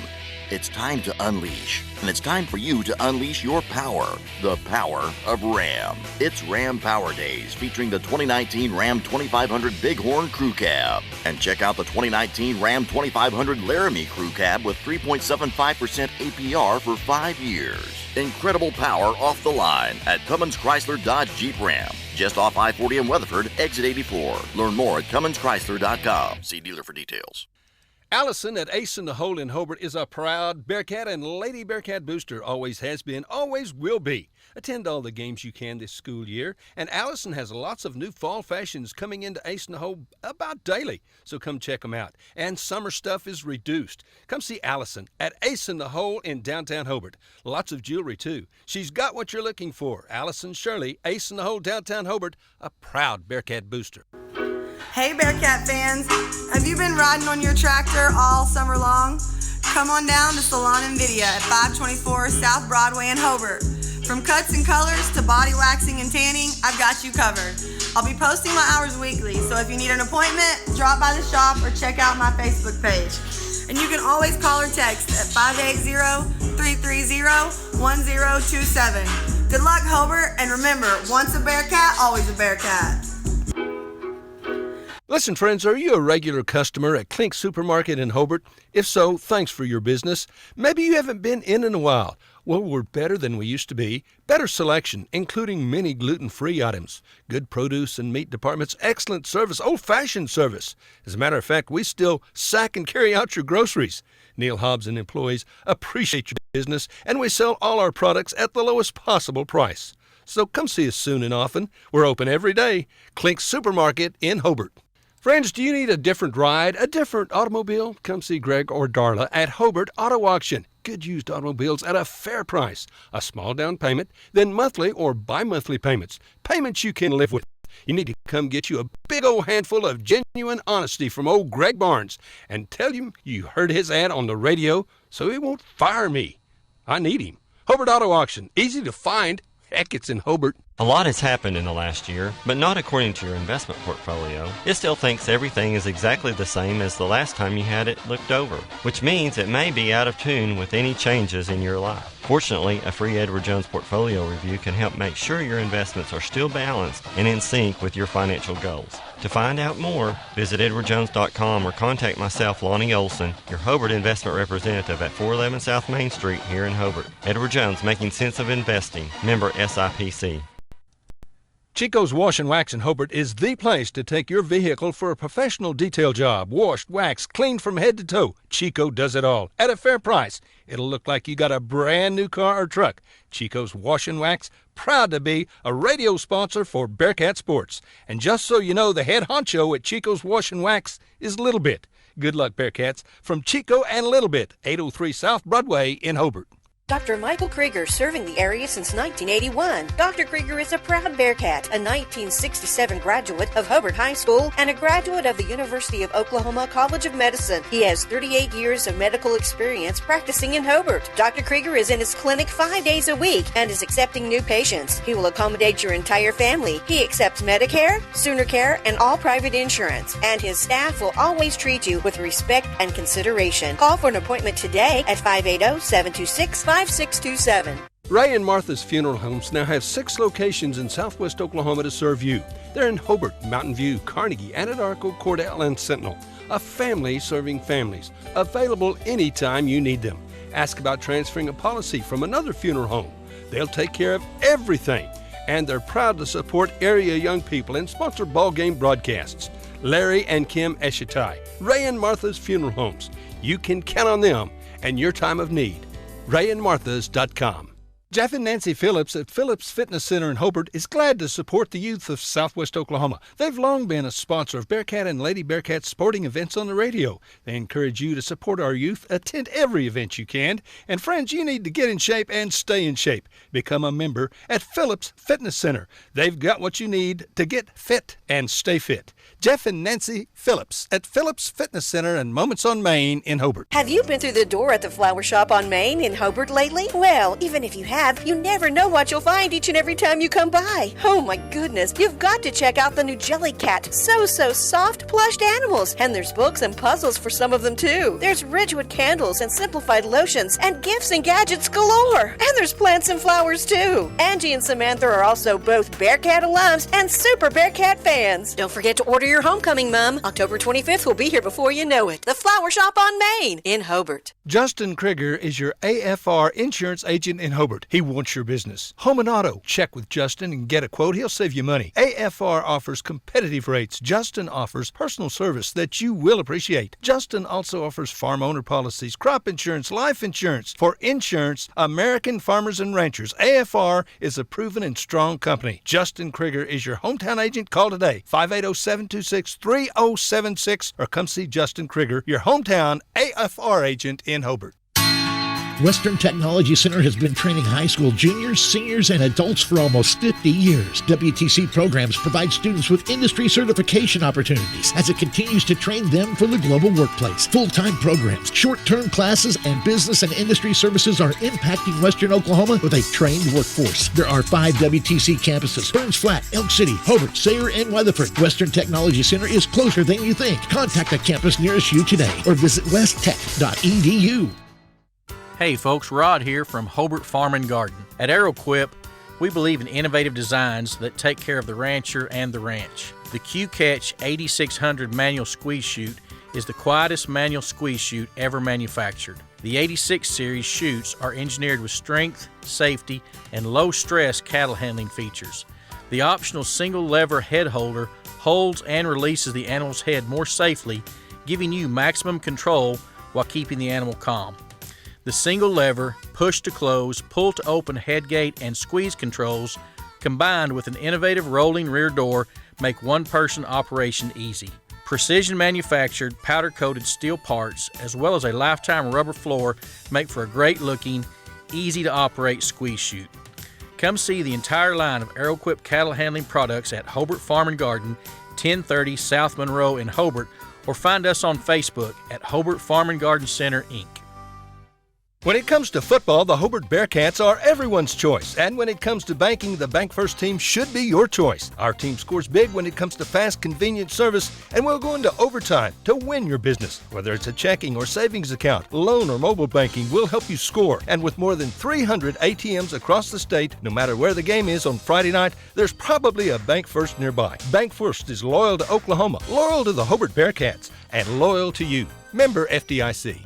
It's time to unleash, and it's time for you to unleash your power, the power of Ram. It's Ram Power Days, featuring the 2019 Ram 2500 Bighorn Crew Cab. And check out the 2019 Ram 2500 Laramie Crew Cab with 3.75% APR for 5 years. Incredible power off the line at Cummins Chrysler Dodge Jeep Ram. Just off I-40 in Weatherford, exit 84. Learn more at CumminsChrysler.com. See dealer for details. Allison at Ace in the Hole in Hobart is a proud Bearcat and Lady Bearcat booster. Always has been, always will be. Attend all the games you can this school year. And Allison has lots of new fall fashions coming into Ace in the Hole about daily. So come check them out. And summer stuff is reduced. Come see Allison at Ace in the Hole in downtown Hobart. Lots of jewelry, too. She's got what you're looking for. Allison Shirley, Ace in the Hole, downtown Hobart, a proud Bearcat booster. Hey Bearcat fans, have you been riding on your tractor all summer long? Come on down to Salon and Video at 524 South Broadway in Hobart. From cuts and colors to body waxing and tanning, I've got you covered. I'll be posting my hours weekly, so if you need an appointment, drop by the shop or check out my Facebook page. And you can always call or text at 580-330-1027. Good luck, Hobart, and remember, once a Bearcat, always a Bearcat. Listen, friends, are you a regular customer at Clink Supermarket in Hobart? If so, thanks for your business. Maybe you haven't been in a while. Well, we're better than we used to be. Better selection, including many gluten-free items. Good produce and meat departments, excellent service, old-fashioned service. As a matter of fact, we still sack and carry out your groceries. Neil Hobbs and employees appreciate your business, and we sell all our products at the lowest possible price. So come see us soon and often. We're open every day. Clink Supermarket in Hobart. Friends, do you need a different ride, a different automobile? Come see Greg or Darla at Hobart Auto Auction. Good used automobiles at a fair price. A small down payment, then monthly or bi-monthly payments. Payments you can live with. You need to come get you a big old handful of genuine honesty from old Greg Barnes and tell him you heard his ad on the radio so he won't fire me. I need him. Hobart Auto Auction. Easy to find. Heck, it's in Hobart. A lot has happened in the last year, but not according to your investment portfolio. It still thinks everything is exactly the same as the last time you had it looked over, which means it may be out of tune with any changes in your life. Fortunately, a free Edward Jones portfolio review can help make sure your investments are still balanced and in sync with your financial goals. To find out more, visit edwardjones.com or contact myself, Lonnie Olson, your Hobart investment representative at 411 South Main Street here in Hobart. Edward Jones, making sense of investing. Member SIPC. Chico's Wash and Wax in Hobart is the place to take your vehicle for a professional detail job. Washed, waxed, cleaned from head to toe. Chico does it all at a fair price. It'll look like you got a brand new car or truck. Chico's Wash and Wax, proud to be a radio sponsor for Bearcat Sports. And just so you know, the head honcho at Chico's Wash and Wax is Little Bit. Good luck, Bearcats. From Chico and Little Bit, 803 South Broadway in Hobart. Dr. Michael Krieger, serving the area since 1981. Dr. Krieger is a proud Bearcat, a 1967 graduate of Hobart High School and a graduate of the University of Oklahoma College of Medicine. He has 38 years of medical experience practicing in Hobart. Dr. Krieger is in his clinic 5 days a week and is accepting new patients. He will accommodate your entire family. He accepts Medicare, Sooner Care, and all private insurance. And his staff will always treat you with respect and consideration. Call for an appointment today at 580-726-5627. Ray and Martha's Funeral Homes now have 6 locations in southwest Oklahoma to serve you. They're in Hobart, Mountain View, Carnegie, Anadarko, Cordell, and Sentinel. A family serving families. Available anytime you need them. Ask about transferring a policy from another funeral home. They'll take care of everything. And they're proud to support area young people and sponsor ball game broadcasts. Larry and Kim Eshitai, Ray and Martha's Funeral Homes. You can count on them and your time of need. RayandMarthas.com. Jeff and Nancy Phillips at Phillips Fitness Center in Hobart is glad to support the youth of southwest Oklahoma. They've long been a sponsor of Bearcat and Lady Bearcat sporting events on the radio. They encourage you to support our youth, attend every event you can. And friends, you need to get in shape and stay in shape. Become a member at Phillips Fitness Center. They've got what you need to get fit and stay fit. Jeff and Nancy Phillips at Phillips Fitness Center and Moments on Main in Hobart. Have you been through the door at the flower shop on Main in Hobart lately? Well, even if you have, have, you never know what you'll find each and every time you come by. Oh my goodness, you've got to check out the new Jelly Cat. So soft, plushed animals. And there's books and puzzles for some of them too. There's Ridgewood candles and simplified lotions and gifts and gadgets galore. And there's plants and flowers too. Angie and Samantha are also both Bearcat alums and super Bearcat fans. Don't forget to order your homecoming, Mom. October 25th will be here before you know it. The Flower Shop on Main in Hobart. Justin Krieger is your AFR insurance agent in Hobart. He wants your business. Home and auto. Check with Justin and get a quote. He'll save you money. AFR offers competitive rates. Justin offers personal service that you will appreciate. Justin also offers farm owner policies, crop insurance, life insurance. For insurance, American Farmers and Ranchers. AFR is a proven and strong company. Justin Krieger is your hometown agent. Call today, 580-726-3076, or come see Justin Krieger, your hometown AFR agent in Hobart. Western Technology Center has been training high school juniors, seniors, and adults for almost 50 years. WTC programs provide students with industry certification opportunities as it continues to train them for the global workplace. Full-time programs, short-term classes, and business and industry services are impacting Western Oklahoma with a trained workforce. There are 5 WTC campuses: Burns Flat, Elk City, Hobart, Sayre, and Weatherford. Western Technology Center is closer than you think. Contact a campus nearest you today or visit westtech.edu. Hey folks, Rod here from Hobart Farm and Garden. At Aeroquip, we believe in innovative designs that take care of the rancher and the ranch. The Q-Catch 8600 manual squeeze chute is the quietest manual squeeze chute ever manufactured. The 86 series chutes are engineered with strength, safety, and low-stress cattle handling features. The optional single lever head holder holds and releases the animal's head more safely, giving you maximum control while keeping the animal calm. The single lever, push to close, pull to open headgate, and squeeze controls, combined with an innovative rolling rear door, make one-person operation easy. Precision manufactured, powder-coated steel parts, as well as a lifetime rubber floor, make for a great-looking, easy-to-operate squeeze chute. Come see the entire line of Aeroquip cattle handling products at Hobart Farm and Garden, 1030 South Monroe in Hobart, or find us on Facebook at Hobart Farm and Garden Center, Inc. When it comes to football, the Hobart Bearcats are everyone's choice. And when it comes to banking, the Bank First team should be your choice. Our team scores big when it comes to fast, convenient service, and we'll go into overtime to win your business. Whether it's a checking or savings account, loan or mobile banking, we'll help you score. And with more than 300 ATMs across the state, no matter where the game is on Friday night, there's probably a Bank First nearby. Bank First is loyal to Oklahoma, loyal to the Hobart Bearcats, and loyal to you. Member FDIC.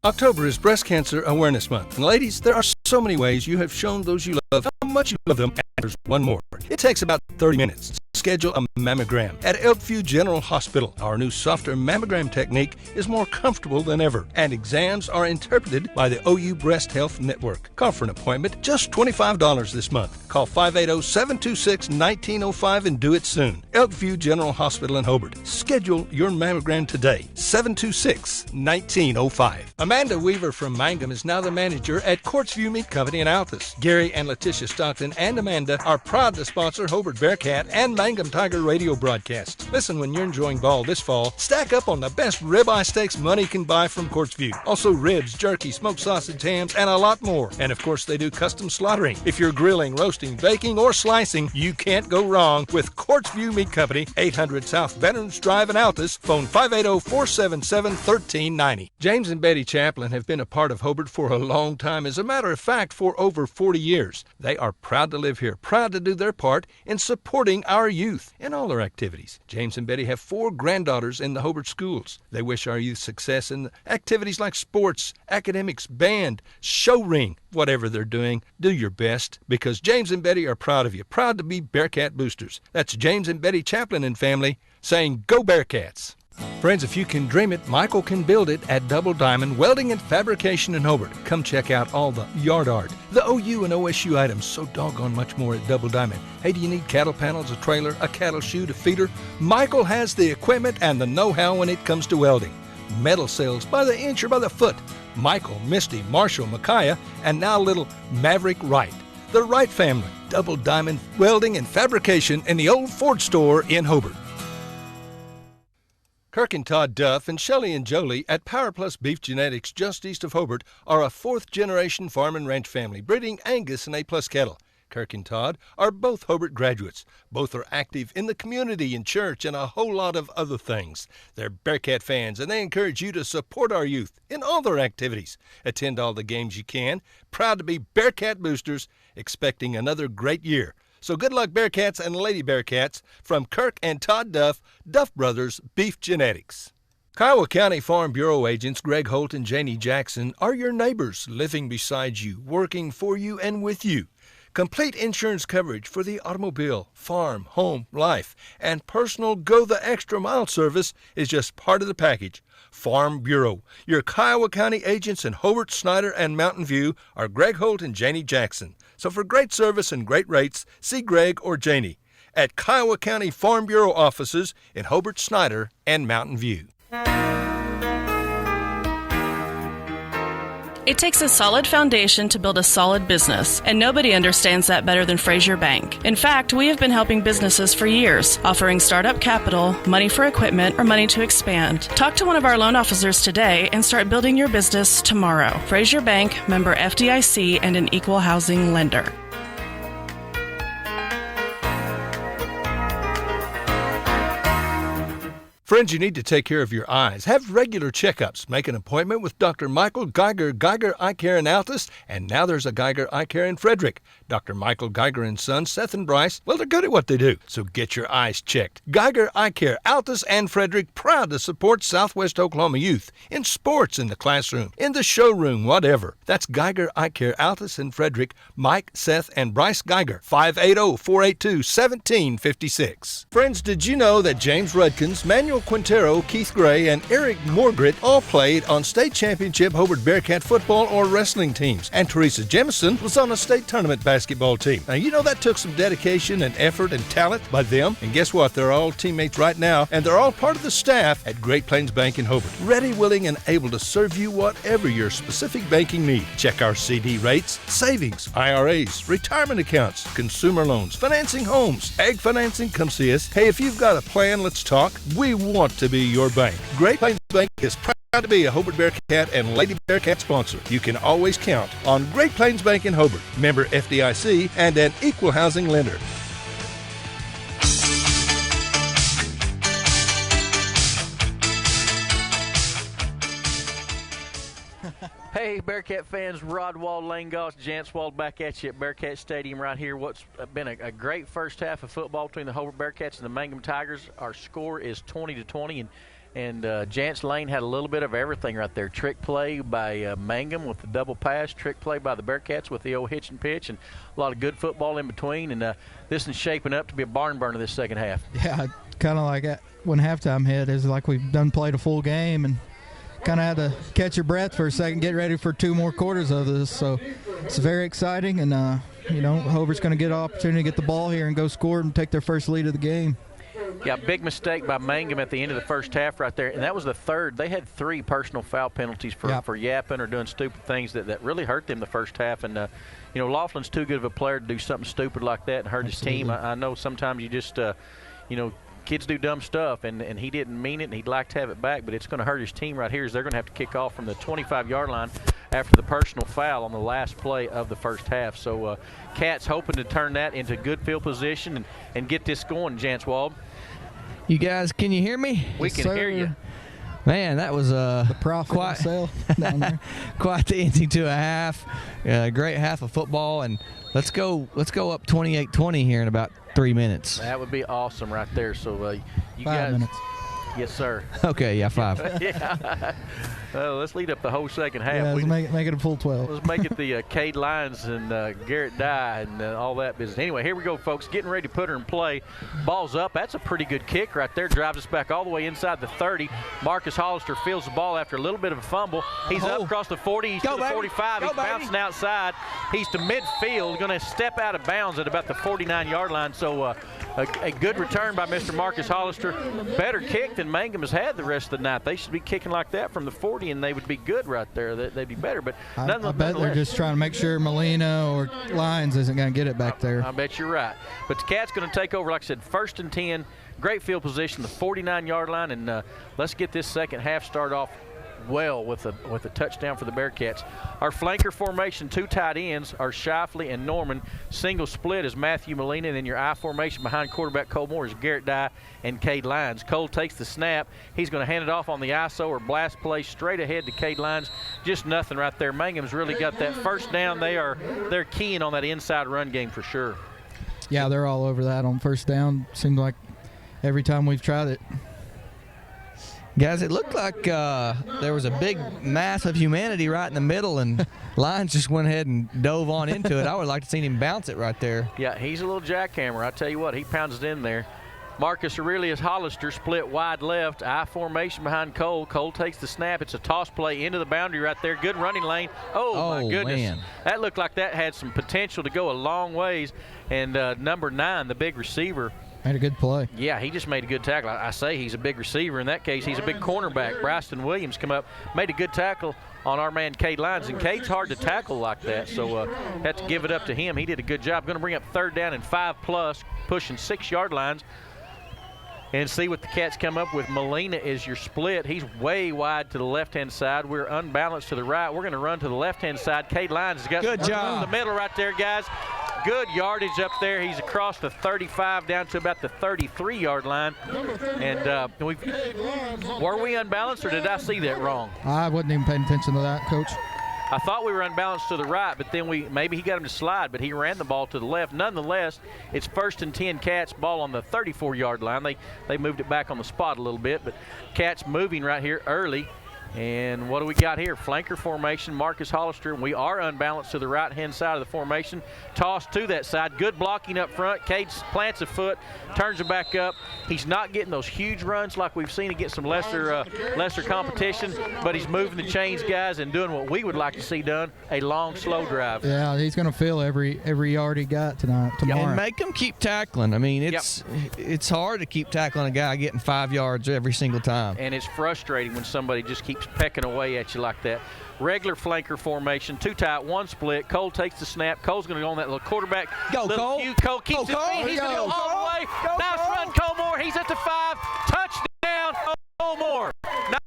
October is Breast Cancer Awareness Month. And ladies, there are so many ways you have shown those you love how much you love them, and there's one more. It takes about 30 minutes. Schedule a mammogram at Elkview General Hospital. Our new softer mammogram technique is more comfortable than ever, and exams are interpreted by the OU Breast Health Network. Call for an appointment, just $25 this month. Call 580-726-1905 and do it soon. Elkview General Hospital in Hobart. Schedule your mammogram today, 726-1905. Amanda Weaver from Mangum is now the manager at Courtsview Meat Company in Altus. Gary and Letitia Stockton and Amanda are proud to sponsor Hobart Bearcat and Mangum Tiger radio broadcasts. Listen, when you're enjoying ball this fall, stack up on the best ribeye steaks money can buy from Courtsview. Also ribs, jerky, smoked sausage, hams, and a lot more. And of course, they do custom slaughtering. If you're grilling, roasting, baking, or slicing, you can't go wrong with Courtsview Meat Company, 800 South Veterans Drive in Altus. Phone 580-477-1390. James and Betty Chaplin have been a part of Hobart for a long time. As a matter of fact, for over 40 years. They are proud to live here, proud to do their part in supporting our youth in all their activities. James and Betty have 4 granddaughters in the Hobart schools. They wish our youth success in activities like sports, academics, band, show ring, whatever they're doing. Do your best, because James and Betty are proud of you, proud to be Bearcat boosters. That's James and Betty Chaplin and family saying, "Go Bearcats!" Friends, if you can dream it, Michael can build it at Double Diamond Welding and Fabrication in Hobart. Come check out all the yard art, the OU and OSU items, so doggone much more at Double Diamond. Hey, do you need cattle panels, a trailer, a cattle chute, a feeder? Michael has the equipment and the know-how when it comes to welding. Metal sales by the inch or by the foot. Michael, Misty, Marshall, Micaiah, and now little Maverick Wright. The Wright family, Double Diamond Welding and Fabrication in the old Ford store in Hobart. Kirk and Todd Duff and Shelley and Jolie at Power Plus Beef Genetics just east of Hobart are a fourth-generation farm and ranch family breeding Angus and A-plus cattle. Kirk and Todd are both Hobart graduates. Both are active in the community, in church, and a whole lot of other things. They're Bearcat fans, and they encourage you to support our youth in all their activities. Attend all the games you can. Proud to be Bearcat boosters, expecting another great year. So good luck, Bearcats and Lady Bearcats, from Kirk and Todd Duff, Duff Brothers Beef Genetics. Kiowa County Farm Bureau agents Greg Holt and Janie Jackson are your neighbors, living beside you, working for you and with you. Complete insurance coverage for the automobile, farm, home, life, and personal go-the-extra-mile service is just part of the package. Farm Bureau. Your Kiowa County agents in Hobart, Snyder, and Mountain View are Greg Holt and Janie Jackson. So for great service and great rates, see Greg or Janie at Kiowa County Farm Bureau offices in Hobart, Snyder, and Mountain View. It takes a solid foundation to build a solid business, and nobody understands that better than Frazier Bank. In fact, we have been helping businesses for years, offering startup capital, money for equipment, or money to expand. Talk to one of our loan officers today and start building your business tomorrow. Frazier Bank, member FDIC, and an equal housing lender. Friends, you need to take care of your eyes. Have regular checkups. Make an appointment with Dr. Michael Geiger, Geiger Eye Care in Altus, and now there's a Geiger Eye Care in Frederick. Dr. Michael Geiger and Son, Seth and Bryce, well, they're good at what they do, so get your eyes checked. Geiger Eye Care, Altus and Frederick, proud to support Southwest Oklahoma youth in sports, in the classroom, in the showroom, whatever. That's Geiger Eye Care, Altus and Frederick, Mike, Seth, and Bryce Geiger, 580-482-1756. Friends, did you know that James Rudkins, Manuel Quintero, Keith Gray, and Eric Morgret all played on state championship Hobart Bearcat football or wrestling teams, and Teresa Jemison was on a state tournament basketball team. Now, you know that took some dedication and effort and talent by them, and guess what? They're all teammates right now, and they're all part of the staff at Great Plains Bank in Hobart, ready, willing, and able to serve you whatever your specific banking need. Check our CD rates, savings, IRAs, retirement accounts, consumer loans, financing homes, ag financing. Come see us. Hey, if you've got a plan, let's talk. We want to be your bank. Great Plains Bank is proud to be a Hobart Bearcat and Lady Bearcat sponsor. You can always count on Great Plains Bank in Hobart, member FDIC, and an equal housing lender. Hey, Bearcat fans, Rod Wald, Lane Goss, Jance Wald back at you at Bearcat Stadium right here. What's been a great first half of football between the Hobart Bearcats and the Mangum Tigers. Our score is 20-20, and Jance Lane had a little bit of everything right there. Trick play by Mangum with the double pass, trick play by the Bearcats with the old hitch and pitch, and a lot of good football in between. And this is shaping up to be a barn burner this second half. Yeah, kind of like when halftime hit, is like we've done played a full game and kind of had to catch your breath for a second, get ready for 2 more quarters of this. So it's very exciting, and Hobart's going to get an opportunity to get the ball here and go score and take their first lead of the game. Yeah, big mistake by Mangum at the end of the first half right there, and that was the third. They had 3 personal foul penalties for yapping or doing stupid things that really hurt them the first half. And Laughlin's too good of a player to do something stupid like that and hurt his team. I know sometimes you just kids do dumb stuff, and he didn't mean it, and he'd like to have it back, but it's going to hurt his team right here as they're going to have to kick off from the 25-yard line after the personal foul on the last play of the first half. So Cats hoping to turn that into good field position and get this going, Jance Wald. You guys, can you hear me? We can hear you. Man, that was the prophet himself down there. Quite the ending to a half. Great half of football, and let's go up 28-20 here in about 3 minutes. That would be awesome right there. So you 5 guys, minutes. Yes, sir. Okay, yeah, 5. Yeah. Let's lead up the whole second half. Yeah, let's make it a full 12. Let's make it the Cade Lyons and Garrett Dye and all that business. Anyway, here we go, folks. Getting ready to put her in play. Ball's up. That's a pretty good kick right there. Drives us back all the way inside the 30. Marcus Hollister fields the ball after a little bit of a fumble. He's up across the 40. He's to the 45. He's bouncing outside. He's to midfield. Going to step out of bounds at about the 49-yard line. So a good return by Mr. Marcus Hollister. Better kick than Mangum has had the rest of the night. They should be kicking like that from the 40, and they would be good right there. They'd be better. But I bet they're just trying to make sure Molina or Lyons isn't going to get it back there. I bet you're right. But the Cats going to take over, like I said, 1st and 10 Great field position, the 49-yard line, and let's get this second half started off well with a touchdown for the Bearcats. Our flanker formation, 2 tight ends are Shifley and Norman. Single split is Matthew Molina, and then your I formation behind quarterback Cole Moore is Garrett Dye and Cade Lyons. Cole takes the snap. He's going to hand it off on the ISO or blast play straight ahead to Cade Lyons. Just nothing right there. Mangum's really got that first down. They're keying on that inside run game for sure. Yeah, they're all over that on first down. Seems like every time we've tried it. Guys, it looked like there was a big mass of humanity right in the middle, and Lyons just went ahead and dove on into it. I would like to see him bounce it right there. Yeah, he's a little jackhammer. I tell you what, he pounds it in there. Marcus Aurelius Hollister split wide left, I formation behind Cole. Cole takes the snap. It's a toss play into the boundary right there. Good running lane. Oh my goodness. Man. That looked like that had some potential to go a long ways. And number 9, the big receiver, made a good play. Yeah, he just made a good tackle. I say he's a big receiver. In that case, he's a big cornerback. Bryson Williams come up, made a good tackle on our man Cade Lyons, and Cade's hard to tackle like that, so had to give it up to him. He did a good job. Going to bring up 3rd down and 5+, pushing 6-yard lines. And see what the Cats come up with. Molina is your split. He's way wide to the left-hand side. We're unbalanced to the right. We're going to run to the left-hand side. Cade Lyons has got good job in the middle right there, guys. Good yardage up there. He's across the 35 down to about the 33-yard line. And were we unbalanced, or did I see that wrong? I wasn't even paying attention to that, Coach. I thought we were unbalanced to the right, but then maybe he got him to slide, but he ran the ball to the left. Nonetheless, it's 1st and 10 Cats, ball on the 34-yard line. They moved it back on the spot a little bit, but Cats moving right here early. And what do we got here? Flanker formation, Marcus Hollister. We are unbalanced to the right-hand side of the formation. Toss to that side. Good blocking up front. Cade plants a foot, turns it back up. He's not getting those huge runs like we've seen against some lesser competition, but he's moving the chains, guys, and doing what we would like to see done, a long, slow drive. Yeah, he's going to feel every yard he got tomorrow. And make him keep tackling. I mean, it's hard to keep tackling a guy getting 5 yards every single time. And it's frustrating when somebody just keeps pecking away at you like that. Regular flanker formation, 2 tight, 1 split. Cole takes the snap. Cole's going to go on that little quarterback. Go, Cole. Cole keeps it. He's going to go all the way. Nice run, Cole Moore. He's at the 5. Touchdown, Cole Moore.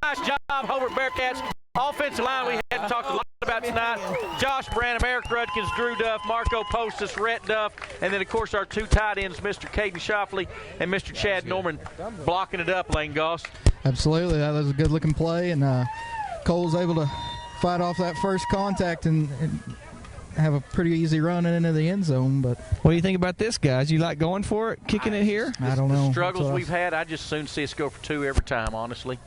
Nice job, Hobart Bearcats. Offensive line we hadn't talked a lot about tonight. Josh Branham, Eric Rudkins, Drew Duff, Marco Postis, Rhett Duff, and then, of course, our 2 tight ends, Mr. Caden Shifley and Mr. Chad Norman, blocking it up, Lane Goss. Absolutely. That was a good-looking play, and Cole's able to fight off that first contact and have a pretty easy run into the end zone. But what do you think about this, guys? You like going for it, kicking it here? I don't know. The struggles we've had, I just soon see us go for 2 every time, honestly.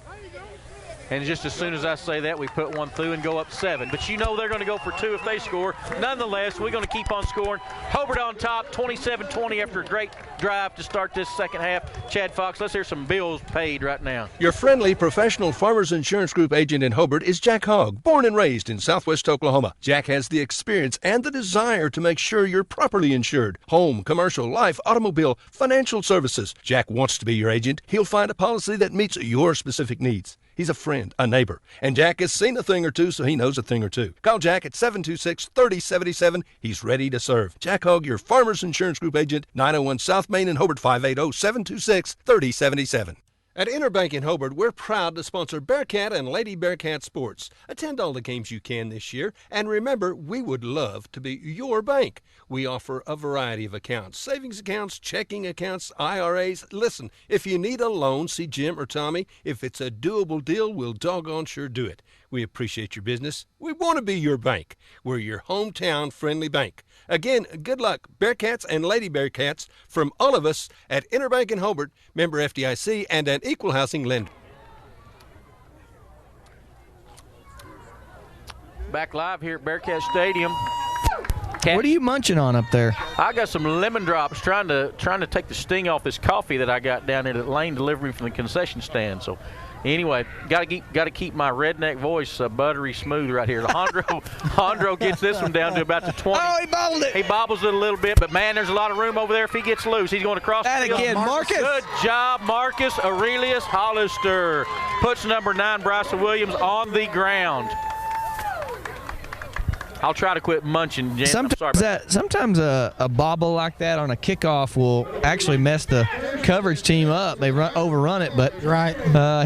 And just as soon as I say that, we put 1 through and go up 7. But you know they're going to go for 2 if they score. Nonetheless, we're going to keep on scoring. Hobart on top, 27-20 after a great drive to start this second half. Chad Fox, let's hear some bills paid right now. Your friendly professional Farmers Insurance Group agent in Hobart is Jack Hogg, born and raised in Southwest Oklahoma. Jack has the experience and the desire to make sure you're properly insured. Home, commercial, life, automobile, financial services. Jack wants to be your agent. He'll find a policy that meets your specific needs. He's a friend, a neighbor, and Jack has seen a thing or two, so he knows a thing or two. Call Jack at 726-3077. He's ready to serve. Jack Hogg, your Farmers Insurance Group agent, 901 South Main in Hobart, 580-726-3077. At Interbank in Hobart, we're proud to sponsor Bearcat and Lady Bearcat sports. Attend all the games you can this year, and remember, we would love to be your bank. We offer a variety of accounts, savings accounts, checking accounts, IRAs. Listen, if you need a loan, see Jim or Tommy. If it's a doable deal, we'll doggone sure do it. We appreciate your business. We want to be your bank. We're your hometown friendly bank. Again, good luck, Bearcats and Lady Bearcats, from all of us at Interbank in Hobart, member FDIC, and an equal housing lender. Back live here at Bearcat Stadium. What are you munching on up there? I got some lemon drops trying to take the sting off this coffee that I got down there that Lane delivered me from the concession stand. So anyway, got to keep my redneck voice buttery smooth right here. Hondro gets this one down to about the 20. Oh, he bobbled it. He bobbles it a little bit, but man, there's a lot of room over there. If he gets loose, he's going to cross that the field. Again, Marcus. Good job, Marcus Aurelius Hollister. Puts number 9, Bryson Williams, on the ground. I'll try to quit munching, Jen. Sometimes a bobble like that on a kickoff will actually mess the coverage team up. They overrun it, but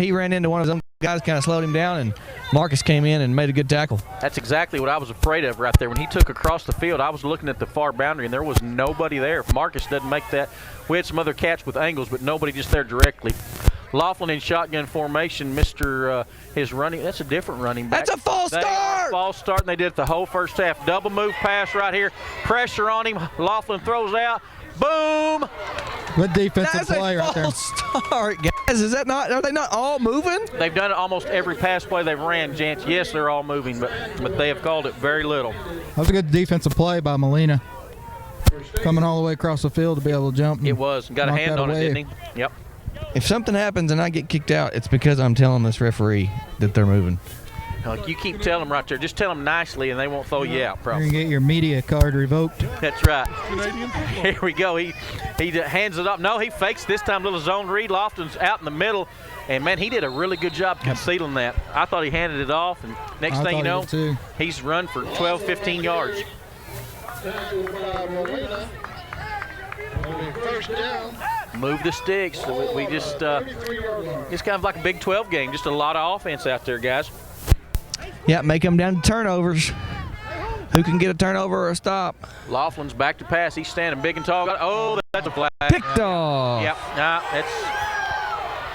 he ran into one of them guys, kind of slowed him down, and Marcus came in and made a good tackle. That's exactly what I was afraid of right there. When he took across the field, I was looking at the far boundary, and there was nobody there. If Marcus doesn't make that, we had some other catch with angles, but nobody just there directly. Laughlin in shotgun formation, his running. That's a different running back. That's a false start. False start, and they did it the whole first half. Double move pass right here. Pressure on him. Laughlin throws out. Boom. Good defensive play right there. False start, guys. Is that not? Are they not all moving? They've done it almost every pass play they've ran, Jance. Yes, they're all moving, but they have called it very little. That was a good defensive play by Molina. Coming all the way across the field to be able to jump. It was. Got a hand on it, didn't he? Yep. If something happens and I get kicked out, it's because I'm telling this referee that they're moving. You keep telling them right there. Just tell them nicely, and they won't throw you out, probably. You're going to get your media card revoked. That's right. Here we go. He hands it up. No, he fakes this time. Little zone read. Lofton's out in the middle. And, man, he did a really good job concealing that. I thought he handed it off, and next thing you know, he's run for 12, 15 yards. First down. Move the sticks. We just it's kind of like a Big 12 game. Just a lot of offense out there, guys. Yeah, make them down to turnovers. Who can get a turnover or a stop? Laughlin's back to pass. He's standing big and tall. Oh, that's a flag. Picked off. Yep. Nah, that's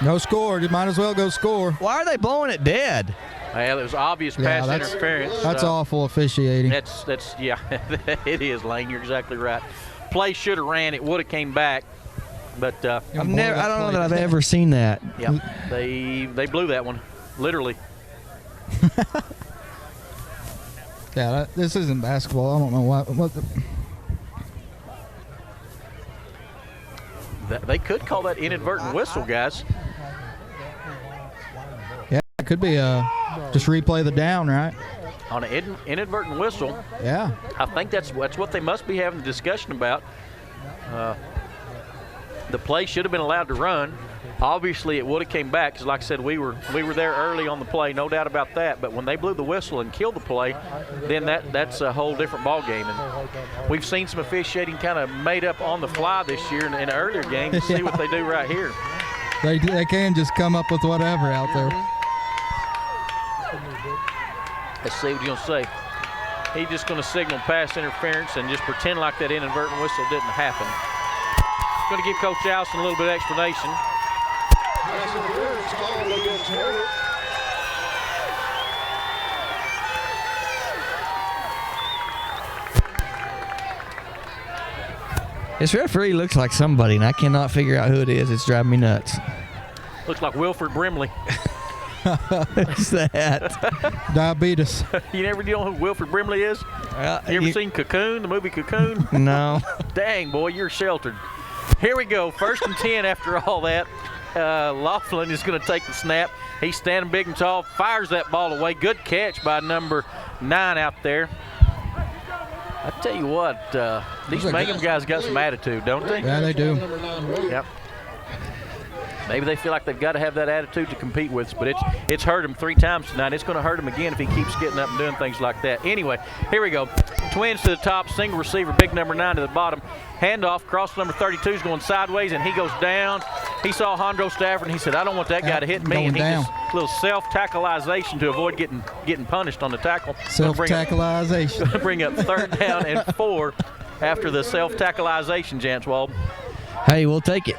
no score. You might as well go score. Why are they blowing it dead? Well, it was obvious pass interference. That's awful officiating. That's yeah, it is, Lane. You're exactly right. Play should have ran. It would have came back. But I don't know that I've ever seen that. Yeah, they blew that one, literally. Yeah, this isn't basketball. I don't know what they could call that inadvertent whistle, guys. Yeah, it could be just replay the down, right? On an inadvertent whistle. Yeah. I think that's what they must be having a discussion about. The play should have been allowed to run. Obviously, it would have came back because, like I said, we were there early on the play, no doubt about that. But when they blew the whistle and killed the play, then that's a whole different ball game. And we've seen some officiating kind of made up on the fly this year in an earlier game. See what they do right here. They can just come up with whatever out there. Let's see what he's going to say. He's just going to signal pass interference and just pretend like that inadvertent whistle didn't happen. Going to give Coach Allison a little bit of explanation. This referee looks like somebody, and I cannot figure out who it is. It's driving me nuts. Looks like Wilford Brimley. What's that? Diabetes. You never know who Wilford Brimley is? You ever seen Cocoon, the movie Cocoon? No. Dang, boy, you're sheltered. Here we go, 1st and 10 after all that. Laughlin is going to take the snap. He's standing big and tall, fires that ball away. Good catch by number 9 out there. I tell you what, these Mangum guys got some attitude, don't they? Yeah, they do. Yep. Maybe they feel like they've got to have that attitude to compete with us, but it's hurt him 3 times tonight. It's going to hurt him again if he keeps getting up and doing things like that. Anyway, here we go. Twins to the top, single receiver, big number 9 to the bottom. Handoff, cross number 32 is going sideways, and he goes down. He saw Hondro Stafford, and he said, I don't want that guy to hit me. And he just a little self-tackleization to avoid getting punished on the tackle. Self-tackleization. Bring up 3rd down and 4 after the self-tackleization, Janswald. Hey, we'll take it.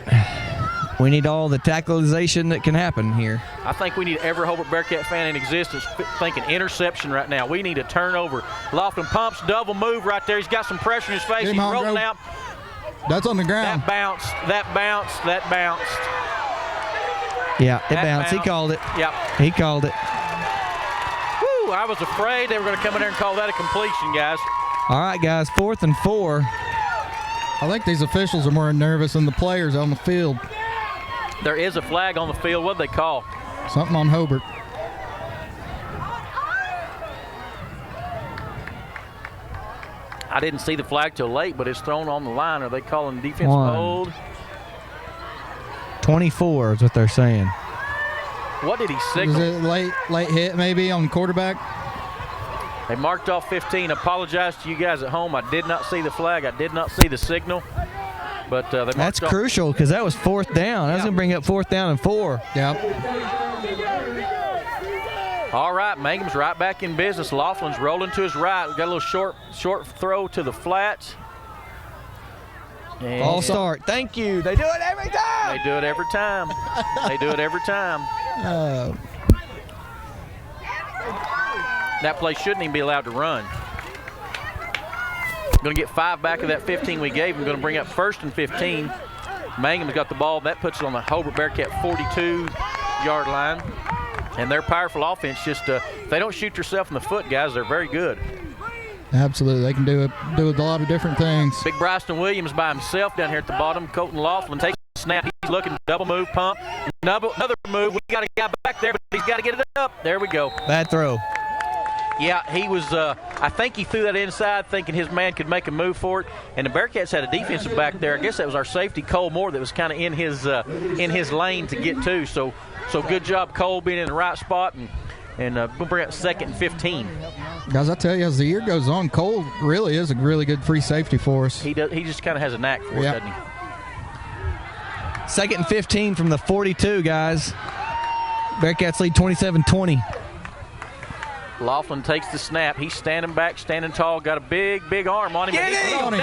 We need all the tackleization that can happen here. I think we need every Hobart Bearcat fan in existence thinking interception right now. We need a turnover. Laughlin pumps, double move right there. He's got some pressure in his face. He's rolling out. That's on the ground. That bounced. Yeah, it bounced. He called it. Yep. He called it. Woo, I was afraid they were going to come in there and call that a completion, guys. All right, guys, 4th and 4. I think these officials are more nervous than the players on the field. There is a flag on the field. What did they call? Something on Hobart. I didn't see the flag till late, but it's thrown on the line. Are they calling defensive hold? 24 is what they're saying. What did he signal? Was it late hit maybe on the quarterback? They marked off 15. Apologize to you guys at home. I did not see the flag. I did not see the signal. But that's crucial because that was 4th down. That was going to bring up 4th down and 4. All right, Mangum's right back in business. Laughlin's rolling to his right. Got a little short throw to the flats. All start. Thank you. They do it every time. They do it every time. They do it every time. That play shouldn't even be allowed to run. Going to get 5 back of that 15 we gave him. Going to bring up 1st and 15. Mangum's got the ball. That puts it on the Hobart Bearcat 42-yard line. And their powerful offense just, they don't shoot yourself in the foot, guys. They're very good. Absolutely. They can do a lot of different things. Big Bryson Williams by himself down here at the bottom. Colton Laughlin takes the snap. He's looking, double move, pump. Another move. We got a guy back there, but he's got to get it up. There we go. Bad throw. Yeah, he was, I think he threw that inside thinking his man could make a move for it. And the Bearcats had a defensive back there. I guess that was our safety, Cole Moore, that was kind of in his lane to get to. So good job, Cole, being in the right spot. And we'll bring up 2nd and 15. Guys, I tell you, as the year goes on, Cole really is a really good free safety for us. He just kind of has a knack for it, doesn't he? 2nd and 15 from the 42, guys. Bearcats lead 27-20. Laughlin takes the snap. He's standing back, standing tall, got a big arm on him. Get it! Down, falls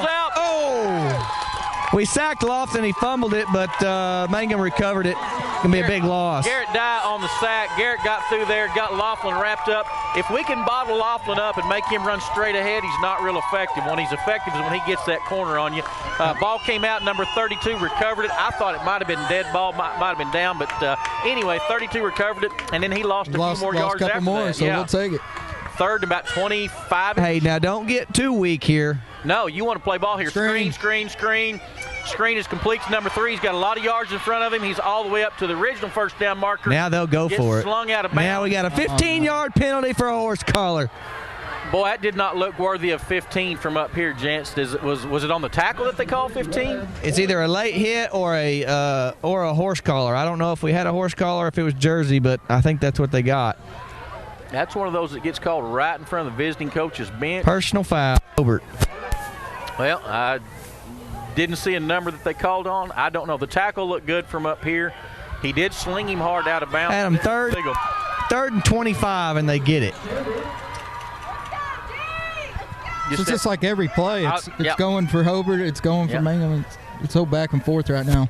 out. Oh! We sacked Laughlin. He fumbled it, but Mangum recovered it. Going to be a big loss. Garrett Dye on the sack. Garrett got through there, got Laughlin wrapped up. If we can bottle Laughlin up and make him run straight ahead, he's not real effective. When he's effective is when he gets that corner on you. Ball came out, number 32 recovered it. I thought it might have been dead ball, might have been down, but anyway, 32 recovered it, and then he lost a few more yards after that. So we'll take it. 3rd and about 25. Hey, now don't get too weak here. No, you want to play ball here. Screen. Screen is complete to number 3. He's got a lot of yards in front of him. He's all the way up to the original 1st down marker. Now they'll go for it. Slung out of bounds. Now we got a 15-yard penalty for a horse collar. Boy, that did not look worthy of 15 from up here, gents. Was it on the tackle that they called 15? It's either a late hit or a horse collar. I don't know if we had a horse collar or if it was jersey, but I think that's what they got. That's one of those that gets called right in front of the visiting coach's bench. Personal foul. Hobart. Well, I didn't see a number that they called on. I don't know. The tackle looked good from up here. He did sling him hard out of bounds. Adam, 3rd and 25, and they get it. It's just like every play. It's going for Hobart. It's going for Mangum. It's so back and forth right now.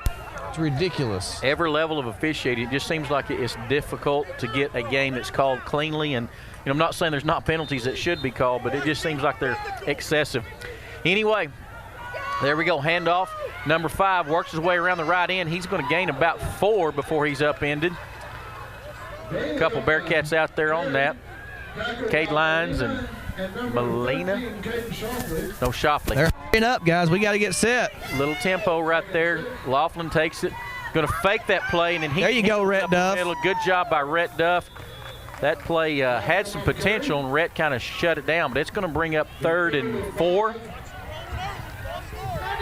It's ridiculous. Every level of officiating, it just seems like it's difficult to get a game that's called cleanly. And I'm not saying there's not penalties that should be called, but it just seems like they're excessive. Anyway, there we go. Handoff. Number 5 works his way around the right end. He's going to gain about 4 before he's upended. A couple Bearcats out there on that. Cade Lyons and Molina. No, Shoffley. They're hurrying up, guys. We got to get set. Little tempo right there. Laughlin takes it. Going to fake that play, and then there you go, Rhett Duff. Good job by Rhett Duff. That play had some potential, and Rhett kind of shut it down, but it's going to bring up 3rd and 4.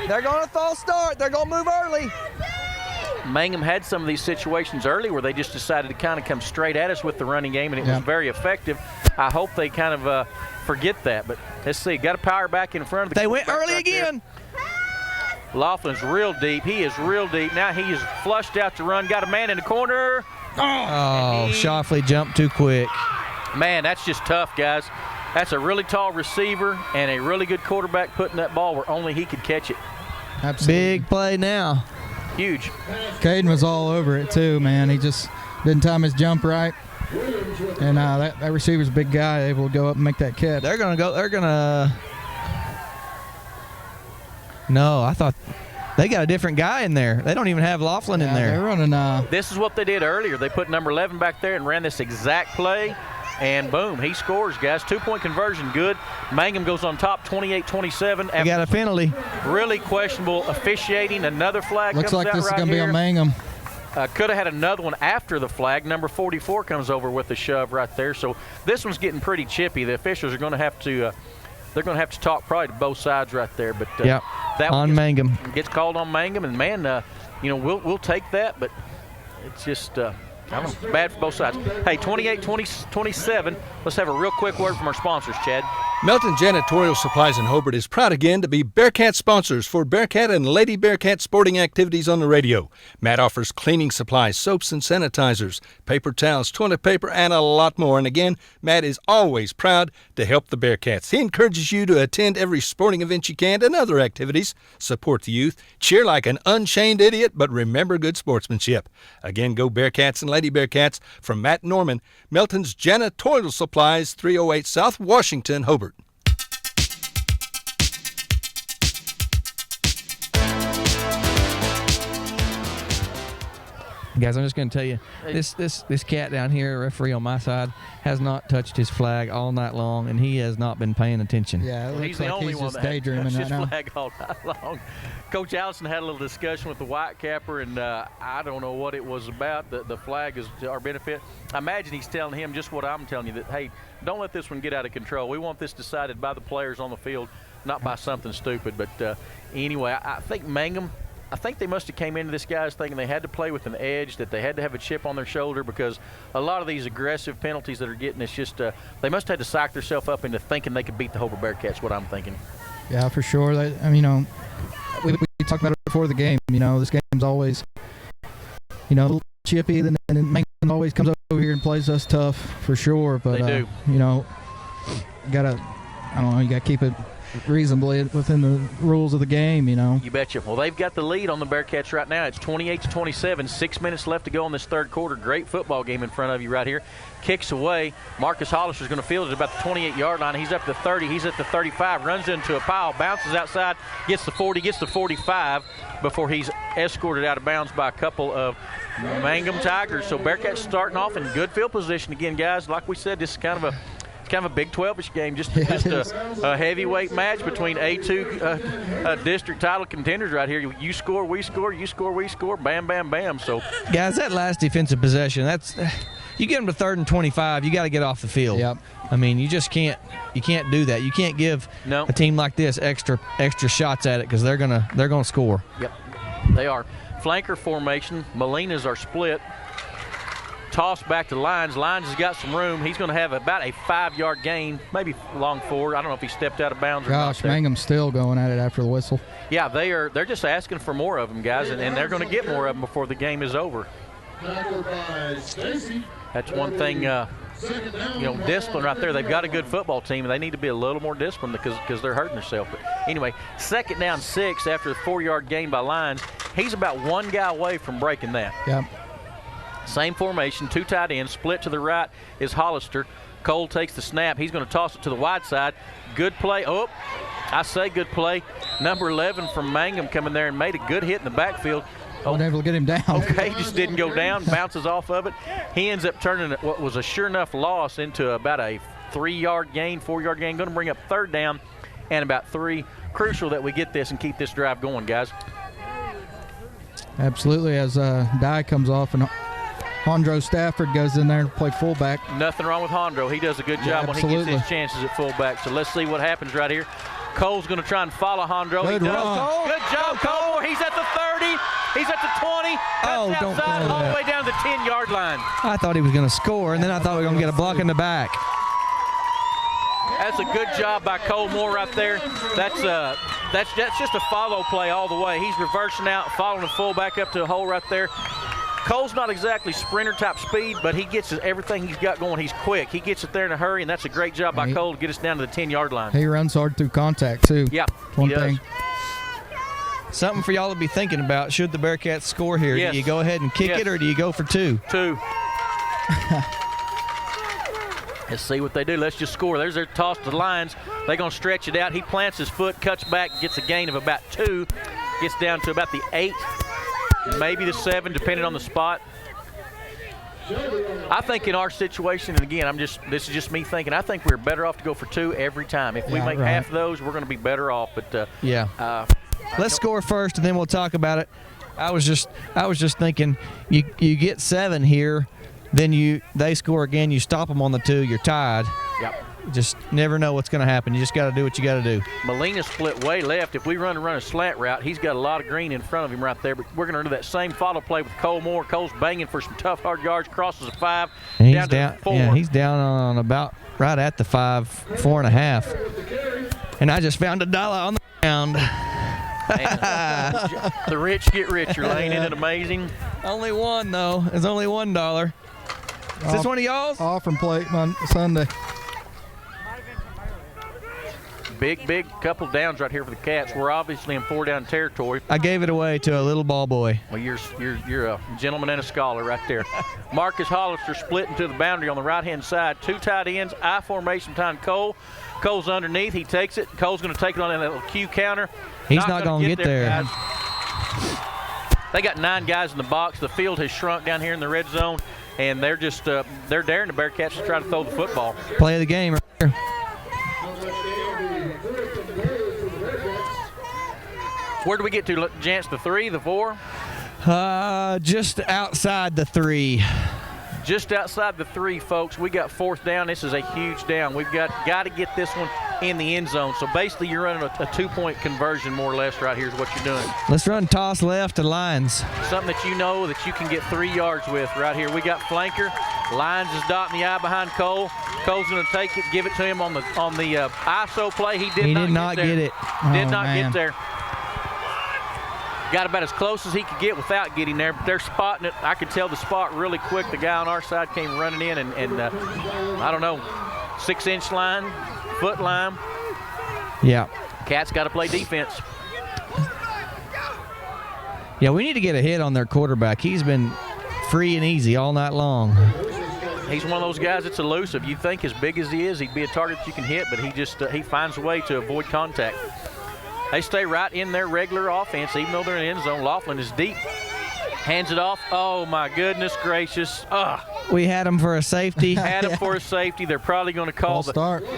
They're going to false start. They're going to move early. Mangum had some of these situations early where they just decided to kind of come straight at us with the running game, and it was very effective. I hope they kind of forget that, but let's see. Got a power back in front of the. They went early again. Laughlin's real deep. He is real deep. Now he is flushed out to run. Got a man in the corner. Oh, Shoffley jumped too quick. Man, that's just tough, guys. That's a really tall receiver and a really good quarterback putting that ball where only he could catch it. Absolutely. Big play now. Huge. Caden was all over it too, man. He just didn't time his jump right. And that receiver's a big guy, able to go up and make that catch. They're going to go. They're going to. No, I thought they got a different guy in there. They don't even have Laughlin in there. They're running. This is what they did earlier. They put number 11 back there and ran this exact play. And boom, he scores, guys. 2-point conversion, good. Mangum goes on top, 28-27. They got a penalty. Really questionable officiating. Another flag Looks comes like out this is right going to be here. on Mangum. Could have had another one after the flag. Number 44 comes over with the shove right there. So this one's getting pretty chippy. The officials are going to have to they're going to have to talk probably to both sides right there. But that on Mangum gets called on Mangum, and man, we'll take that, but it's just bad for both sides. Hey, 28-27. Let's have a real quick word from our sponsors, Chad. Melton Janitorial Supplies in Hobart is proud again to be Bearcat sponsors for Bearcat and Lady Bearcat sporting activities on the radio. Matt offers cleaning supplies, soaps and sanitizers, paper towels, toilet paper, and a lot more. And again, Matt is always proud to help the Bearcats. He encourages you to attend every sporting event you can and other activities. Support the youth, cheer like an unchained idiot, but remember good sportsmanship. Again, go Bearcats and Lady Bearcats from Matt Norman, Melton's Janitorial Supplies, 308 South Washington, Hobart. Guys, I'm just going to tell you, this cat down here, referee on my side, has not touched his flag all night long, and he has not been paying attention. Yeah, it looks like he's just daydreaming right now. His flag all night long. Coach Allison had a little discussion with the Whitecapper, and I don't know what it was about. The flag is to our benefit. I imagine he's telling him just what I'm telling you, that, hey, don't let this one get out of control. We want this decided by the players on the field, not by something stupid. But anyway, I think Mangum, I think they must have came into this guys thinking they had to play with an edge, that they had to have a chip on their shoulder, because a lot of these aggressive penalties that are getting, it's just they must have to psych themselves up into thinking they could beat the Hobart Bearcats, what I'm thinking. Yeah, for sure. I mean, we talked about it before the game. This game's always, a little chippy, and Mangum always comes over here and plays us tough for sure. But, they do. You gotta keep it reasonably within the rules of the game, You betcha. Well, they've got the lead on the Bearcats right now. It's 28-27. 6 minutes left to go in this third quarter. Great football game in front of you right here. Kicks away. Marcus Hollister's going to field it about the 28-yard line. He's up to 30. He's at the 35. Runs into a pile. Bounces outside. Gets the 40. Gets the 45 before he's escorted out of bounds by a couple of Mangum Tigers. So Bearcats starting off in good field position again, guys. Like we said, this is kind of a Big 12-ish game, just a heavyweight match between A2 district title contenders right here. You score, we score, you score, we score, bam, bam, bam. So, guys, that last defensive possession, you get them to 3rd and 25, you got to get off the field. Yep. I mean, you just can't do that. You can't give a team like this extra shots at it, because they're gonna score. Yep, they are. Flanker formation. Molinas are split. Toss back to Lyons. Lyons has got some room. He's going to have about a 5-yard gain, maybe long forward. I don't know if he stepped out of bounds or not. Gosh, Mangum's still going at it after the whistle. Yeah, they're just asking for more of them, guys, and they're going to get more of them before the game is over. That's one thing, discipline right there. They've got a good football team, and they need to be a little more disciplined because they're hurting themselves. But anyway, 2nd down 6 after the 4-yard gain by Lyons. He's about one guy away from breaking that. Yep. Same formation, 2 tight ends. Split to the right is Hollister. Cole takes the snap. He's going to toss it to the wide side. Good play. Oh, I say good play. Number 11 from Mangum coming there and made a good hit in the backfield. Wasn't able to get him down. Okay, just didn't go down. Bounces off of it. He ends up turning what was a sure enough loss into about a 3-yard gain, 4-yard gain. Going to bring up 3rd down and about 3. Crucial that we get this and keep this drive going, guys. Absolutely. As Dye comes off and Hondro Stafford goes in there to play fullback. Nothing wrong with Hondro. He does a good job when he gets his chances at fullback. So let's see what happens right here. Cole's going to try and follow Hondro. Good he does. run. Good job, Cole. He's at the 30. He's at the 20. Cuts outside all the way down the 10-yard line. I thought he was going to score, and then I thought we were going to get a block in the back. That's a good job by Cole Moore right there. That's just a follow play all the way. He's reversing out, following the fullback up to a hole right there. Cole's not exactly sprinter-type speed, but he gets everything he's got going. He's quick. He gets it there in a hurry, and that's a great job by Cole to get us down to the 10-yard line. He runs hard through contact, too. Yeah, One thing. Something for y'all to be thinking about. Should the Bearcats score here? Yes. Do you go ahead and kick it, or do you go for 2? 2. Let's see what they do. Let's just score. There's their toss to the Lions. They're going to stretch it out. He plants his foot, cuts back, gets a gain of about 2. Gets down to about the 8. Maybe the 7, depending on the spot. I think in our situation, and again, this is just me thinking, I think we're better off to go for 2 every time. If we make half of those, we're going to be better off. But let's score first, and then we'll talk about it. I was just thinking, you get 7 here, then they score again, you stop them on the 2, you're tied. Yep. Just never know what's going to happen. You just got to do what you got to do. Molina split way left. If we run a slant route, he's got a lot of green in front of him right there. But we're going to do that same follow play with Cole Moore. Cole's banging for some tough, hard yards, crosses a 5, and down to 4. Yeah, he's down on about right at the 4.5. And I just found $1 on the ground. The rich get richer, Lane. Isn't it amazing? Only one, though. It's only $1. Is this one of y'all's? Off from plate Sunday. Big couple downs right here for the Cats. We're obviously in 4-down territory. I gave it away to a little ball boy. Well, you're a gentleman and a scholar right there. Marcus Hollister splitting to the boundary on the right-hand side. 2 tight ends, I formation behind Cole. Cole's underneath. He takes it. Cole's going to take it on that little Q counter. He's not going to get there. Guys. They got 9 guys in the box. The field has shrunk down here in the red zone, and they're just they're daring the Bearcats to try to throw the football. Play of the game right here. Where do we get to, Jance? The 3, the 4? Just outside the 3. Just outside the 3, folks. We got 4th down. This is a huge down. We've got to get this one in the end zone. So basically you're running a 2-point conversion more or less right here is what you're doing. Let's run toss left to Lyons. Something that you know that you can get 3 yards with right here. We got flanker. Lyons is dotting the I behind Cole. Cole's going to take it, give it to him on the ISO play. He did not get it. Did not get there. Got about as close as he could get without getting there, but they're spotting it. I could tell the spot really quick. The guy on our side came running in and I don't know, 6-inch line, foot line. Yeah. Cats got to play defense. Yeah, we need to get a hit on their quarterback. He's been free and easy all night long. He's one of those guys that's elusive. You think as big as he is, he'd be a target that you can hit, but he just he finds a way to avoid contact. They stay right in their regular offense, even though they're in the end zone. Laughlin is deep. Hands it off. Oh, my goodness gracious. We had him for a safety. Had him for a safety. They're probably going to call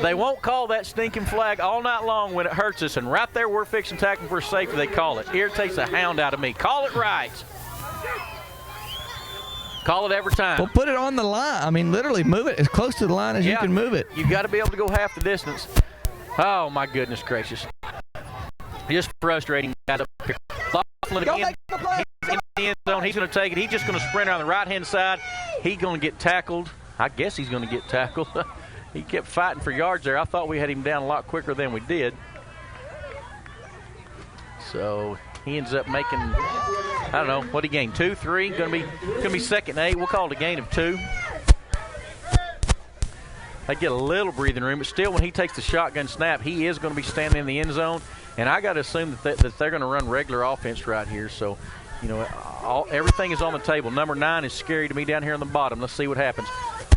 they won't call that stinking flag all night long when it hurts us. And right there, we're fixing tackling for a safety. They call it. Irritates the hound out of me. Call it right. Call it every time. Well, put it on the line. I mean, literally move it as close to the line as you can move it. You've got to be able to go half the distance. Oh, my goodness gracious. Just frustrating guys up here. Laughlin again. He's in the end zone. He's going to take it. He's just going to sprint around the right-hand side. He's going to get tackled. I guess he's going to get tackled. He kept fighting for yards there. I thought we had him down a lot quicker than we did. So he ends up making, I don't know, what he gained, 2, 3. Going to be 2nd and 8. We'll call it a gain of 2. They get a little breathing room, but still when he takes the shotgun snap, he is going to be standing in the end zone. And I got to assume that they're going to run regular offense right here. So, you know, everything is on the table. Number 9 is scary to me down here on the bottom. Let's see what happens.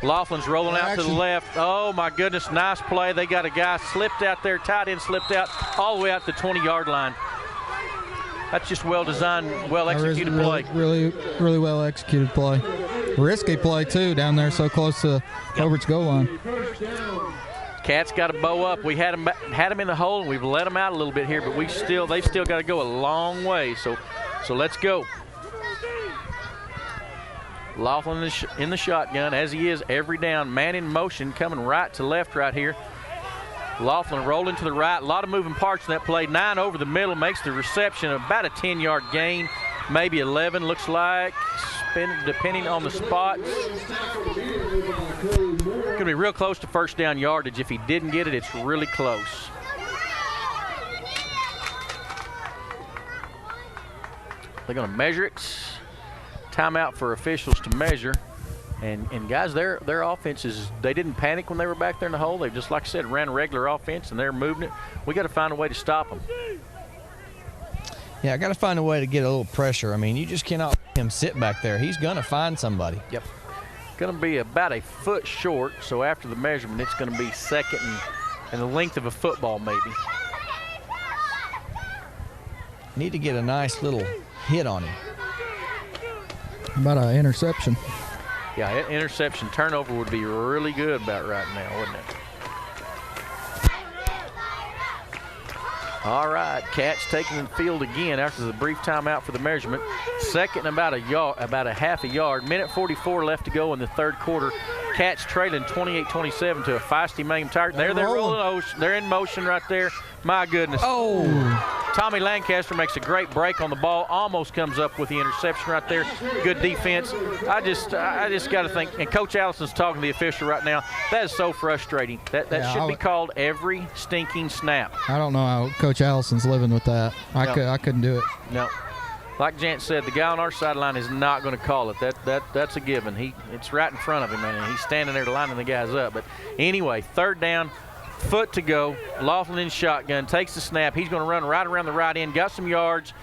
Laughlin's rolling out to the left. Oh, my goodness, nice play. They got a guy slipped out there, tight end slipped out, all the way out to the 20-yard line. That's just well-designed, well-executed play. Really well-executed play. Risky play, too, down there so close to Hobart's goal line. Cats got to bow up. We had them in the hole, and we've let them out a little bit here, but they've still got to go a long way. So let's go. Laughlin in the shotgun, as he is every down. Man in motion, coming right to left right here. Laughlin rolling to the right. A lot of moving parts in that play. 9 over the middle, makes the reception about a 10-yard gain, maybe 11 looks like, depending on the spot. Going to be real close to first down yardage. If he didn't get it, it's really close. They're going to measure it. Timeout for officials to measure. And guys, their offense they didn't panic when they were back there in the hole. They just, like I said, ran regular offense, and they're moving it. We got to find a way to stop them. Yeah, I got to find a way to get a little pressure. I mean, you just cannot let him sit back there. He's going to find somebody. Yep. Going to be about a foot short, so after the measurement, it's going to be second and the length of a football maybe. Need to get a nice little hit on him. About an interception. Yeah, interception turnover would be really good about right now, wouldn't it? All right, Cats taking the field again after the brief timeout for the measurement. Second and about a half a yard. Minute 44 left to go in the third quarter. Cats trailing 28-27 to a feisty Mangum Tiger. There they're rolling. They're in motion right there. My goodness. Oh. Tommy Lancaster makes a great break on the ball, almost comes up with the interception right there. Good defense. I just got to think, and Coach Allison's talking to the official right now, that is so frustrating. That should be called every stinking snap. I don't know how Coach Allison's living with that. I couldn't do it. No. Like Jant said, the guy on our sideline is not going to call it. That's a given. It's right in front of him, and he's standing there lining the guys up. But anyway, third down, foot to go. Laughlin in shotgun, takes the snap. He's going to run right around the right end. Got some yards,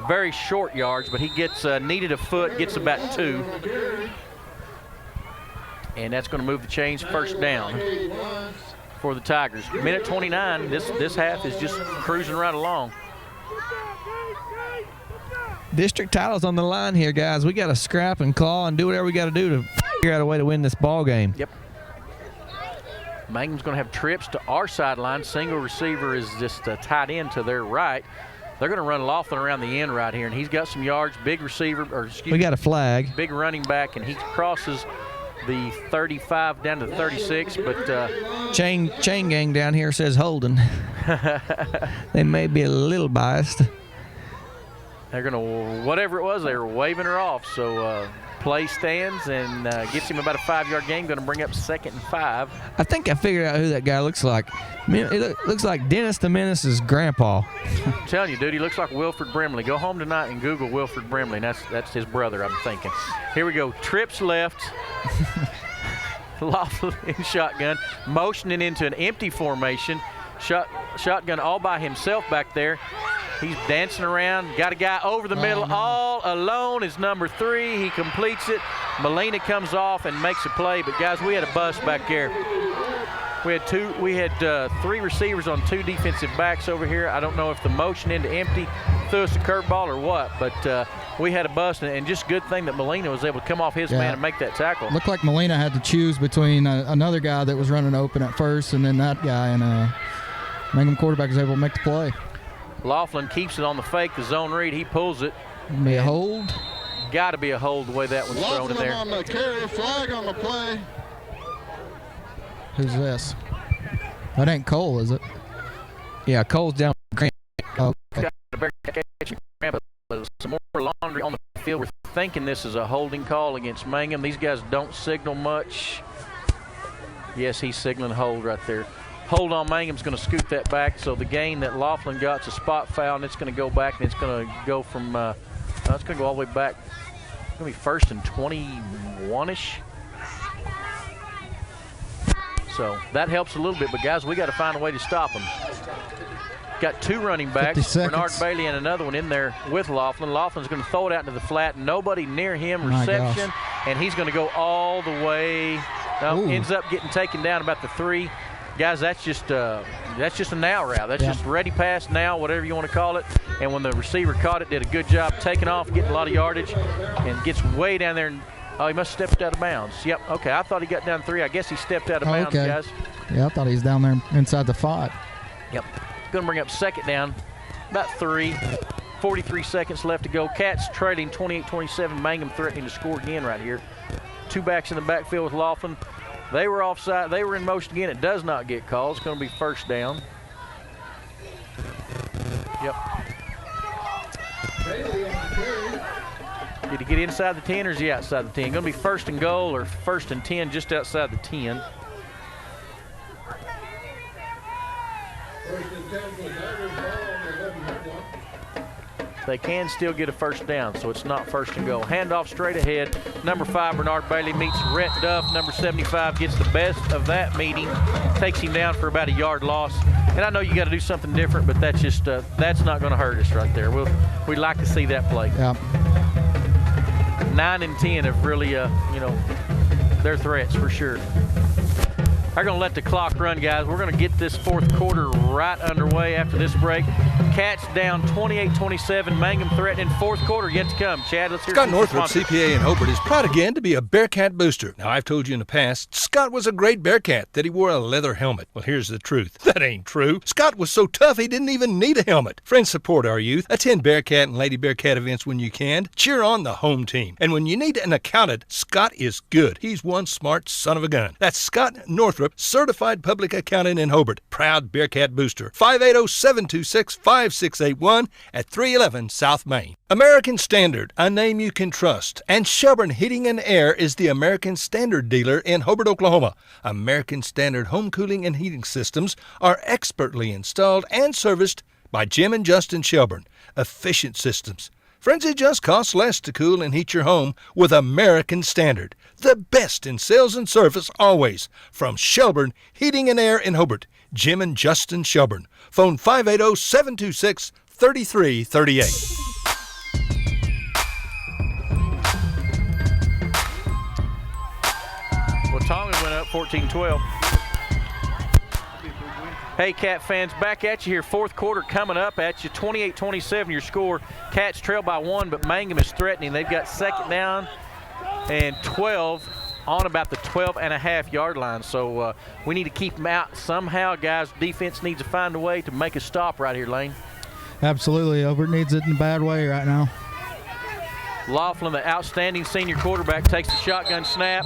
very short yards, but he gets needed a foot, gets about 2. And that's going to move the chains, first down for the Tigers. Minute 29, this half is just cruising right along. District title's on the line here, guys. We got to scrap and claw and do whatever we got to do to figure out a way to win this ball game. Yep. Mangum's going to have trips to our sideline. Single receiver is just a tight end to their right. They're going to run Laughlin around the end right here, and he's got some yards. Big receiver, we got a flag. Big running back, and he crosses the 35 down to 36. But chain gang down here says holding. They may be a little biased. They're going to, whatever it was, they were waving her off. So play stands and gets him about a 5-yard gain. Going to bring up 2nd and 5. I think I figured out who that guy looks like. It looks like Dennis the Menace's grandpa. I'm telling you, dude, he looks like Wilford Brimley. Go home tonight and Google Wilford Brimley. That's his brother, I'm thinking. Here we go. Trips left. Laughlin in shotgun. Motioning into an empty formation. Shotgun all by himself back there. He's dancing around, got a guy over the middle, all alone is number 3. He completes it. Molina comes off and makes a play, but guys, we had a bust back there. We had 3 receivers on 2 defensive backs over here. I don't know if the motion into empty threw us a curveball or what, but we had a bust, and just good thing that Molina was able to come off his man and make that tackle. Looked like Molina had to choose between another guy that was running open at first and then that guy, and Mangum quarterback was able to make the play. Laughlin keeps it on the fake, the zone read. He pulls it. Be a hold. Got to be a hold the way that one's thrown in there. On the carry, flag on the play. Who's this? That ain't Cole, is it? Yeah, Cole's down. Oh, okay. Some more laundry on the field. We're thinking this is a holding call against Mangum. These guys don't signal much. Yes, he's signaling hold right there. Hold on, Mangum's going to scoot that back, so the gain that Laughlin got is a spot foul, and it's going to go back, and it's going to go from it's going to go all the way back. It's going to be 1st and 21-ish. So that helps a little bit, but guys, we got to find a way to stop them. Got 2 running backs, Bernard Bailey and another one in there with Laughlin. Laughlin's going to throw it out into the flat. Nobody near him, reception, and he's going to go all the way. Ends up getting taken down about the 3. Guys, that's just a now route. That's just ready pass now, whatever you want to call it. And when the receiver caught it, did a good job taking off, getting a lot of yardage, and gets way down there. And, he must have stepped out of bounds. Yep, okay. I thought he got down 3. I guess he stepped out of bounds, guys. Yeah, I thought he was down there inside the 5. Yep. Going to bring up 2nd down, about 3. 43 seconds left to go. Cats trailing 28-27. Mangum threatening to score again right here. 2 backs in the backfield with Laughlin. They were offside. They were in motion again. It does not get called. It's going to be 1st down. Yep. Did he get inside the 10 or is he outside the 10? Going to be 1st and goal or 1st and 10 just outside the 10. They can still get a 1st down, so it's not 1st and goal. Handoff straight ahead. Number 5, Bernard Bailey meets Rhett Duff. Number 75 gets the best of that meeting. Takes him down for about a yard loss. And I know you got to do something different, but that's just that's not going to hurt us right there. We'd like to see that play. Yeah. 9 and 10 have really, they're threats for sure. They're going to let the clock run, guys. We're going to get this 4th quarter right underway after this break. Cats down 28-27. Mangum threatening 4th quarter yet to come. Chad, let's hear Scott from Northrup, sponsors. CPA in Hobart, is proud again to be a Bearcat booster. Now, I've told you in the past, Scott was a great Bearcat, that he wore a leather helmet. Well, here's the truth. That ain't true. Scott was so tough he didn't even need a helmet. Friends, support our youth. Attend Bearcat and Lady Bearcat events when you can. Cheer on the home team. And when you need an accountant, Scott is good. He's one smart son of a gun. That's Scott Northrup Northrup, certified public accountant in Hobart, proud Bearcat booster. 580-726-5681 at 311 South Main. American Standard, a name you can trust. And Shelburne Heating and Air is the American Standard dealer in Hobart, Oklahoma. American Standard home cooling and heating systems are expertly installed and serviced by Jim and Justin Shelburne. Efficient systems. Friends, it just costs less to cool and heat your home with American Standard. The best in sales and service always. From Shelburne Heating and Air in Hobart, Jim and Justin Shelburne. Phone 580-726-3338. Well, Tommy went up 14-12. Hey, Cat fans, back at you here. Fourth quarter coming up at you. 28-27 your score. Cats trail by 1, but Mangum is threatening. They've got second down and 12 on about the 12.5-yard line. So we need to keep them out somehow, guys. Defense needs to find a way to make a stop right here, Lane. Absolutely. Hobart needs it in a bad way right now. Laughlin, the outstanding senior quarterback, takes the shotgun snap.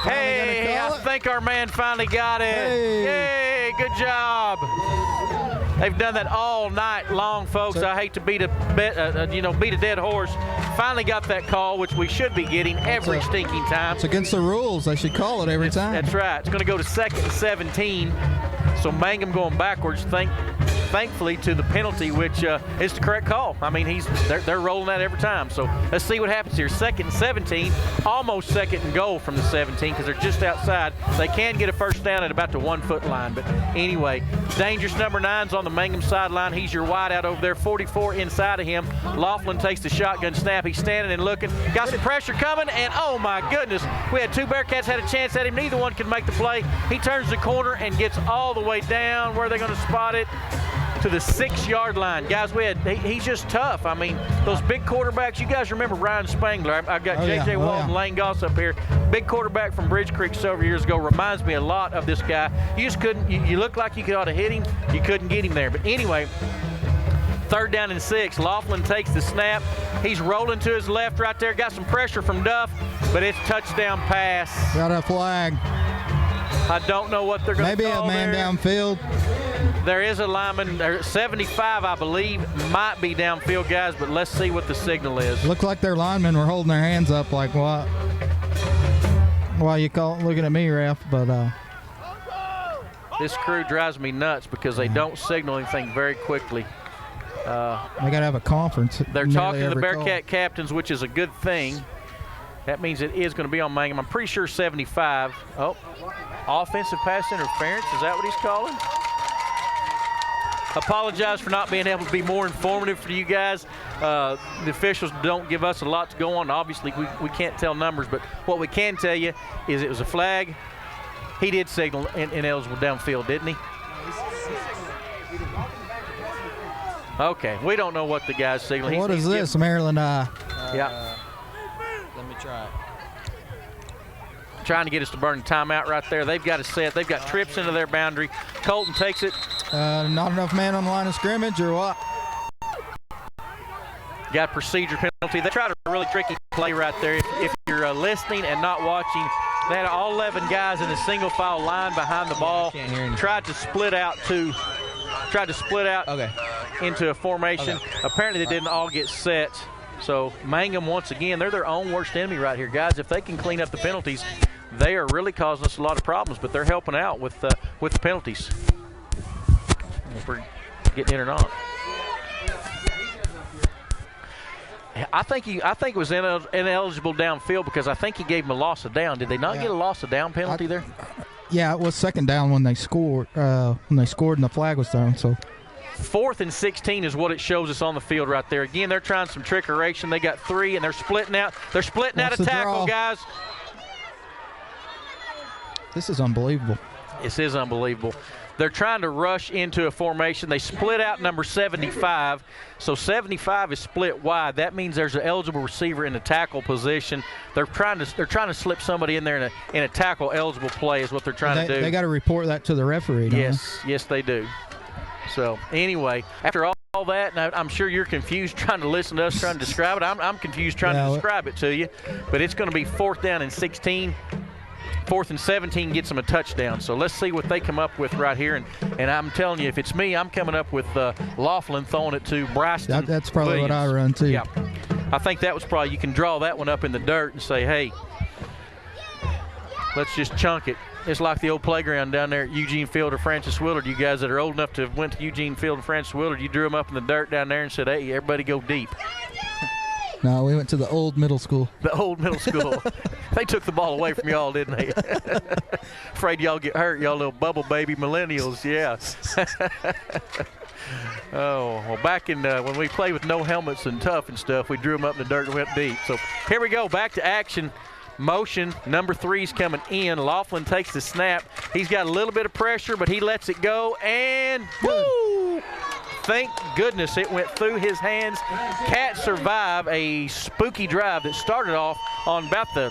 Hey, I think our man finally got it. Hey, good job. They've done that all night long, folks. I hate to beat a dead horse. Finally got that call, which we should be getting every stinking time. It's against the rules. They should call it every time. That's right. It's going to go to 2nd and 17. So Mangum going backwards, thankfully to the penalty, which is the correct call. I mean, they're rolling that every time. So let's see what happens here. 2nd and 17, almost 2nd and goal from the 17 because they're just outside. They can get a first down at about the 1-foot line. But anyway, dangerous number 9's on the Mangum sideline. He's your wide out over there, 44 inside of him. Laughlin takes the shotgun snap. He's standing and looking. Got some pressure coming, and oh my goodness, we had two Bearcats had a chance at him. Neither one could make the play. He turns the corner and gets all the way down. Where are they going to spot it? To the 6-yard line. Guys, he's just tough. I mean, those big quarterbacks, you guys remember Ryan Spangler. I've got J.J. Wall and Lane Goss up here. Big quarterback from Bridge Creek several years ago. Reminds me a lot of this guy. You just couldn't, you looked like you could ought to hit him. You couldn't get him there. But anyway, 3rd down and 6. Laughlin takes the snap. He's rolling to his left right there. Got some pressure from Duff, but it's touchdown pass. Got a flag. I don't know what they're going to call Maybe a man downfield. There is a lineman, 75, I believe, might be downfield, guys, but let's see what the signal is. Looked like their linemen were holding their hands up like, what? Why you looking at me, ref? But this crew drives me nuts because they don't signal anything very quickly. They got to have a conference. They're talking to the Bearcat captains, which is a good thing. That means it is going to be on Mangum. I'm pretty sure 75. Oh, offensive pass interference. Is that what he's calling? Apologize for not being able to be more informative for you guys. The officials don't give us a lot to go on. Obviously, we can't tell numbers, but what we can tell you is it was a flag. He did signal ineligible downfield, didn't he? Okay, we don't know what the guy's signaling. What is this, Maryland? Yeah. Let me try it. Trying to get us to burn the timeout right there. They've got it set. They've got trips into their boundary. Colton takes it. Not enough man on the line of scrimmage or what? Got procedure penalty. They tried a really tricky play right there. If you're listening and not watching, they had all 11 guys in a single file line behind the ball. Tried to split out into a formation. Okay. Apparently they didn't all get set. So Mangum, once again, they're their own worst enemy right here. Guys, if they can clean up the penalties, they are really causing us a lot of problems, but they're helping out with the penalties. If we're getting in or not. I think it was ineligible downfield because I think he gave him a loss of down. Did they not get a loss of down penalty there? Yeah, it was 2nd down when they scored. And the flag was thrown. So 4th and 16 is what it shows us on the field right there. Again, they're trying some trickeration. They got 3 and they're splitting out. They're splitting out a tackle, guys. This is unbelievable. This is unbelievable. They're trying to rush into a formation. They split out number 75. So 75 is split wide. That means there's an eligible receiver in the tackle position. They're trying to slip somebody in there in a tackle eligible play is what they're trying to do. They got to report that to the referee. Yes, they do. So anyway, after all that, and I'm sure you're confused trying to listen to us trying to describe it. I'm confused trying to describe it to you. But it's going to be 4th down and 16. 4th and 17 gets them a touchdown. So let's see what they come up with right here. And I'm telling you, if it's me, I'm coming up with Laughlin throwing it to Bryson. That's probably Williams. what I run too. Yeah. I think that was probably, you can draw that one up in the dirt and say, hey, let's just chunk it. It's like the old playground down there at Eugene Field or Francis Willard. You guys that are old enough to have went to Eugene Field and Francis Willard, you drew them up in the dirt down there and said, hey, everybody go deep. No, we went to the old middle school. The old middle school. They took the ball away from y'all, didn't they? Afraid y'all get hurt, y'all little bubble baby millennials, yeah. Oh, well, back in when we played with no helmets and tough and stuff, we drew them up in the dirt and went deep. So here we go, back to action. Motion, number 3's coming in. Laughlin takes the snap. He's got a little bit of pressure, but he lets it go, and woo! Thank goodness it went through his hands. Cats survive a spooky drive that started off on about the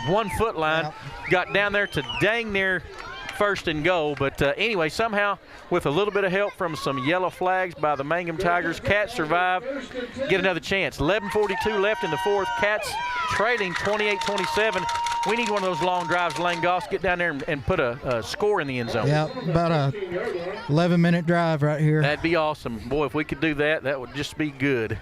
1 foot line, got down there to dang near 1st and goal. But anyway, somehow with a little bit of help from some yellow flags by the Mangum Tigers, Cats survive, get another chance. 11:42 left in the 4th. Cats trailing 28-27. We need one of those long drives, Lane Goss, get down there and put a score in the end zone. Yeah, about a 11-minute drive right here. That'd be awesome. Boy, if we could do that, that would just be good.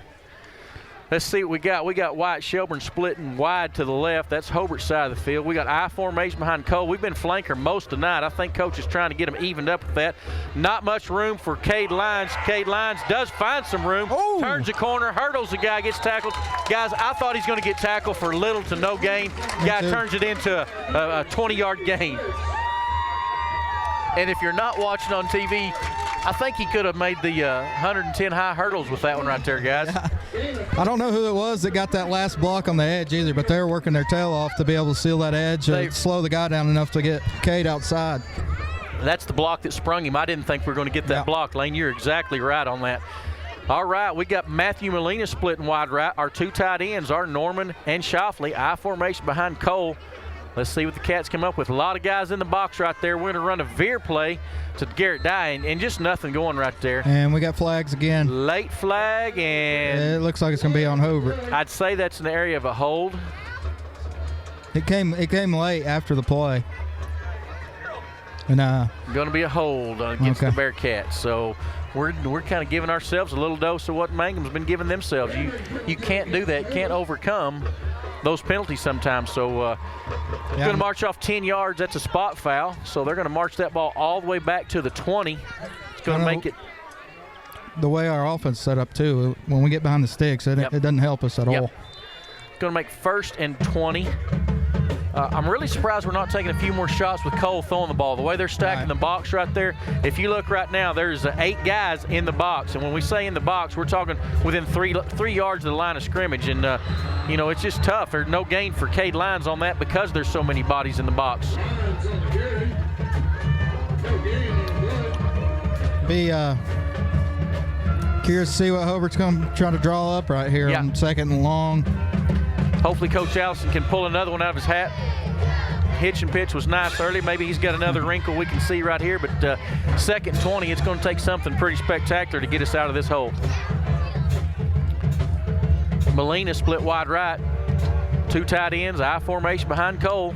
Let's see what we got. We got Wyatt Shelburne splitting wide to the left. That's Hobart's side of the field. We got I formation behind Cole. We've been flanker most of the night. I think Coach is trying to get them evened up with that. Not much room for Cade Lyons. Cade Lyons does find some room. Ooh. Turns the corner, hurdles the guy, gets tackled. Guys, I thought he's going to get tackled for little to no gain. Guy turns it into a 20-yard gain. And if you're not watching on TV, I think he could have made the 110 high hurdles with that one right there, guys. I don't know who it was that got that last block on the edge either, but they were working their tail off to be able to seal that edge and slow the guy down enough to get Cade outside. That's the block that sprung him. I didn't think we were going to get that block, Lane. You're exactly right on that. All right, we got Matthew Molina splitting wide right. Our 2 tight ends are Norman and Shoffley. I formation behind Cole. Let's see what the Cats come up with. A lot of guys in the box right there. We're going to run a veer play to Garrett Dye, and just nothing going right there. And we got flags again. Late flag, and it looks like it's going to be on Hobart. I'd say that's an area of a hold. It came late after the play. And going to be a hold against the Bearcats. So we're kind of giving ourselves a little dose of what Mangum's been giving themselves. You can't do that. You can't overcome those penalties sometimes. So going to march off 10 yards. That's a spot foul. So they're going to march that ball all the way back to the 20. It's going to make it. The way our offense set up too, when we get behind the sticks, it doesn't help us at all. Going to make 1st and 20. I'm really surprised we're not taking a few more shots with Cole throwing the ball. The way they're stacking the box right there, if you look right now, there's 8 guys in the box. And when we say in the box, we're talking within 3 yards of the line of scrimmage. And, it's just tough. There's no gain for Cade Lyons on that because there's so many bodies in the box. Be curious to see what Hobart's trying to draw up right here on 2nd and long. Hopefully Coach Allison can pull another one out of his hat. Hitch and pitch was nice early. Maybe he's got another wrinkle we can see right here. But 2nd and 20, it's going to take something pretty spectacular to get us out of this hole. Molina split wide right. 2 tight ends, I formation behind Cole.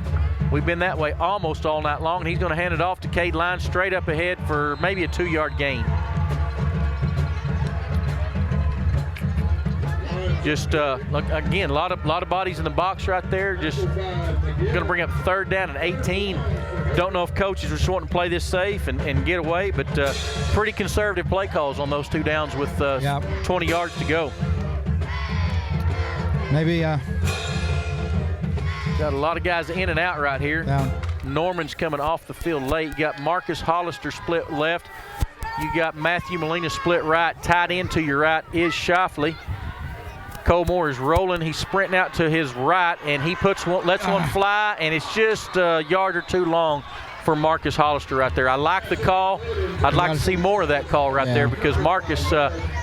We've been that way almost all night long. And he's going to hand it off to Cade Lyons straight up ahead for maybe a 2-yard gain. Just again, a lot of bodies in the box right there. Just going to bring up 3rd down and 18. Don't know if coaches are just wanting to play this safe and get away, but pretty conservative play calls on those 2 downs with 20 yards to go. Maybe got a lot of guys in and out right here. Norman's coming off the field late. You got Marcus Hollister split left. You got Matthew Molina split right. Tight end to your right is Shoffley. Cole Moore is rolling. He's sprinting out to his right, and he lets one fly, and it's just a yard or 2 long for Marcus Hollister right there. I like the call. I'd like to see more of that call right there because Marcus,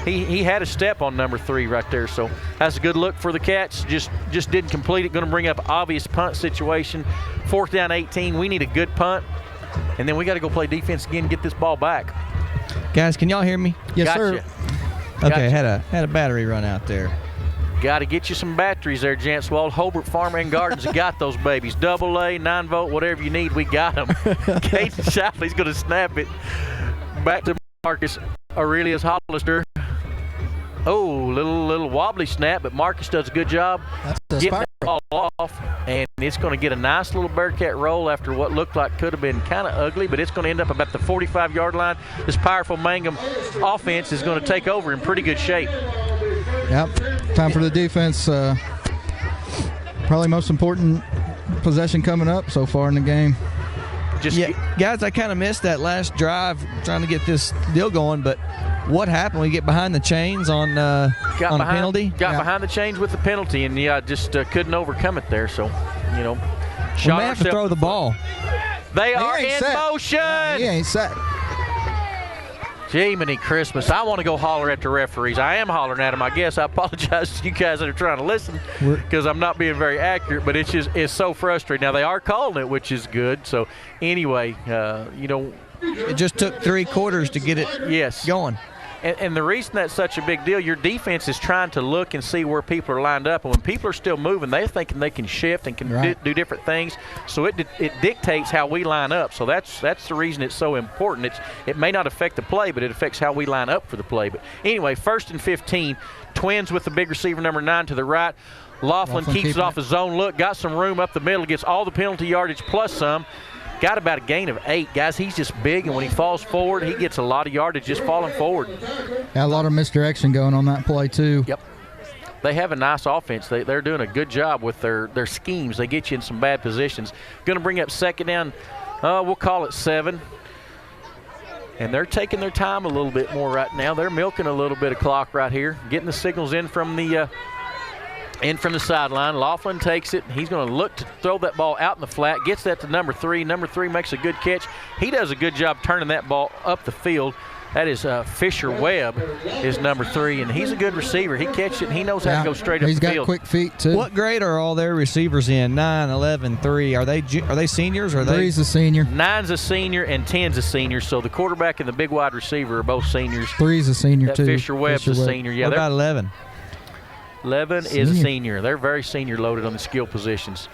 he had a step on number 3 right there. So that's a good look for the Cats. Just didn't complete it. Going to bring up obvious punt situation. 4th down 18. We need a good punt, and then we got to go play defense again and get this ball back. Guys, can y'all hear me? Yes, sir. Okay, had a battery run out there. Got to get you some batteries there, gents. Well, Hobart Farm and Gardens got those babies. AA, 9-volt, whatever you need, we got them. Caden Shifley's going to snap it back to Marcus Aurelius Hollister. Oh, little wobbly snap, but Marcus does a good job getting that ball off, and it's going to get a nice little Bearcat roll after what looked like could have been kind of ugly, but it's going to end up about the 45-yard line. This powerful Mangum offense is going to take over in pretty good shape. Yep. Time for the defense. Probably most important possession coming up so far in the game. Guys, I kind of missed that last drive trying to get this deal going, but what happened? We get behind the chains on a penalty? Got behind the chains with the penalty, and just couldn't overcome it there. So, we may have to throw the ball. They are in motion. He ain't set. Jiminy Christmas. I want to go holler at the referees. I am hollering at them, I guess. I apologize to you guys that are trying to listen because I'm not being very accurate, but it's so frustrating. Now, they are calling it, which is good. So, anyway, it just took 3 quarters to get it going. And the reason that's such a big deal, your defense is trying to look and see where people are lined up. And when people are still moving, they're thinking they can shift and can do different things. So it dictates how we line up. So that's the reason it's so important. It may not affect the play, but it affects how we line up for the play. But anyway, 1st and 15, Twins with the big receiver, number 9 to the right. Laughlin keeps it off his zone look, got some room up the middle, gets all the penalty yardage plus some. Got about a gain of 8. Guys, he's just big, and when he falls forward, he gets a lot of yardage just falling forward. Got a lot of misdirection going on that play, too. Yep. They have a nice offense. They're doing a good job with their schemes. They get you in some bad positions. Going to bring up 2nd down, we'll call it 7. And they're taking their time a little bit more right now. They're milking a little bit of clock right here, getting the signals in from the sideline. Laughlin takes it. He's going to look to throw that ball out in the flat. Gets that to number 3. Number 3 makes a good catch. He does a good job turning that ball up the field. That is Fisher Webb is number 3, and he's a good receiver. He catches it, and he knows how to go straight up the field. He's got quick feet, too. What grade are all their receivers in? 9, 11, 3. Are they seniors? Or 3's a senior. 9's a senior, and 10's a senior. So the quarterback and the big wide receiver are both seniors. 3's a senior, too. Fisher Webb's a senior. Yeah, what about 11? 11 is a senior. They're very senior loaded on the skill positions.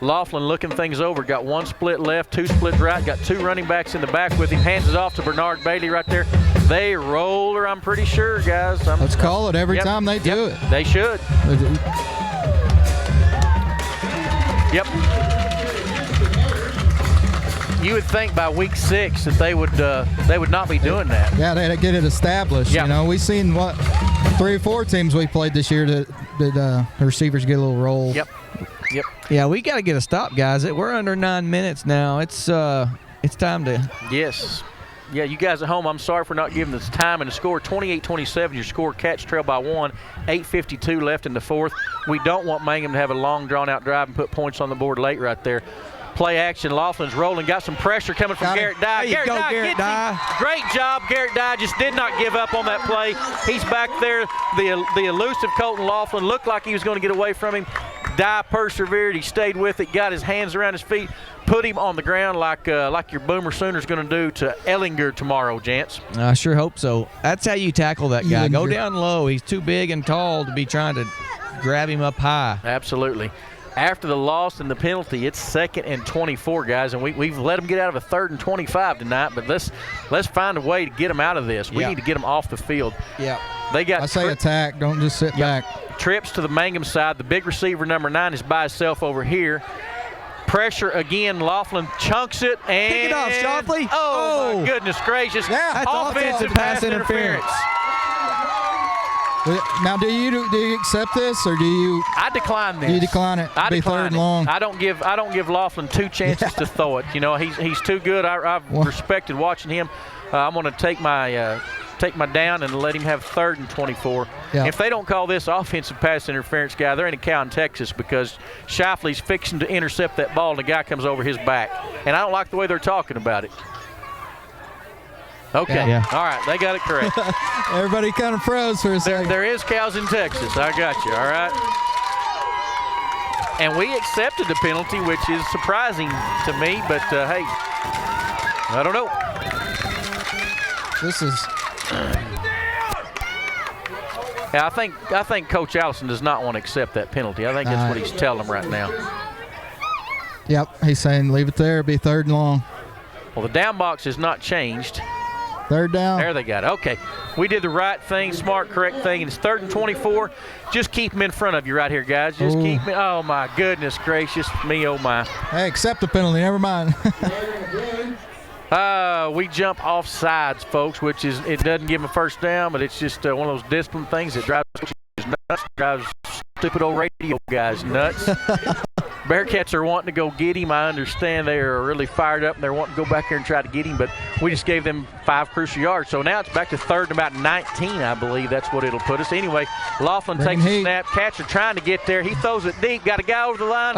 Laughlin looking things over. Got 1 split left, 2 split right. Got 2 running backs in the back with him. Hands it off to Bernard Bailey right there. They roll her, I'm pretty sure, guys. Let's call it every time they do it. They should. Yep. You would think by week 6 that they would not be doing that. Yeah, they'd get it established. Yeah. We've seen 3 or 4 teams we played this year that the receivers get a little roll. Yep. Yeah, we got to get a stop, guys. We're under 9 minutes now. It's time to. Yes. Yeah, you guys at home, I'm sorry for not giving this time. And the score, 28-27, your score, Cats trail by 1, 8:52 left in the 4th. We don't want Mangum to have a long, drawn-out drive and put points on the board late right there. Play action, Laughlin's rolling, got some pressure coming from Garrett Dye. Garrett Dye. Great job, Garrett Dye just did not give up on that play. He's back there. The elusive Colton Laughlin looked like he was going to get away from him. Dye persevered, he stayed with it, got his hands around his feet, put him on the ground like your Boomer Sooners going to do to Ellinger tomorrow, gents. I sure hope so. That's how you tackle that guy. Go down low. He's too big and tall to be trying to grab him up high. Absolutely. After the loss and the penalty, it's 2nd and 24, guys, and we've let them get out of a 3rd and 25 tonight. But let's find a way to get them out of this. We need to get them off the field. Yeah. They got. I say attack. Don't just sit back. Trips to the Mangum side. The big receiver, number 9, is by himself over here. Pressure again. Laughlin chunks it and kick it off, Shoffley. Oh, my goodness gracious! Yeah, that's offensive pass interference. Now, do you accept this, or do you? I decline this. Do you decline it? I decline 3rd and long. I don't give Laughlin 2 chances to throw it. He's too good. I've respected watching him. I'm going to take my down and let him have 3rd and 24. Yeah. If they don't call this offensive pass interference, guy, they're in a cow in Texas because Shifley's fixing to intercept that ball and the guy comes over his back. And I don't like the way they're talking about it. Okay. Yeah. All right. They got it correct. Everybody kind of froze for a second. There is cows in Texas. I got you. All right. And we accepted the penalty, which is surprising to me. But, hey, I don't know. This is Yeah, I think Coach Allison does not want to accept that penalty. I think that's what he's telling them right now. Yep, he's saying leave it there. It'll be 3rd and long. Well, the down box has not changed. 3rd down. There they got it. Okay. We did the right thing, smart, correct thing, and it's 3rd and 24. Just keep them in front of you right here, guys. Just keep me. Oh, my goodness gracious me, oh, my. Hey, accept the penalty. Never mind. We jump off sides, folks, which is, it doesn't give them a first down, but it's just one of those discipline things that drives nuts, drives stupid old radio guys nuts. Bearcats are wanting to go get him. I understand they are really fired up and they're wanting to go back there and try to get him, but we just gave them 5 crucial yards. So now it's back to 3rd and about 19, I believe. That's what it'll put us. Anyway, Laughlin takes the snap. Cats are trying to get there. He throws it deep. Got a guy over the line.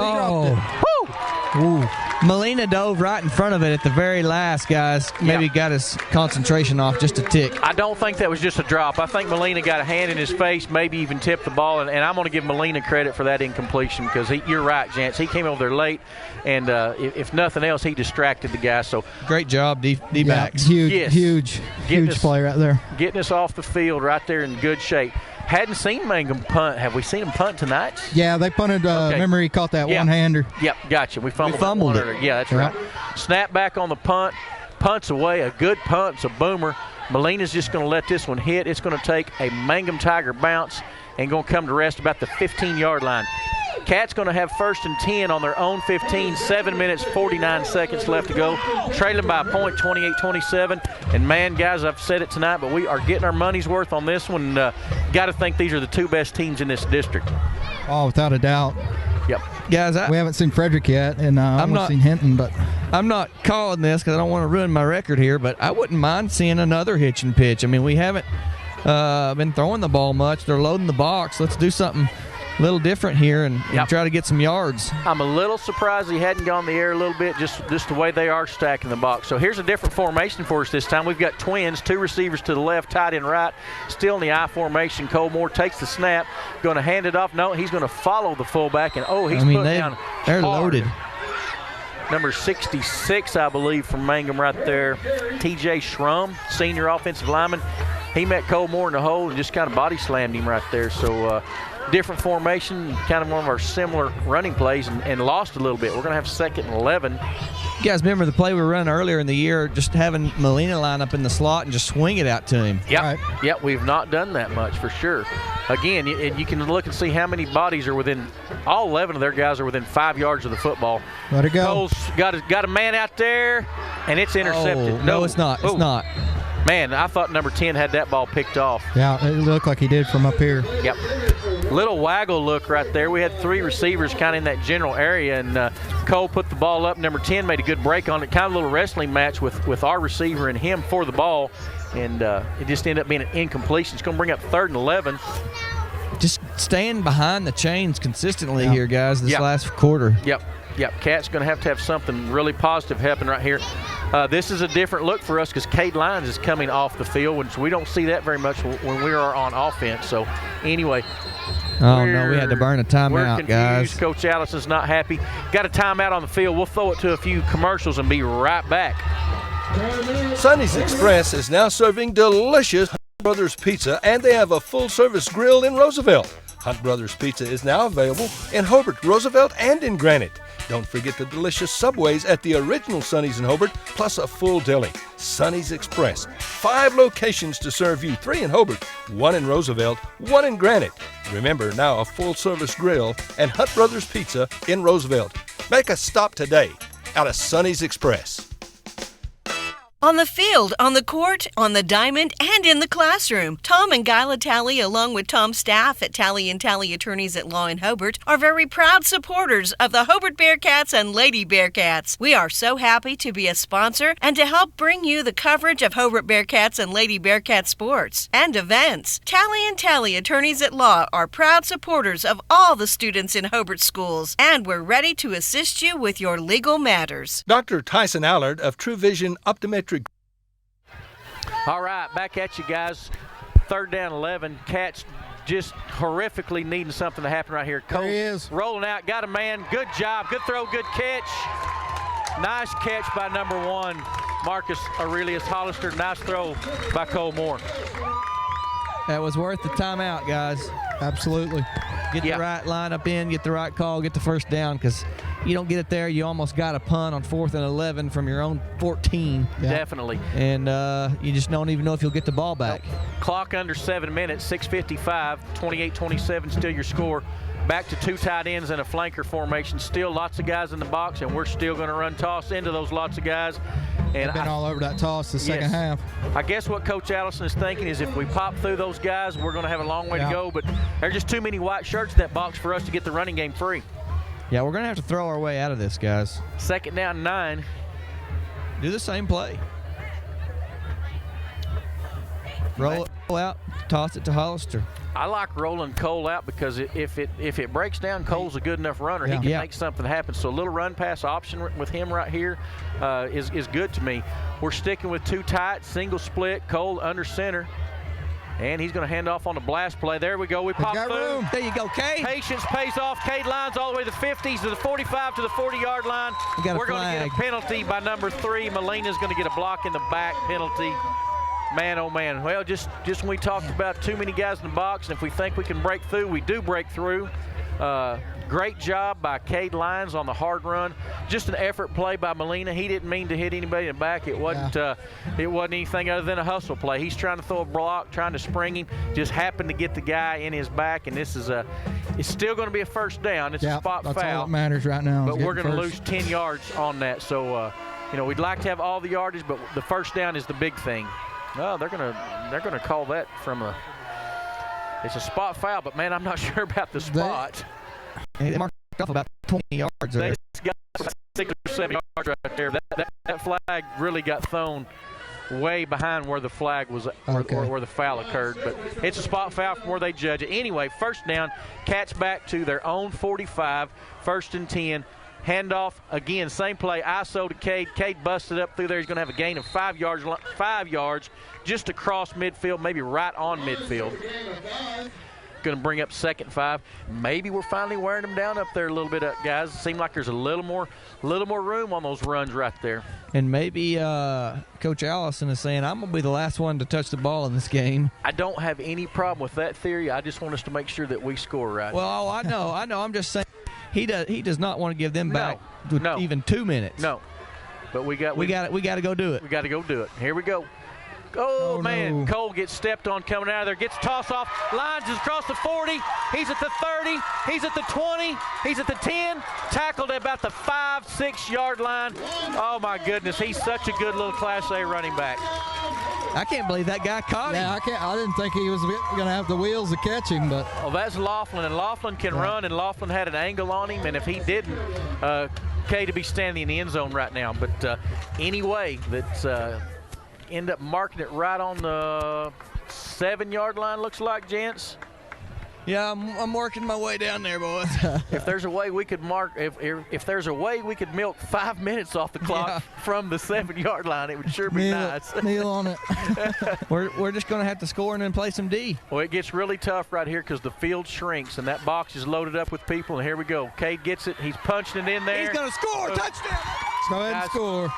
Ooh. Molina dove right in front of it at the very last, guys. Maybe got his concentration off just a tick. I don't think that was just a drop. I think Molina got a hand in his face, maybe even tipped the ball, and I'm going to give Molina credit for that incompletion because you're right, Jance. He came over there late, and if nothing else, he distracted the guy. So great job, D-backs. Huge play right there. Getting us off the field right there in good shape. Hadn't seen Mangum punt. Have we seen him punt tonight? Yeah, they punted. Remember, he caught that one-hander. Yep, gotcha. We fumbled it. Yeah, that's right. Snap back on the punt. Punts away. A good punt. It's a boomer. Molina's just going to let this one hit. It's going to take a Mangum Tiger bounce and going to come to rest about the 15-yard line. Cats going to have 1st and 10 on their own 15, 7 minutes, 49 seconds left to go. Trailing by a point, 28-27. And, man, guys, I've said it tonight, but we are getting our money's worth on this one. Got to think these are the 2 best teams in this district. Oh, without a doubt. Yep. Guys, we haven't seen Frederick yet, and I've not seen Hinton, but I'm not calling this because I don't want to ruin my record here, but I wouldn't mind seeing another hitch and pitch. I mean, we haven't been throwing the ball much. They're loading the box. Let's do something a little different here and try to get some yards. I'm a little surprised he hadn't gone the air a little bit, just the way they are stacking the box. So here's a different formation for us this time. We've got twins, 2 receivers to the left, tight end right, still in the I formation. Cole Moore takes the snap, going to hand it off. No, he's going to follow the fullback, and he's put down they're hard. Loaded. Number 66, I believe, from Mangum right there. TJ Schrum, senior offensive lineman. He met Cole Moore in the hole and just kind of body slammed him right there. So different formation, kind of one of our similar running plays, and lost a little bit. We're going to have 2nd and 11. You guys remember the play we were running earlier in the year, just having Molina line up in the slot and just swing it out to him? Yep, we've not done that much for sure. Again, you can look and see how many bodies are within, all 11 of their guys are within 5 yards of the football. Let it go. Cole's got a man out there, and it's intercepted. Oh, no, it's not. It's not. Man, I thought number 10 had that ball picked off. Yeah, it looked like he did from up here. Yep. Little waggle look right there. We had 3 receivers kind of in that general area, and Cole put the ball up. Number 10 made a good break on it. Kind of a little wrestling match with our receiver and him for the ball, and it just ended up being an incompletion. It's going to bring up 3rd and 11. Just staying behind the chains consistently here, guys, this last quarter. Yep. Cat's going to have something really positive happen right here. This is a different look for us because Cade Lyons is coming off the field, which we don't see that very much when we are on offense. So, anyway. Oh, no, we had to burn a timeout, guys. Coach Allison's not happy. Got a timeout on the field. We'll throw it to a few commercials and be right back. Sonny's Express is now serving delicious Hunt Brothers Pizza, and they have a full-service grill in Roosevelt. Hunt Brothers Pizza is now available in Hobart, Roosevelt, and in Granite. Don't forget the delicious Subways at the original Sonny's in Hobart, plus a full deli. Sonny's Express. 5 locations to serve you. 3 in Hobart, 1 in Roosevelt, 1 in Granite. Remember, now a full-service grill and Hunt Brothers Pizza in Roosevelt. Make a stop today out of Sonny's Express. On the field, on the court, on the diamond, and in the classroom, Tom and Guyla Talley, along with Tom's staff at Talley & Talley Attorneys at Law in Hobart, are very proud supporters of the Hobart Bearcats and Lady Bearcats. We are so happy to be a sponsor and to help bring you the coverage of Hobart Bearcats and Lady Bearcat sports and events. Talley & Talley Attorneys at Law are proud supporters of all the students in Hobart schools, and we're ready to assist you with your legal matters. Dr. Tyson Allard of True Vision Optometric. All right, back at you guys. 3rd down 11. Cats just horrifically needing something to happen right here. There he is. Rolling out, got a man. Good job, good throw, good catch. Nice catch by number 1, Marcus Aurelius Hollister. Nice throw by Cole Moore. That was worth the timeout, guys. Absolutely. Get the right lineup in, get the right call, get the first down, because you don't get it there, you almost got a punt on 4th and 11 from your own 14. Definitely. And you just don't even know if you'll get the ball back. Clock under 7 minutes, 6:55, 28-27 still your score. Back to 2 tight ends and a flanker formation. Still lots of guys in the box, and we're still going to run toss into those lots of guys. And They've been all over that toss the second half. I guess what Coach Allison is thinking is if we pop through those guys, we're going to have a long way to go. But there's just too many white shirts in that box for us to get the running game free. Yeah, we're going to have to throw our way out of this, guys. 2nd down 9. Do the same play. Roll it out, toss it to Hollister. I like rolling Cole out because if it breaks down, Cole's a good enough runner. He can make something happen. So a little run pass option with him right here is good to me. We're sticking with 2 tight, single split, Cole under center. And he's going to hand off on the blast play. There we go. We pop through. There you go, Cade. Patience pays off. Cade lines all the way to the 50s, to the 45, to the 40-yard line. We're going to get a penalty by number 3. Molina's going to get a block in the back penalty. Man, oh, man. Well, just when we talked about too many guys in the box, and if we think we can break through, we do break through. Great job by Cade Lyons on the hard run. Just an effort play by Molina. He didn't mean to hit anybody in the back. It wasn't anything other than a hustle play. He's trying to throw a block, trying to spring him. Just happened to get the guy in his back, and this is it's still going to be a first down. It's a spot foul. That's all that matters right now. But we're going to lose 10 yards on that. So, we'd like to have all the yardage, but the first down is the big thing. No, they're gonna call that it's a spot foul, but man, I'm not sure about the spot. They marked off about 20 yards there. They got 6 or 7 yards right there. That flag really got thrown way behind where the flag was, where the foul occurred. But it's a spot foul from where they judge it. Anyway, first down, Cats back to their own 45, 1st and 10. Handoff again, same play. ISO to Cade. Cade busted up through there. He's going to have a gain of 5 yards, just across midfield, maybe right on midfield. Going to bring up 2nd and 5. Maybe we're finally wearing them down up there a little bit, guys. It seems like there's a little more room on those runs right there. And maybe Coach Allison is saying, I'm going to be the last one to touch the ball in this game. I don't have any problem with that theory. I just want us to make sure that we score right. Well, I know. I'm just saying. He does not want to give them back even 2 minutes. No, but we got to go do it. We got to go do it. Here we go. Oh man, no. Cole gets stepped on coming out of there. Gets tossed off. Lines is across the 40. He's at the 30. He's at the 20. He's at the 10. Tackled at about the 5-6 yard line. Oh my goodness, he's such a good little Class A running back. I can't believe that guy caught him. I didn't think he was going to have the wheels to catch him, but. Well, that's Laughlin, and Laughlin can run, and Laughlin had an angle on him, and if he didn't, Cade to be standing in the end zone right now. But anyway, that's end up marking it right on the 7 yard line, looks like, gents. Yeah, I'm working my way down there, boys. If there's a way we could if there's a way we could milk 5 minutes off the clock from the 7 yard line, it would sure be nice. Kneel on it. We're just going to have to score and then play some D. Well, it gets really tough right here because the field shrinks and that box is loaded up with people. And here we go. Cade gets it. He's punching it in there. He's going to score. Touchdown. Go ahead and score.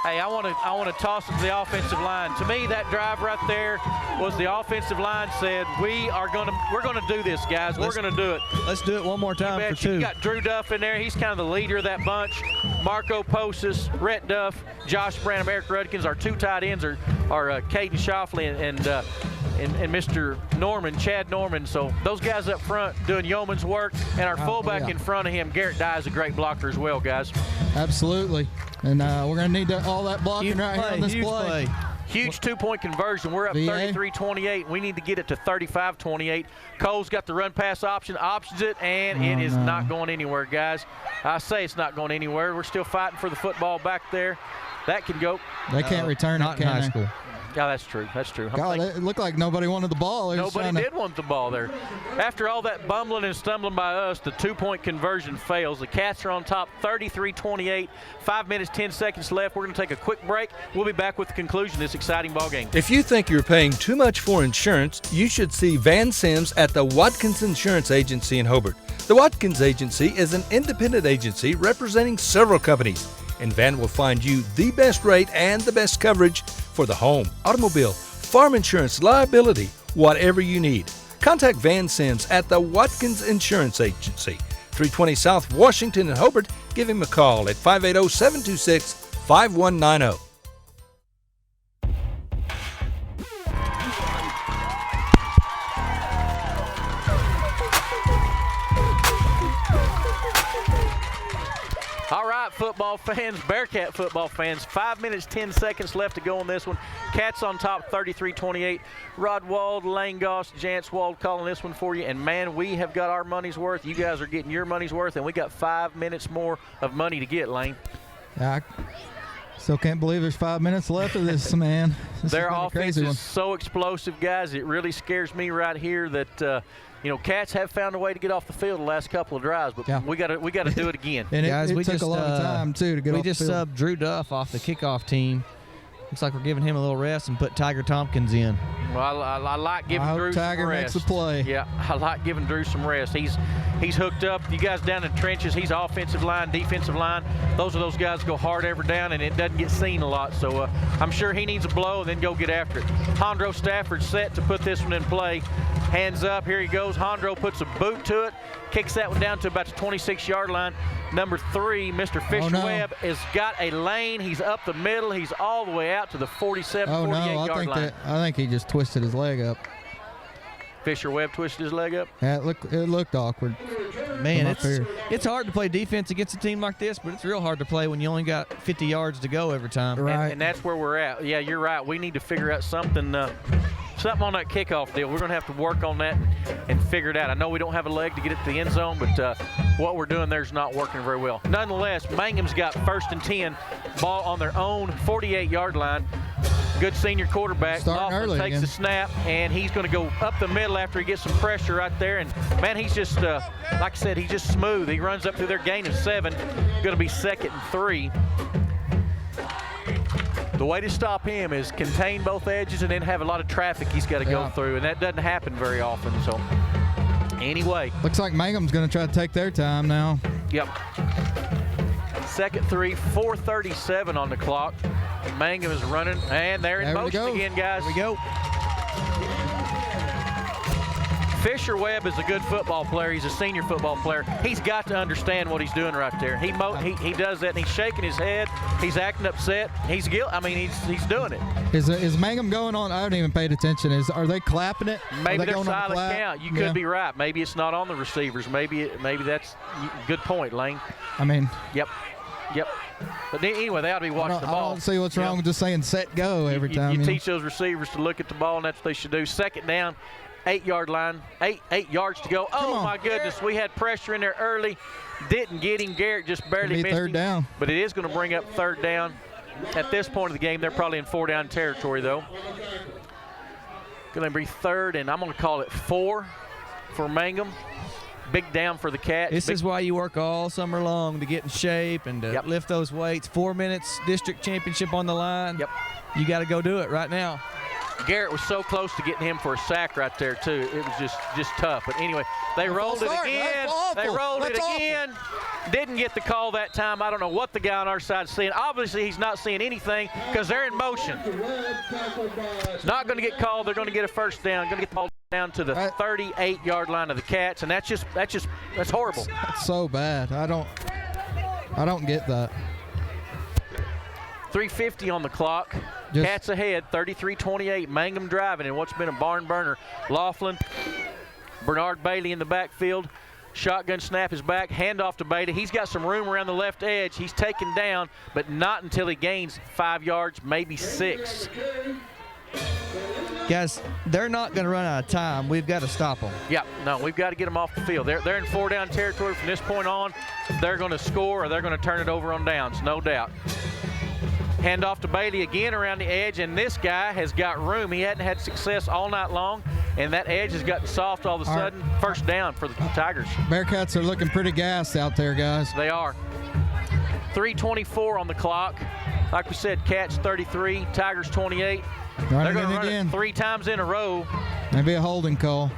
Hey, I want to toss it to the offensive line. To me, that drive right there was the offensive line said, we're gonna do this, guys. We're gonna do it. Let's do it one more time for 2. You got Drew Duff in there. He's kind of the leader of that bunch. Marco Posas, Rhett Duff, Josh Branham, Eric Rudkins. Our 2 tight ends are Caden Shoffley and Mr. Norman, Chad Norman. So those guys up front doing yeoman's work, and our fullback in front of him, Garrett Dye, is a great blocker as well, guys. Absolutely. And we're going to need all that blocking here on this play. Huge 2-point conversion. We're up 33-28. We need to get it to 35-28. Cole's got the run-pass options it, and it is not going anywhere, guys. I say it's not going anywhere. We're still fighting for the football back there. That can go. They can't return not in high school. Yeah, that's true. That's true. God, it looked like nobody wanted the ball. Nobody did want the ball there. After all that bumbling and stumbling by us, the 2-point conversion fails. The Cats are on top 33-28. 5 minutes, 10 seconds left. We're going to take a quick break. We'll be back with the conclusion of this exciting ball game. If you think you're paying too much for insurance, you should see Van Sims at the Watkins Insurance Agency in Hobart. The Watkins Agency is an independent agency representing several companies, and Van will find you the best rate and the best coverage for the home, automobile, farm insurance, liability, whatever you need. Contact Van Sins at the Watkins Insurance Agency, 320 South Washington in Hobart. Give him a call at 580-726-5190. All right, football fans, Bearcat football fans, 5 minutes, 10 seconds left to go on this one. Cats on top, 33-28. Rod Wald, Lane Goss, Jance Wald calling this one for you. And, man, we have got our money's worth. You guys are getting your money's worth, and we got 5 minutes more of money to get, Lane. I still can't believe there's 5 minutes left of this, man. Their offense is so explosive, guys. It really scares me right here that Cats have found a way to get off the field the last couple of drives, but we got to do it again. And guys, it took a lot of time too to get off the field. We just subbed Drew Duff off the kickoff team. Looks like we're giving him a little rest and put Tiger Tompkins in. Well, I like giving Drew Tiger some rest. makes a play. Yeah, I like giving Drew some rest. He's hooked up. You guys down in the trenches, he's offensive line, defensive line. Those guys go hard every down, and it doesn't get seen a lot. So I'm sure he needs a blow and then go get after it. Hondro Stafford set to put this one in play. Hands up, here he goes. Hondro puts a boot to it, kicks that one down to about the 26-yard line. Number 3, Mr. Fisher Webb, has got a lane. He's up the middle. He's all the way out to the 48-yard line. I think he just twisted his leg up. Fisher Webb twisted his leg up? Yeah, it looked awkward. Man, it's hard to play defense against a team like this, but it's real hard to play when you only got 50 yards to go every time. Right. And that's where we're at. Yeah, you're right. We need to figure out something on that kickoff deal. We're going to have to work on that and figure it out. I know we don't have a leg to get it to the end zone, but what we're doing there is not working very well. Nonetheless, Mangum's got 1st and 10, ball on their own 48-yard line. Good senior quarterback. Laughlin takes the snap, and he's going to go up the middle after he gets some pressure right there. And, man, he's just, like I said, he's just smooth. He runs up through their gain of 7. Going to be 2nd and 3. The way to stop him is contain both edges and then have a lot of traffic he's got to go through, and that doesn't happen very often. So, anyway. Looks like Mangum's going to try to take their time now. Yep. 2nd 3, 4:37 on the clock. Mangum is running, and they're in motion again, guys. Here we go. Fisher Webb is a good football player. He's a senior football player. He's got to understand what he's doing right there. He does that, and he's shaking his head. He's acting upset. He's doing it. Is Mangum going on? I haven't even paid attention. Are they clapping it? Maybe they're silent count. You could be right. Maybe it's not on the receivers. Maybe that's a good point, Lane. I mean. Yep. But anyway, they ought to be watching the ball. I don't see what's wrong with just saying set go every time. You teach those receivers to look at the ball, and that's what they should do. 2nd down, 8-yard line, 8 yards to go. Oh, my goodness. We had pressure in there early. Didn't get him. Garrett just barely missed him. 3rd down. But it is going to bring up 3rd down. At this point of the game, they're probably in 4-down territory, though. Going to be 3rd, and I'm going to call it 4 for Mangum. Big down for the Cats. This is why you work all summer long to get in shape and to lift those weights. 4 minutes, district championship on the line. Yep. You got to go do it right now. Garrett was so close to getting him for a sack right there, too. It was just tough. But anyway, they rolled it again. They rolled it again. Didn't get the call that time. I don't know what the guy on our side is seeing. Obviously, he's not seeing anything because they're in motion. It's not going to get called. They're going to get a 1st down. Going to get the ball down to the 38-yard line of the Cats, and that's horrible. That's so bad. I don't get that. 3:50 on the clock. Cats ahead, 33-28. Mangum driving in what's been a barn burner. Laughlin, Bernard Bailey in the backfield. Shotgun snap is back. Handoff to Bailey. He's got some room around the left edge. He's taken down, but not until he gains 5 yards, maybe 6. Guys, they're not going to run out of time. We've got to stop them. Yeah, no, we've got to get them off the field. They're in 4-down territory from this point on. They're going to score or they're going to turn it over on downs, no doubt. Handoff to Bailey again around the edge, and this guy has got room. He hadn't had success all night long, and that edge has gotten soft all of a sudden. 1st down for the Tigers. Bearcats are looking pretty gassed out there, guys. They are. 3:24 on the clock. Like we said, Cats 33, Tigers 28. They're going to run it 3 times in a row. Maybe a holding call.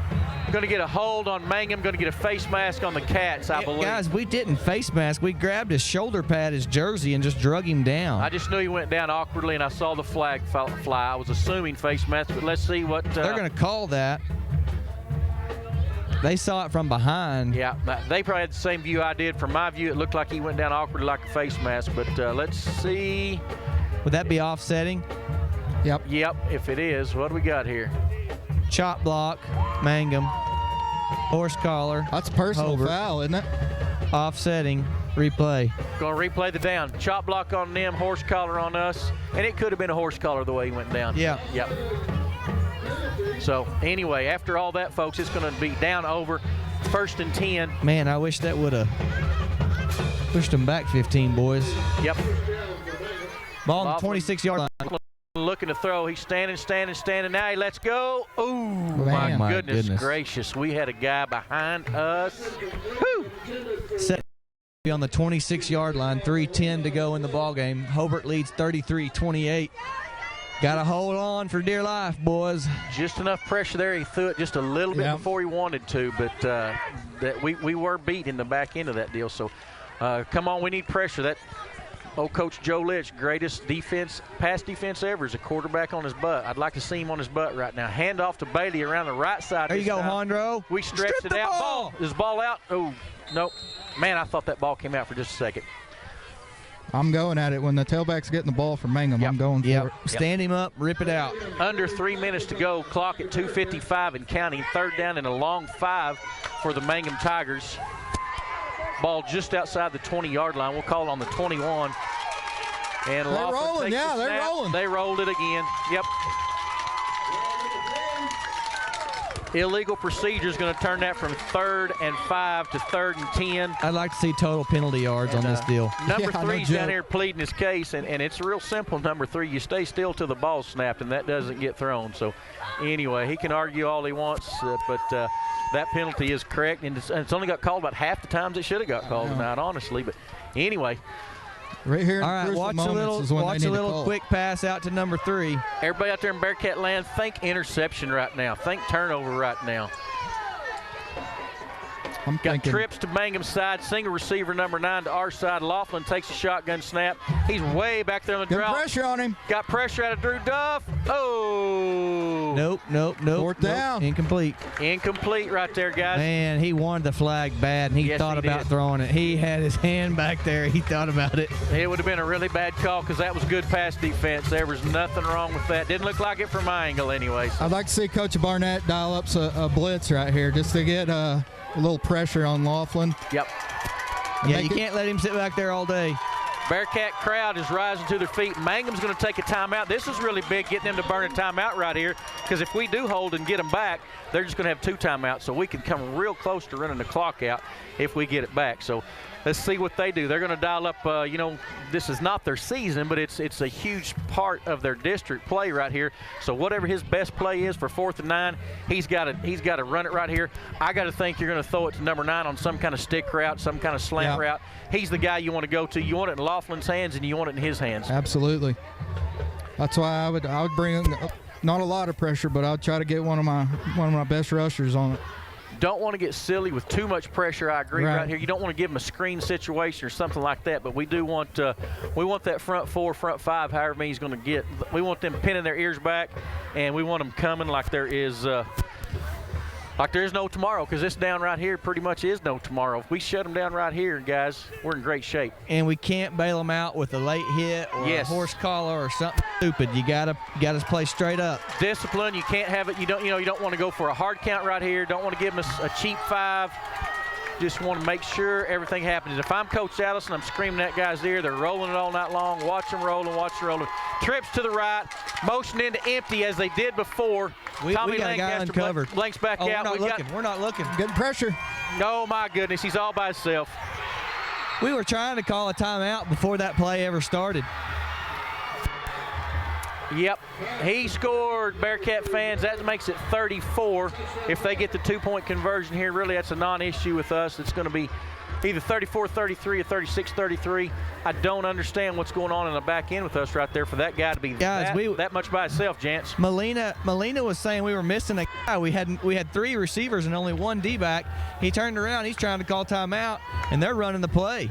Going to get a hold on Mangum, going to get a face mask on the Cats, I believe. Guys, we didn't face mask. We grabbed his shoulder pad, his jersey, and just drug him down. I just knew he went down awkwardly, and I saw the flag fly. I was assuming face mask, but let's see what... They're going to call that. They saw it from behind. Yeah, they probably had the same view I did. From my view, it looked like he went down awkwardly like a face mask, but let's see. Would that be offsetting? Yep. Yep, if it is. What do we got here? Chop block, Mangum, horse collar. That's a personal Hobart. foul, isn't it? Offsetting, replay. Going to replay the down. Chop block on them, horse collar on us, and it could have been a horse collar the way he went down. Yeah. Yep. So anyway, after all that, folks, it's going to be down over 1st and 10. Man, I wish that would have pushed them back 15, boys. Yep. Ball on the 26-yard line. Looking to throw. He's standing. Now he lets go. Ooh, my goodness gracious. We had a guy behind us. Woo! Set on the 26-yard line, 3:10 to go in the ball game. Hobart leads 33-28. Got to hold on for dear life, boys. Just enough pressure there. He threw it just a little bit before he wanted to, but that we were beat in the back end of that deal. So, come on, we need pressure. That old Coach Joe Litch, greatest pass defense ever, is a quarterback on his butt. I'd like to see him on his butt right now. Hand off to Bailey around the right side. There you go, Hondro. We stretched it out. Ball. Is ball out? Oh, nope. Man, I thought that ball came out for just a second. I'm going at it. When the tailback's getting the ball from Mangum, I'm going for it. Stand him up, rip it out. Under 3 minutes to go. Clock at 2:55 and counting. 3rd down and a long 5 for the Mangum Tigers. Ball just outside the 20-yard line. We'll call it on the 21. And they're rolling. Yeah, they're rolling. They rolled it again. Yep. Illegal procedure is going to turn that from 3rd and 5 to 3rd and 10. I'd like to see total penalty yards on this deal. Number 3's down here pleading his case, and it's real simple, number 3. You stay still till the ball's snapped, and that doesn't get thrown. So, anyway, he can argue all he wants, but that penalty is correct, and it's only got called about half the times it should have got called tonight, honestly. But, anyway. Right here. All right, watch a little quick pass out to number 3. Everybody out there in Bearcat land, think interception right now. Think turnover right now. Got trips to Mangum's side. Single receiver number 9 to our side. Laughlin takes a shotgun snap. He's way back there on the drop. Pressure on him. Got pressure out of Drew Duff. Oh. Nope. 4th down. Incomplete. Incomplete right there, guys. Man, he wanted the flag bad, and he thought about throwing it. He had his hand back there. He thought about it. It would have been a really bad call because that was good pass defense. There was nothing wrong with that. Didn't look like it from my angle anyway. So. I'd like to see Coach Barnett dial up a blitz right here just to get a little pressure on Laughlin. Yep. Yeah, you can't let him sit back there all day. Bearcat crowd is rising to their feet. Mangum's going to take a timeout. This is really big, getting them to burn a timeout right here, because if we do hold and get them back, they're just going to have 2 timeouts, so we can come real close to running the clock out if we get it back. So let's see what they do. They're going to dial up, this is not their season, but it's a huge part of their district play right here. So whatever his best play is for 4th and 9, he's got to run it right here. I got to think you're going to throw it to number 9 on some kind of stick route, some kind of slant route. He's the guy you want to go to. You want it in Laughlin's hands, and you want it in his hands. Absolutely. That's why I would bring not a lot of pressure, but I'd try to get one of my best rushers on it. Don't want to get silly with too much pressure. I agree right here. You don't want to give them a screen situation or something like that, but we do want that front 4, front 5, however many he's going to get. We want them pinning their ears back, and we want them coming like there is no tomorrow, because this down right here pretty much is no tomorrow. If we shut them down right here, guys, we're in great shape. And we can't bail them out with a late hit or a horse collar or something stupid. You gotta play straight up. Discipline. You can't have it. You don't want to go for a hard count right here. Don't want to give them a cheap 5. Just want to make sure everything happens. If I'm Coach Allison, I'm screaming that guy's ear. They're rolling it all night long. Watch them rolling, Trips to the right, motion into empty as they did before. We got a guy uncovered. Blanks back out. We're not looking. Getting pressure. Oh, my goodness. He's all by himself. We were trying to call a timeout before that play ever started. Yep, he scored, Bearcat fans. That makes it 34. If they get the 2-point conversion here, really that's a non-issue with us. It's going to be either 34-33 or 36-33. I don't understand what's going on in the back end with us right there for that guy to be that much by himself, gents. Molina was saying we were missing a guy. We had 3 receivers and only 1 D-back. He turned around. He's trying to call timeout, and they're running the play.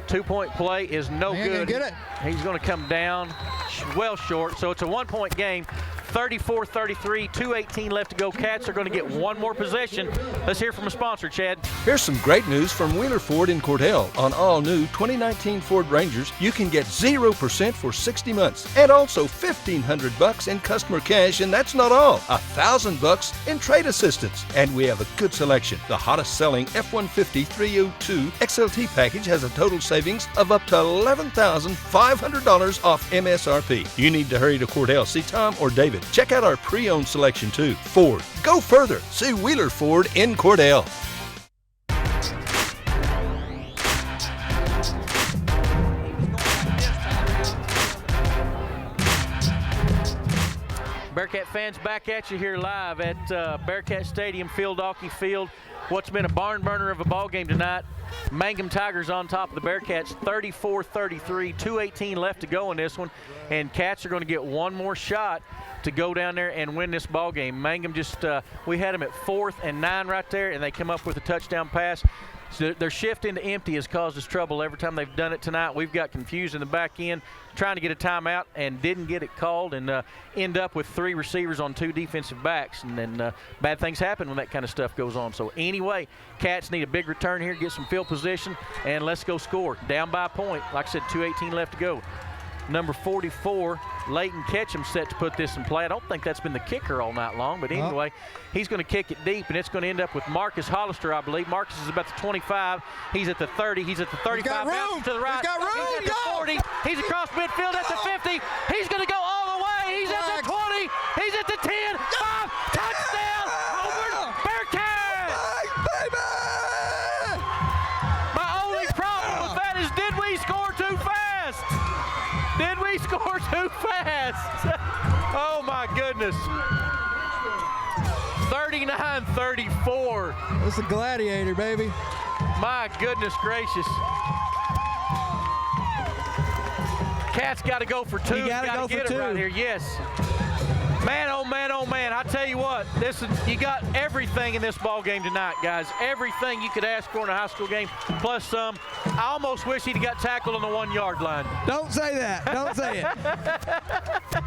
2-point play is no good. Get it. He's going to come down well short, so it's a 1-point game. 34-33, 2:18 left to go. Cats are going to get one more possession. Let's hear from a sponsor, Chad. Here's some great news from Wheeler Ford in Cordell. On all new 2019 Ford Rangers, you can get 0% for 60 months and also $1,500 in customer cash, and that's not all. $1,000 in trade assistance. And we have a good selection. The hottest selling F-150 302 XLT package has a total savings of up to $11,500 off MSRP. You need to hurry to Cordell. See Tom or David. Check out our pre-owned selection too. Ford, go further. See Wheeler Ford in Cordell. Bearcat fans, back at you here live at Bearcat Stadium, Phil Dalkey Field. What's been a barn burner of a ball game tonight. Mangum Tigers on top of the Bearcats, 34-33, 2:18 left to go in this one, and Cats are going to get one more shot to go down there and win this ball game. Mangum just, we had them at 4th and 9 right there, and they come up with a touchdown pass. So their shift into empty has caused us trouble every time they've done it tonight. We've got confused in the back end, trying to get a timeout and didn't get it called, and end up with 3 receivers on 2 defensive backs. And then bad things happen when that kind of stuff goes on. So anyway, Cats need a big return here, get some field position, and let's go score. Down by a point. Like I said, 2:18 left to go. Number 44, Leighton Ketchum, set to put this in play. I don't think that's been the kicker all night long, but anyway, he's going to kick it deep, and it's going to end up with Marcus Hollister, I believe. Marcus is about the 25. He's at the 30. He's at the 35. Bounces to the right. He's got room. He's at the 40. He's across midfield at the 50. He's going to go all the way. He's at the 20. He's at the 10. 5. Touchdown. Hobart Bearcats. My only problem with that is, did we score too fast? Did we score too fast? Oh, my goodness. 39-34. It's a gladiator, baby. My goodness gracious. Cats got to go for 2. You gotta go get for it 2. right here. Yes. Man, oh man, oh man! I tell you what, you got everything in this ball game tonight, guys. Everything you could ask for in a high school game, plus some. I almost wish he'd got tackled on the 1-yard line. Don't say that. Don't say it.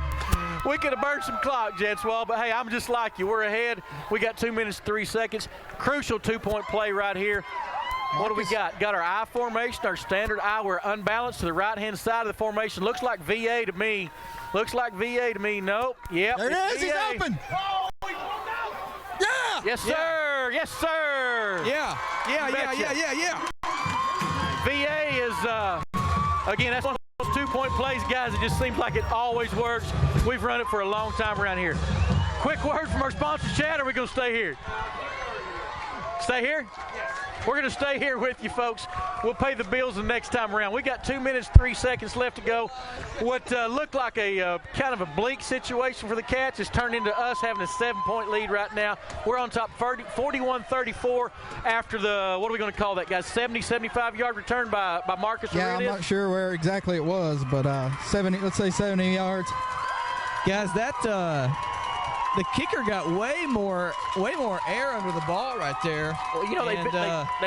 We could have burned some clock, Jetswall, but hey, I'm just like you. We're ahead. We got 2 minutes, 3 seconds. Crucial 2-point play right here. What do we got? Got our I formation, our standard I. We're unbalanced to the right-hand side of the formation. Looks like VA to me. Looks like VA to me. Nope. Yep. There it is. VA. He's open. Yeah. Yes, sir. Yes, sir. Yeah. Yeah. VA is, again, that's one of those 2-point plays, guys. It just seems like it always works. We've run it for a long time around here. Quick word from our sponsor, Chad, or are we going to stay here? Stay here? We're going to stay here with you, folks. We'll pay the bills the next time around. We got 2 minutes, 3 seconds left to go. What looked like a kind of a bleak situation for the Cats has turned into us having a 7-point lead right now. We're on top 41-34 after the, what are we going to call that, guys? 75-yard return by Marcus. Yeah, I'm not sure where exactly it was, but 70. Let's say 70 yards. Guys, that the kicker got way more air under the ball right there. Well, you know, they've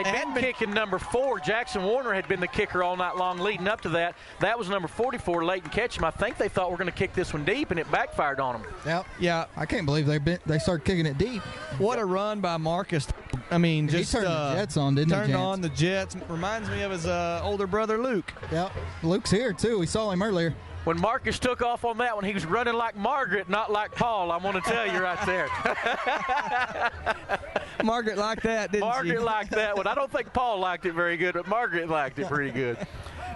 been kicking number 4. Jackson Warner had been the kicker all night long leading up to that. That was number 44, Leighton Ketchum. I think they thought we're going to kick this one deep, and it backfired on them. Yep. Yeah. I can't believe they started kicking it deep. What a run by Marcus. I mean, he just turned the Jets on, didn't he? Turned on the Jets. Reminds me of his older brother, Luke. Yep. Luke's here, too. We saw him earlier. When Marcus took off on that one, he was running like Margaret, not like Paul. I want to tell you right there. Margaret liked that, didn't she? Margaret liked that one. I don't think Paul liked it very good, but Margaret liked it pretty good.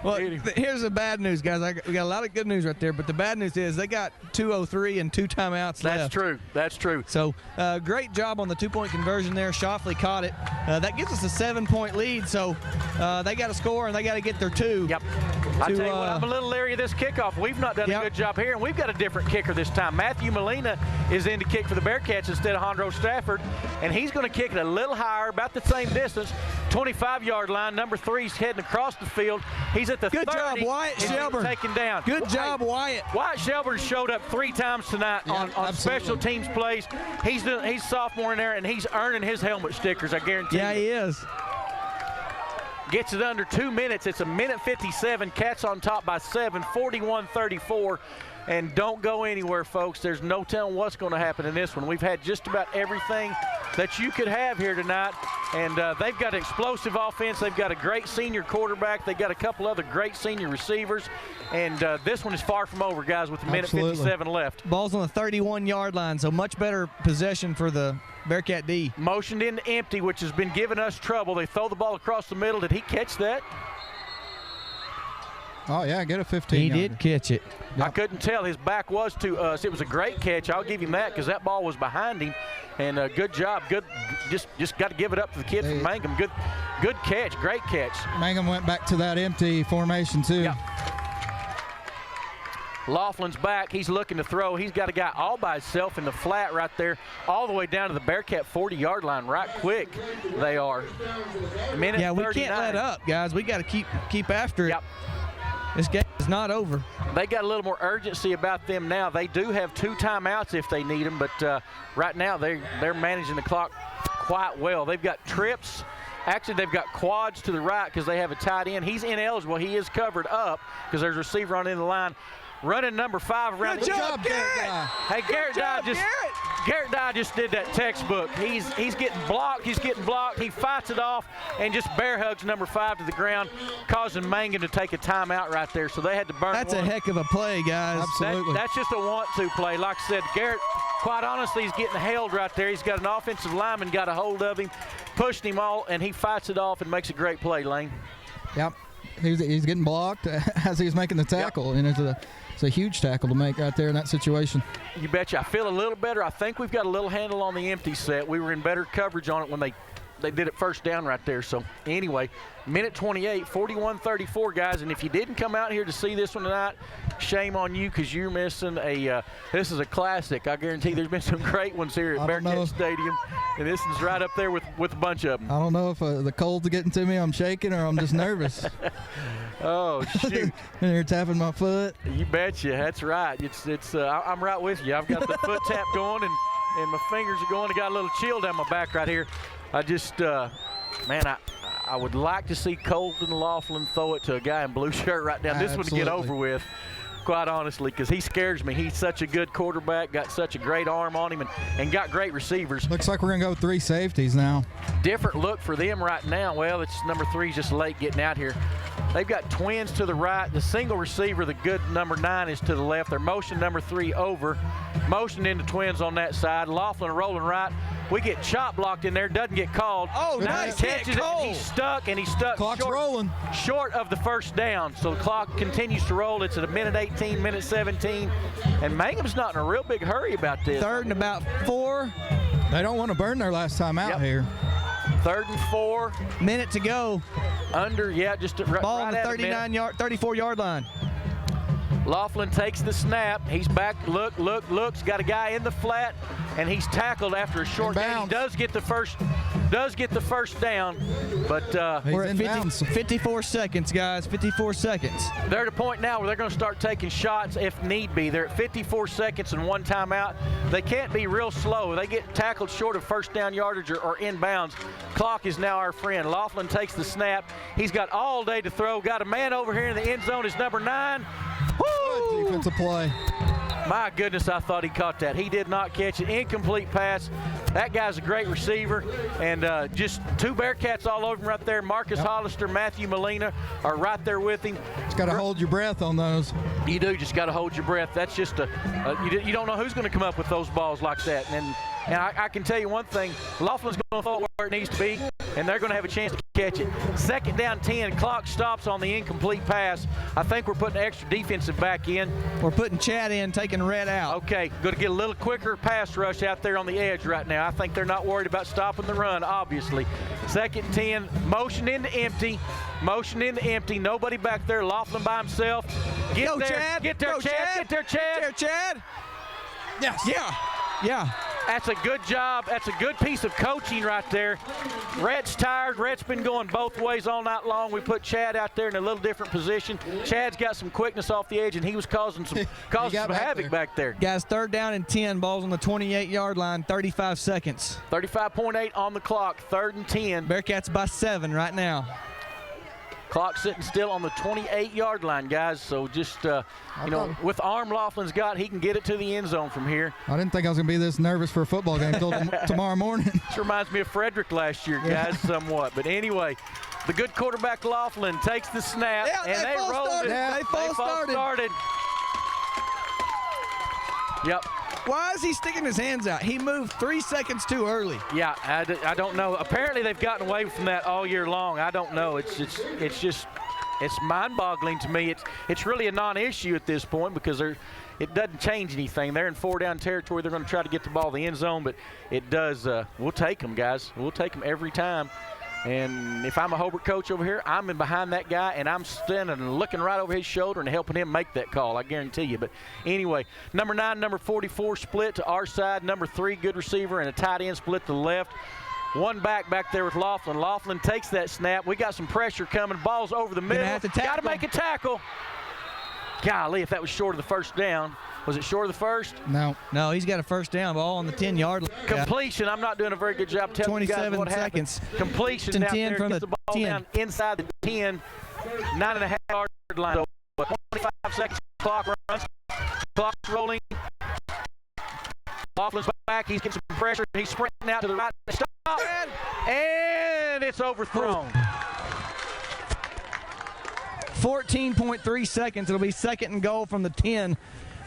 Well, here's the bad news, guys. We got a lot of good news right there, but the bad news is they got 2:03 and 2 timeouts left. That's true. That's true. So great job on the 2-point conversion there. Shoffley caught it. That gives us a 7-point lead, so they got to score and they got to get their 2. Yep. I tell you what, I'm a little leery of this kickoff. We've not done a good job here, and we've got a different kicker this time. Matthew Molina is in to kick for the Bearcats instead of Hondro Stafford, and he's going to kick it a little higher, about the same distance. 25-yard line. Number 3's heading across the field. He's at the 30. Good job, Wyatt Shelburne. Taken down. Good job, Wyatt. Wyatt Shelburne showed up 3 times tonight on special teams plays. He's sophomore in there, and he's earning his helmet stickers, I guarantee you. Yeah, he is. Gets it under 2 minutes. It's a minute 57. Cats on top by 7, 41-34. And don't go anywhere, folks. There's no telling what's going to happen in this one. We've had just about everything that you could have here tonight. And they've got an explosive offense. They've got a great senior quarterback. They've got a couple other great senior receivers. And this one is far from over, guys, with a minute 57 left. Ball's on the 31-yard line, so much better possession for the Bearcat D. Motioned into empty, which has been giving us trouble. They throw the ball across the middle. Did he catch that? Oh, yeah, get a 15. He did catch it. I couldn't tell. His back was to us. It was a great catch. I'll give him that because that ball was behind him. And good job. Good. Just got to give it up to the kid from Mangum. Good catch. Great catch. Mangum went back to that empty formation, too. Yeah. Laughlin's back. He's looking to throw. He's got a guy all by himself in the flat right there, all the way down to the Bearcat 40-yard line. Right quick, they are. Minute 39. We can't let up, guys. We got to keep after it. Yep. This game is not over. They got a little more urgency about them now. They do have 2 timeouts if they need them, but right now they're managing the clock quite well. They've got trips. Actually, they've got quads to the right because they have a tight end. He's ineligible. He is covered up because there's a receiver on the end of the line. Running number 5 around. Good job, Garrett. Hey, Garrett Dye just did that textbook. He's getting blocked. He's getting blocked. He fights it off and just bear hugs number 5 to the ground, causing Mangum to take a timeout right there. So they had to burn. That's a heck of a play, guys. Absolutely. That's just a want-to play. Like I said, Garrett, quite honestly, he's getting held right there. He's got an offensive lineman got a hold of him, pushed him all, and he fights it off and makes a great play, Lane. Yep. He's getting blocked as he's making the tackle, and it's a huge tackle to make right there in that situation. You betcha. I feel a little better. I think we've got a little handle on the empty set. We were in better coverage on it when they did it first down right there. So anyway, minute 28, 41-34, guys. And if you didn't come out here to see this one tonight, shame on you because you're missing this is a classic. I guarantee there's been some great ones here at Bearcat Stadium. And this one's right up there with a bunch of them. I don't know if the cold's getting to me, I'm shaking, or I'm just nervous. Oh, shoot. And you're tapping my foot. You betcha. That's right. I'm right with you. I've got the foot tap going and my fingers are going. I got a little chill down my back right here. I just, I would like to see Colton Laughlin throw it to a guy in blue shirt right down this one to get over with, quite honestly, because he scares me. He's such a good quarterback, got such a great arm on him, and got great receivers. Looks like we're going to go 3 safeties now. Different look for them right now. Well, it's number 3's just late getting out here. They've got twins to the right. The single receiver, the good number 9, is to the left. They're motion number 3 over. Motion into twins on that side. Laughlin rolling right. We get chop blocked in there. Doesn't get called. Oh, now nice he catches hit, it. Cole. He's stuck, and he's stuck Clock's rolling. Short of the first down. So the clock continues to roll. It's at a minute 18, minute 17. And Mangum's not in a real big hurry about this. 3rd and about 4. They don't want to burn their last time out here. 3rd and 4. Minute to go. Under, just right, ball on the right 34-yard line. Laughlin takes the snap. He's back. Looks. Got a guy in the flat, and he's tackled after a short gain. He does get the first down, but we're at 54 seconds, guys. 54 seconds. They're at a point now where they're going to start taking shots if need be. They're at 54 seconds and 1 timeout. They can't be real slow. They get tackled short of first down yardage or inbounds. Clock is now our friend. Laughlin takes the snap. He's got all day to throw. Got a man over here in the end zone. Is number 9. Good defensive play. My goodness, I thought he caught that. He did not catch it. Incomplete pass. That guy's a great receiver. And just 2 Bearcats all over him right there. Marcus Hollister, Matthew Molina are right there with him. Just got to hold your breath on those. You do just got to hold your breath. That's just you don't know who's going to come up with those balls like that. And I can tell you one thing, Laughlin's going to throw it where it needs to be, and they're going to have a chance to catch it. 2nd down 10, clock stops on the incomplete pass. I think we're putting extra defensive back in. We're putting Chad in, taking Red out. Okay, going to get a little quicker pass rush out there on the edge right now. I think they're not worried about stopping the run, obviously. 2nd 10, motion into empty. Nobody back there. Laughlin by himself. Get there, Chad. Yes. Yeah. That's a good job. That's a good piece of coaching right there. Rhett's tired. Rhett's been going both ways all night long. We put Chad out there in a little different position. Chad's got some quickness off the edge, and he was causing some havoc back there. Guys, 3rd down and 10. Ball's on the 28-yard line, 35 seconds. 35.8 on the clock, 3rd and 10. Bearcats by 7 right now. Clock sitting still on the 28-yard line, guys. So just, with the arm Laughlin's got, he can get it to the end zone from here. I didn't think I was going to be this nervous for a football game until tomorrow morning. This reminds me of Frederick last year, guys, somewhat. But anyway, the good quarterback Laughlin takes the snap, and they rolled it. They false started. Yep. Why is he sticking his hands out? He moved 3 seconds too early. Yeah, I don't know. Apparently they've gotten away from that all year long. I don't know. It's mind-boggling to me. It's really a non-issue at this point because it doesn't change anything. They're in 4-down territory. They're going to try to get the ball in the end zone, but it does. We'll take them, guys. We'll take them every time. And if I'm a Hobart coach over here, I'm in behind that guy, and I'm standing and looking right over his shoulder and helping him make that call, I guarantee you. But anyway, number 9, number 44 split to our side. Number 3, good receiver, and a tight end split to the left. One back there with Laughlin. Laughlin takes that snap. We got some pressure coming. Ball's over the middle. Got to make a tackle. Golly, if that was short of the first down. Was it short of the first? No, he's got a first down. Ball on the 10-yard line. Completion. I'm not doing a very good job telling you guys what happened. 27 seconds. Completion down there. Gets the ball down inside the 10, 9.5-yard line. So 25 seconds. Clock runs. Clock's rolling. Laughlin's back. He's getting some pressure. He's sprinting out to the right. Stop. And it's overthrown. 14.3 seconds. It'll be 2nd and goal from the 10.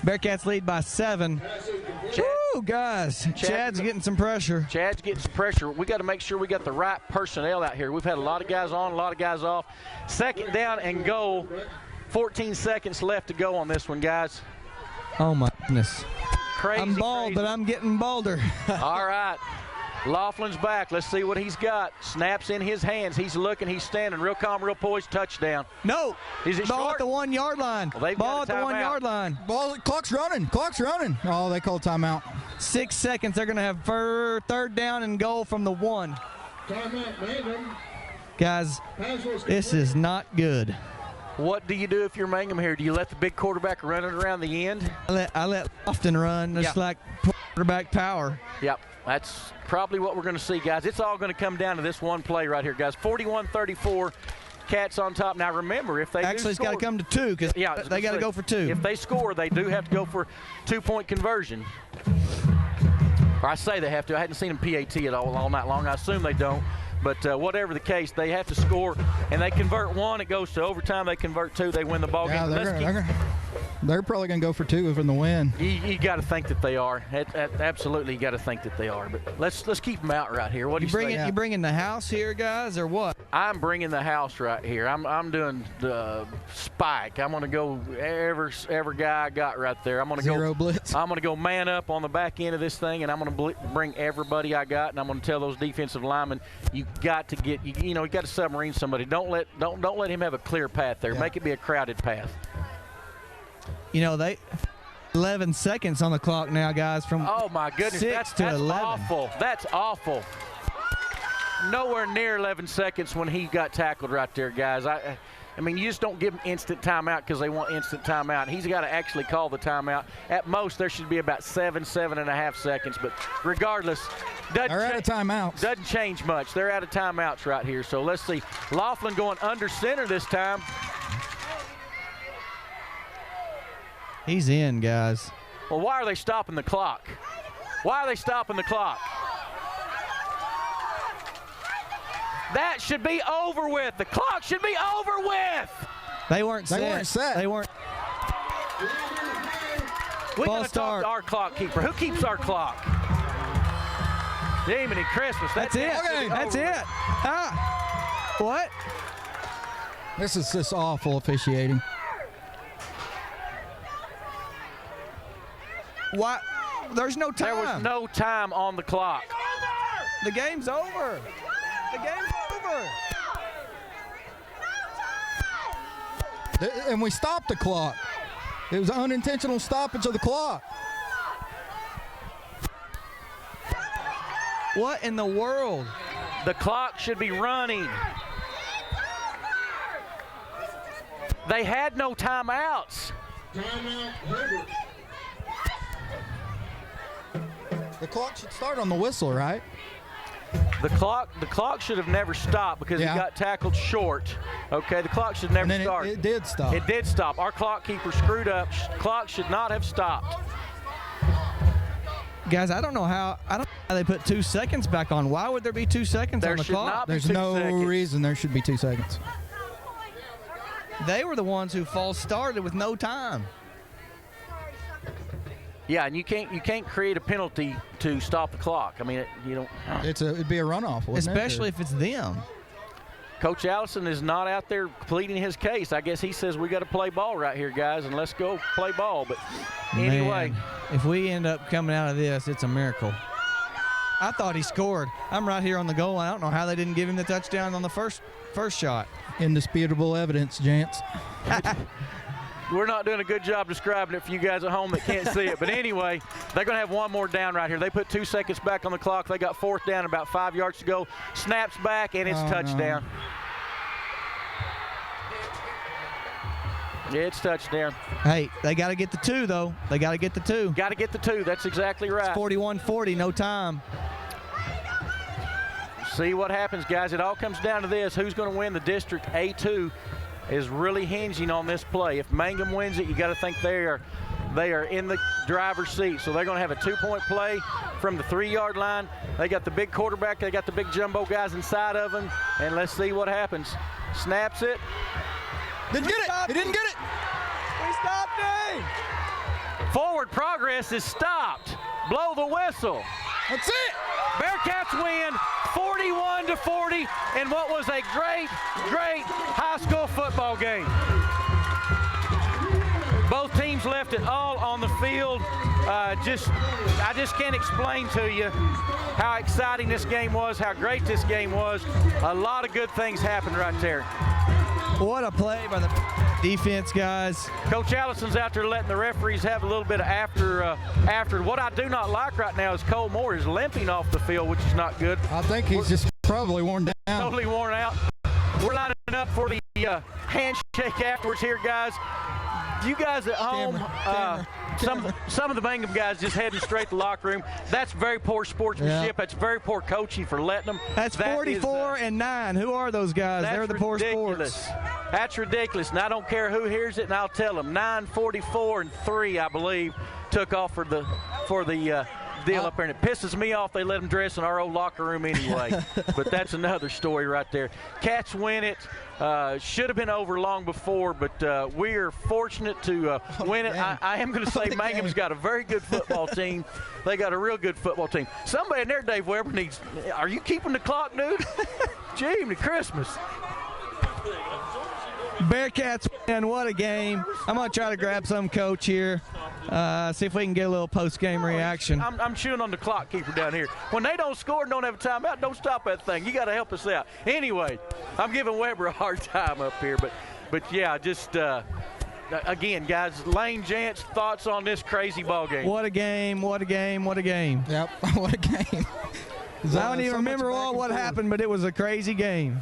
Bearcats lead by 7. Woo, guys. Chad's getting some pressure. Chad's getting some pressure. We got to make sure we got the right personnel out here. We've had a lot of guys on, a lot of guys off. 2nd down and goal. 14 seconds left to go on this one, guys. Oh, my goodness. Crazy, I'm bald, but I'm getting balder. All right. Laughlin's back. Let's see what he's got. Snaps in his hands. He's looking. He's standing. Real calm, real poised. Touchdown. No. Is it Ball short? At the 1-yard line. Well, ball at the 1-yard line. Clock's running. Oh, they called timeout. 6 seconds. They're going to have 3rd down and goal from the 1. Timeout, Mangum. Guys, this is not good. What do you do if you're Mangum here? Do you let the big quarterback run it around the end? I let Lofton run. It's like quarterback power. Yep. That's probably what we're going to see, guys. It's all going to come down to this one play right here, guys. 41-34, Cats on top. Now, remember, if they actually, it's got to come to 2 because they got to go for 2. If they score, they do have to go for 2-point conversion. Or I say they have to. I hadn't seen them PAT at all night long. I assume they don't. But whatever the case, they have to score, and they convert 1. It goes to overtime. They convert 2. They win the ball game. They're probably going to go for 2 from the win. You got to think that they are. Absolutely, you got to think that they are. But let's keep them out right here. What do you say? You bringing the house here, guys, or what? I'm bringing the house right here. I'm doing the spike. I'm going to go every guy I got right there. I'm going to go zero blitz. I'm going to go man up on the back end of this thing, and I'm going to bring everybody I got, and I'm going to tell those defensive linemen, you got to get you got to submarine somebody. Don't let him have a clear path there. Make it be a crowded path. 11 seconds on the clock now, guys. From oh my goodness, 6 to 11. Awful. That's awful. Nowhere near 11 seconds when he got tackled right there, guys. I mean, you just don't give them instant timeout because they want instant timeout. He's got to actually call the timeout. At most, there should be about 7.5 seconds. But regardless, they're out of timeouts. Doesn't change much. They're out of timeouts right here. So let's see. Laughlin going under center this time. He's in, guys. Well, why are they stopping the clock? Why are they stopping the clock? That should be over with. The clock should be over with. They weren't set. They weren't. We got to talk to our clock keeper. Who keeps our clock? Jiminy Christmas. That's it. Okay. That's it. What? This is just awful officiating. What? There's no time. There was no time on the clock. The game's over. The game's over. And we stopped the clock. It was an unintentional stoppage of the clock. What in the world? The clock should be running. They had no timeouts. Timeout, Hobart. The clock should start on the whistle, right? The clock should have never stopped because he got tackled short. Okay, the clock should never start. It did stop. It did stop. Our clock keeper screwed up. Clock should not have stopped. Guys, I don't know how they put 2 seconds back on. Why would there be 2 seconds on the clock? There's no reason there should be 2 seconds. They were the ones who false started with no time. Yeah, and you can't create a penalty to stop the clock. I mean, you don't. It'd be a runoff, wouldn't especially it? if it's them. Coach Allison is not out there pleading his case. I guess he says we got to play ball right here, guys, and let's go play ball. But anyway, man, if we end up coming out of this, it's a miracle. I thought he scored. I'm right here on the goal line. I don't know how they didn't give him the touchdown on the first shot. Indisputable evidence, gents. We're not doing a good job describing it for you guys at home that can't see it. But anyway, they're going to have one more down right here. They put 2 seconds back on the clock. They got 4th down, about 5 yards to go. Snaps back, and it's touchdown. Yeah, it's touchdown. Hey, they got to get the 2, though. They got to get the 2. Got to get the 2. That's exactly right. It's 41-40, no time. See what happens, guys. It all comes down to this. Who's going to win the District A2 is really hinging on this play. If Mangum wins it, you got to think they are in the driver's seat. So they're going to have a 2-point play from the 3-yard line. They got the big quarterback. They got the big jumbo guys inside of them. And let's see what happens. Snaps it. Didn't get it. He didn't get it. We stopped it. Forward progress is stopped. Blow the whistle. That's it. Bearcats win 41-40 in what was a great high school football game. Both teams left it all on the field. I just can't explain to you how exciting this game was, how great this game was. A lot of good things happened right there. What a play by the defense, guys. Coach Allison's out there letting the referees have a little bit of after. What I do not like right now is Cole Moore is limping off the field, which is not good. I think he's just probably worn down. Totally worn out. We're lining up for the handshake afterwards here, guys. You guys at home, some of the Mangum guys just heading straight to the locker room. That's very poor sportsmanship. Yeah. That's very poor coaching for letting them. That's 44-9. Who are those guys? They're the poor ridiculous. Sports. That's ridiculous. And I don't care who hears it, and I'll tell them. 9:44-3, I believe, took off for the deal up there, and it pisses me off they let them dress in our old locker room anyway. But that's another story right there. Cats win it. Should have been over long before, but we are fortunate to win it. I am going to say Mangum's got a very good football team. They got a real good football team. Somebody in there, Dave Weber, needs – are you keeping the clock, dude? Jiminy Christmas. Bearcats win. What a game. I'm going to try to grab some coach here. See if we can get a little post-game reaction. I'm chewing on the clock keeper down here. When they don't score and don't have a timeout, don't stop that thing. You got to help us out. Anyway, I'm giving Weber a hard time up here. But yeah, just again, guys, Lane Jantz, thoughts on this crazy ball game? What a game, what a game, what a game. Yep, what a game. I don't even remember what happened, but it was a crazy game.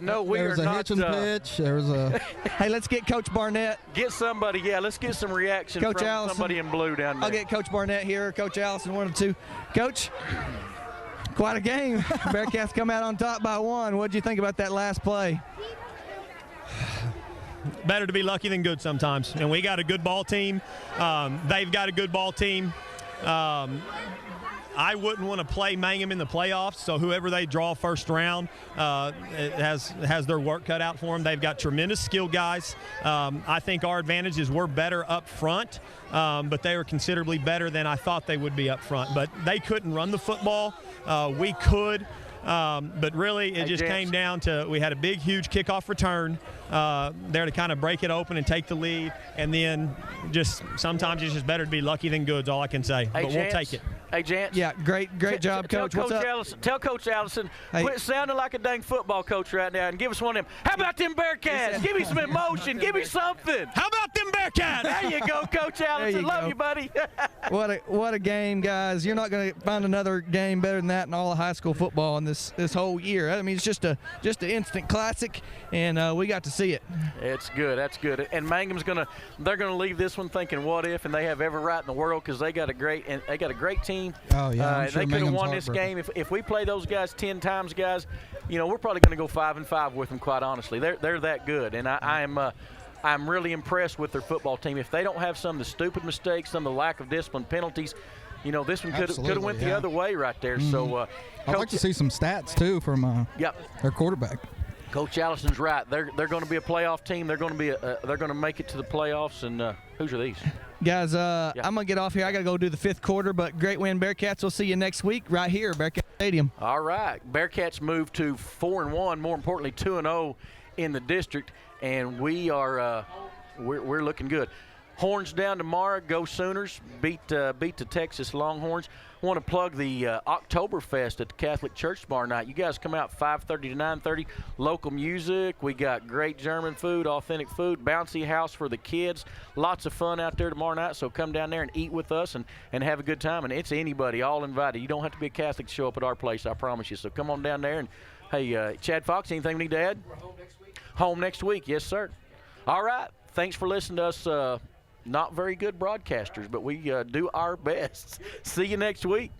No, we there was are a not. Hitch and pitch. There was a. Hey, let's get Coach Barnett. Get somebody. Yeah, let's get some reaction Coach from Allison. Somebody in blue down there. I'll get Coach Barnett here. Coach Allison, 1 or 2. Coach, quite a game. Bearcats come out on top by 1. What did you think about that last play? Better to be lucky than good sometimes. And we got a good ball team. They've got a good ball team. I wouldn't want to play Mangum in the playoffs, so whoever they draw first round has their work cut out for them. They've got tremendous skill guys. I think our advantage is we're better up front, but they were considerably better than I thought they would be up front. But they couldn't run the football. We could. But really, it just came down to we had a big, huge kickoff return there to kind of break it open and take the lead. And then just sometimes it's just better to be lucky than good is all I can say. But we'll take it. Hey, Jantz. Yeah, great job, Coach. What's up? Tell Coach Allison, quit sounding like a dang football coach right now and give us one of them. How about them Bearcats? Give me some emotion. Give me something. How about them Bearcats? Bearcat! There you go, Coach Allison. Love you, buddy. What a game, guys. You're not going to find another game better than that in all of high school football in this whole year. I mean, it's just an instant classic, and we got to see it. It's good. That's good. And Mangum's they're gonna leave this one thinking what if, and they have every right in the world because they got a great team. Oh yeah, I'm sure they could have Mangum's won this heartbroken. game if we play those guys 10 times, guys. You know, we're probably going to go 5-5 with them. Quite honestly, they're that good, and I'm really impressed with their football team. If they don't have some of the stupid mistakes, some of the lack of discipline penalties, you know, this one could have went the other way right there. Mm-hmm. So I'd like to see some stats too from their quarterback. Coach Allison's right. They're going to be a playoff team. They're going to make it to the playoffs. And whose are these? Guys, I'm going to get off here. I got to go do the 5th quarter, but great win, Bearcats. We'll see you next week right here at Bearcat Stadium. All right. Bearcats move to 4-1, more importantly 2-0 in the district, and we are we're looking good. Horns down tomorrow. Go Sooners. Beat the Texas Longhorns. Want to plug the Oktoberfest at the Catholic Church tomorrow night. You guys come out 5:30 to 9:30. Local music. We got great German food, authentic food, bouncy house for the kids. Lots of fun out there tomorrow night. So come down there and eat with us and have a good time. And it's anybody, all invited. You don't have to be a Catholic to show up at our place, I promise you. So come on down there. And hey, Chad Fox, anything we need to add? We're home next week. Home next week, yes, sir. All right. Thanks for listening to us. Not very good broadcasters, but we do our best. See you next week.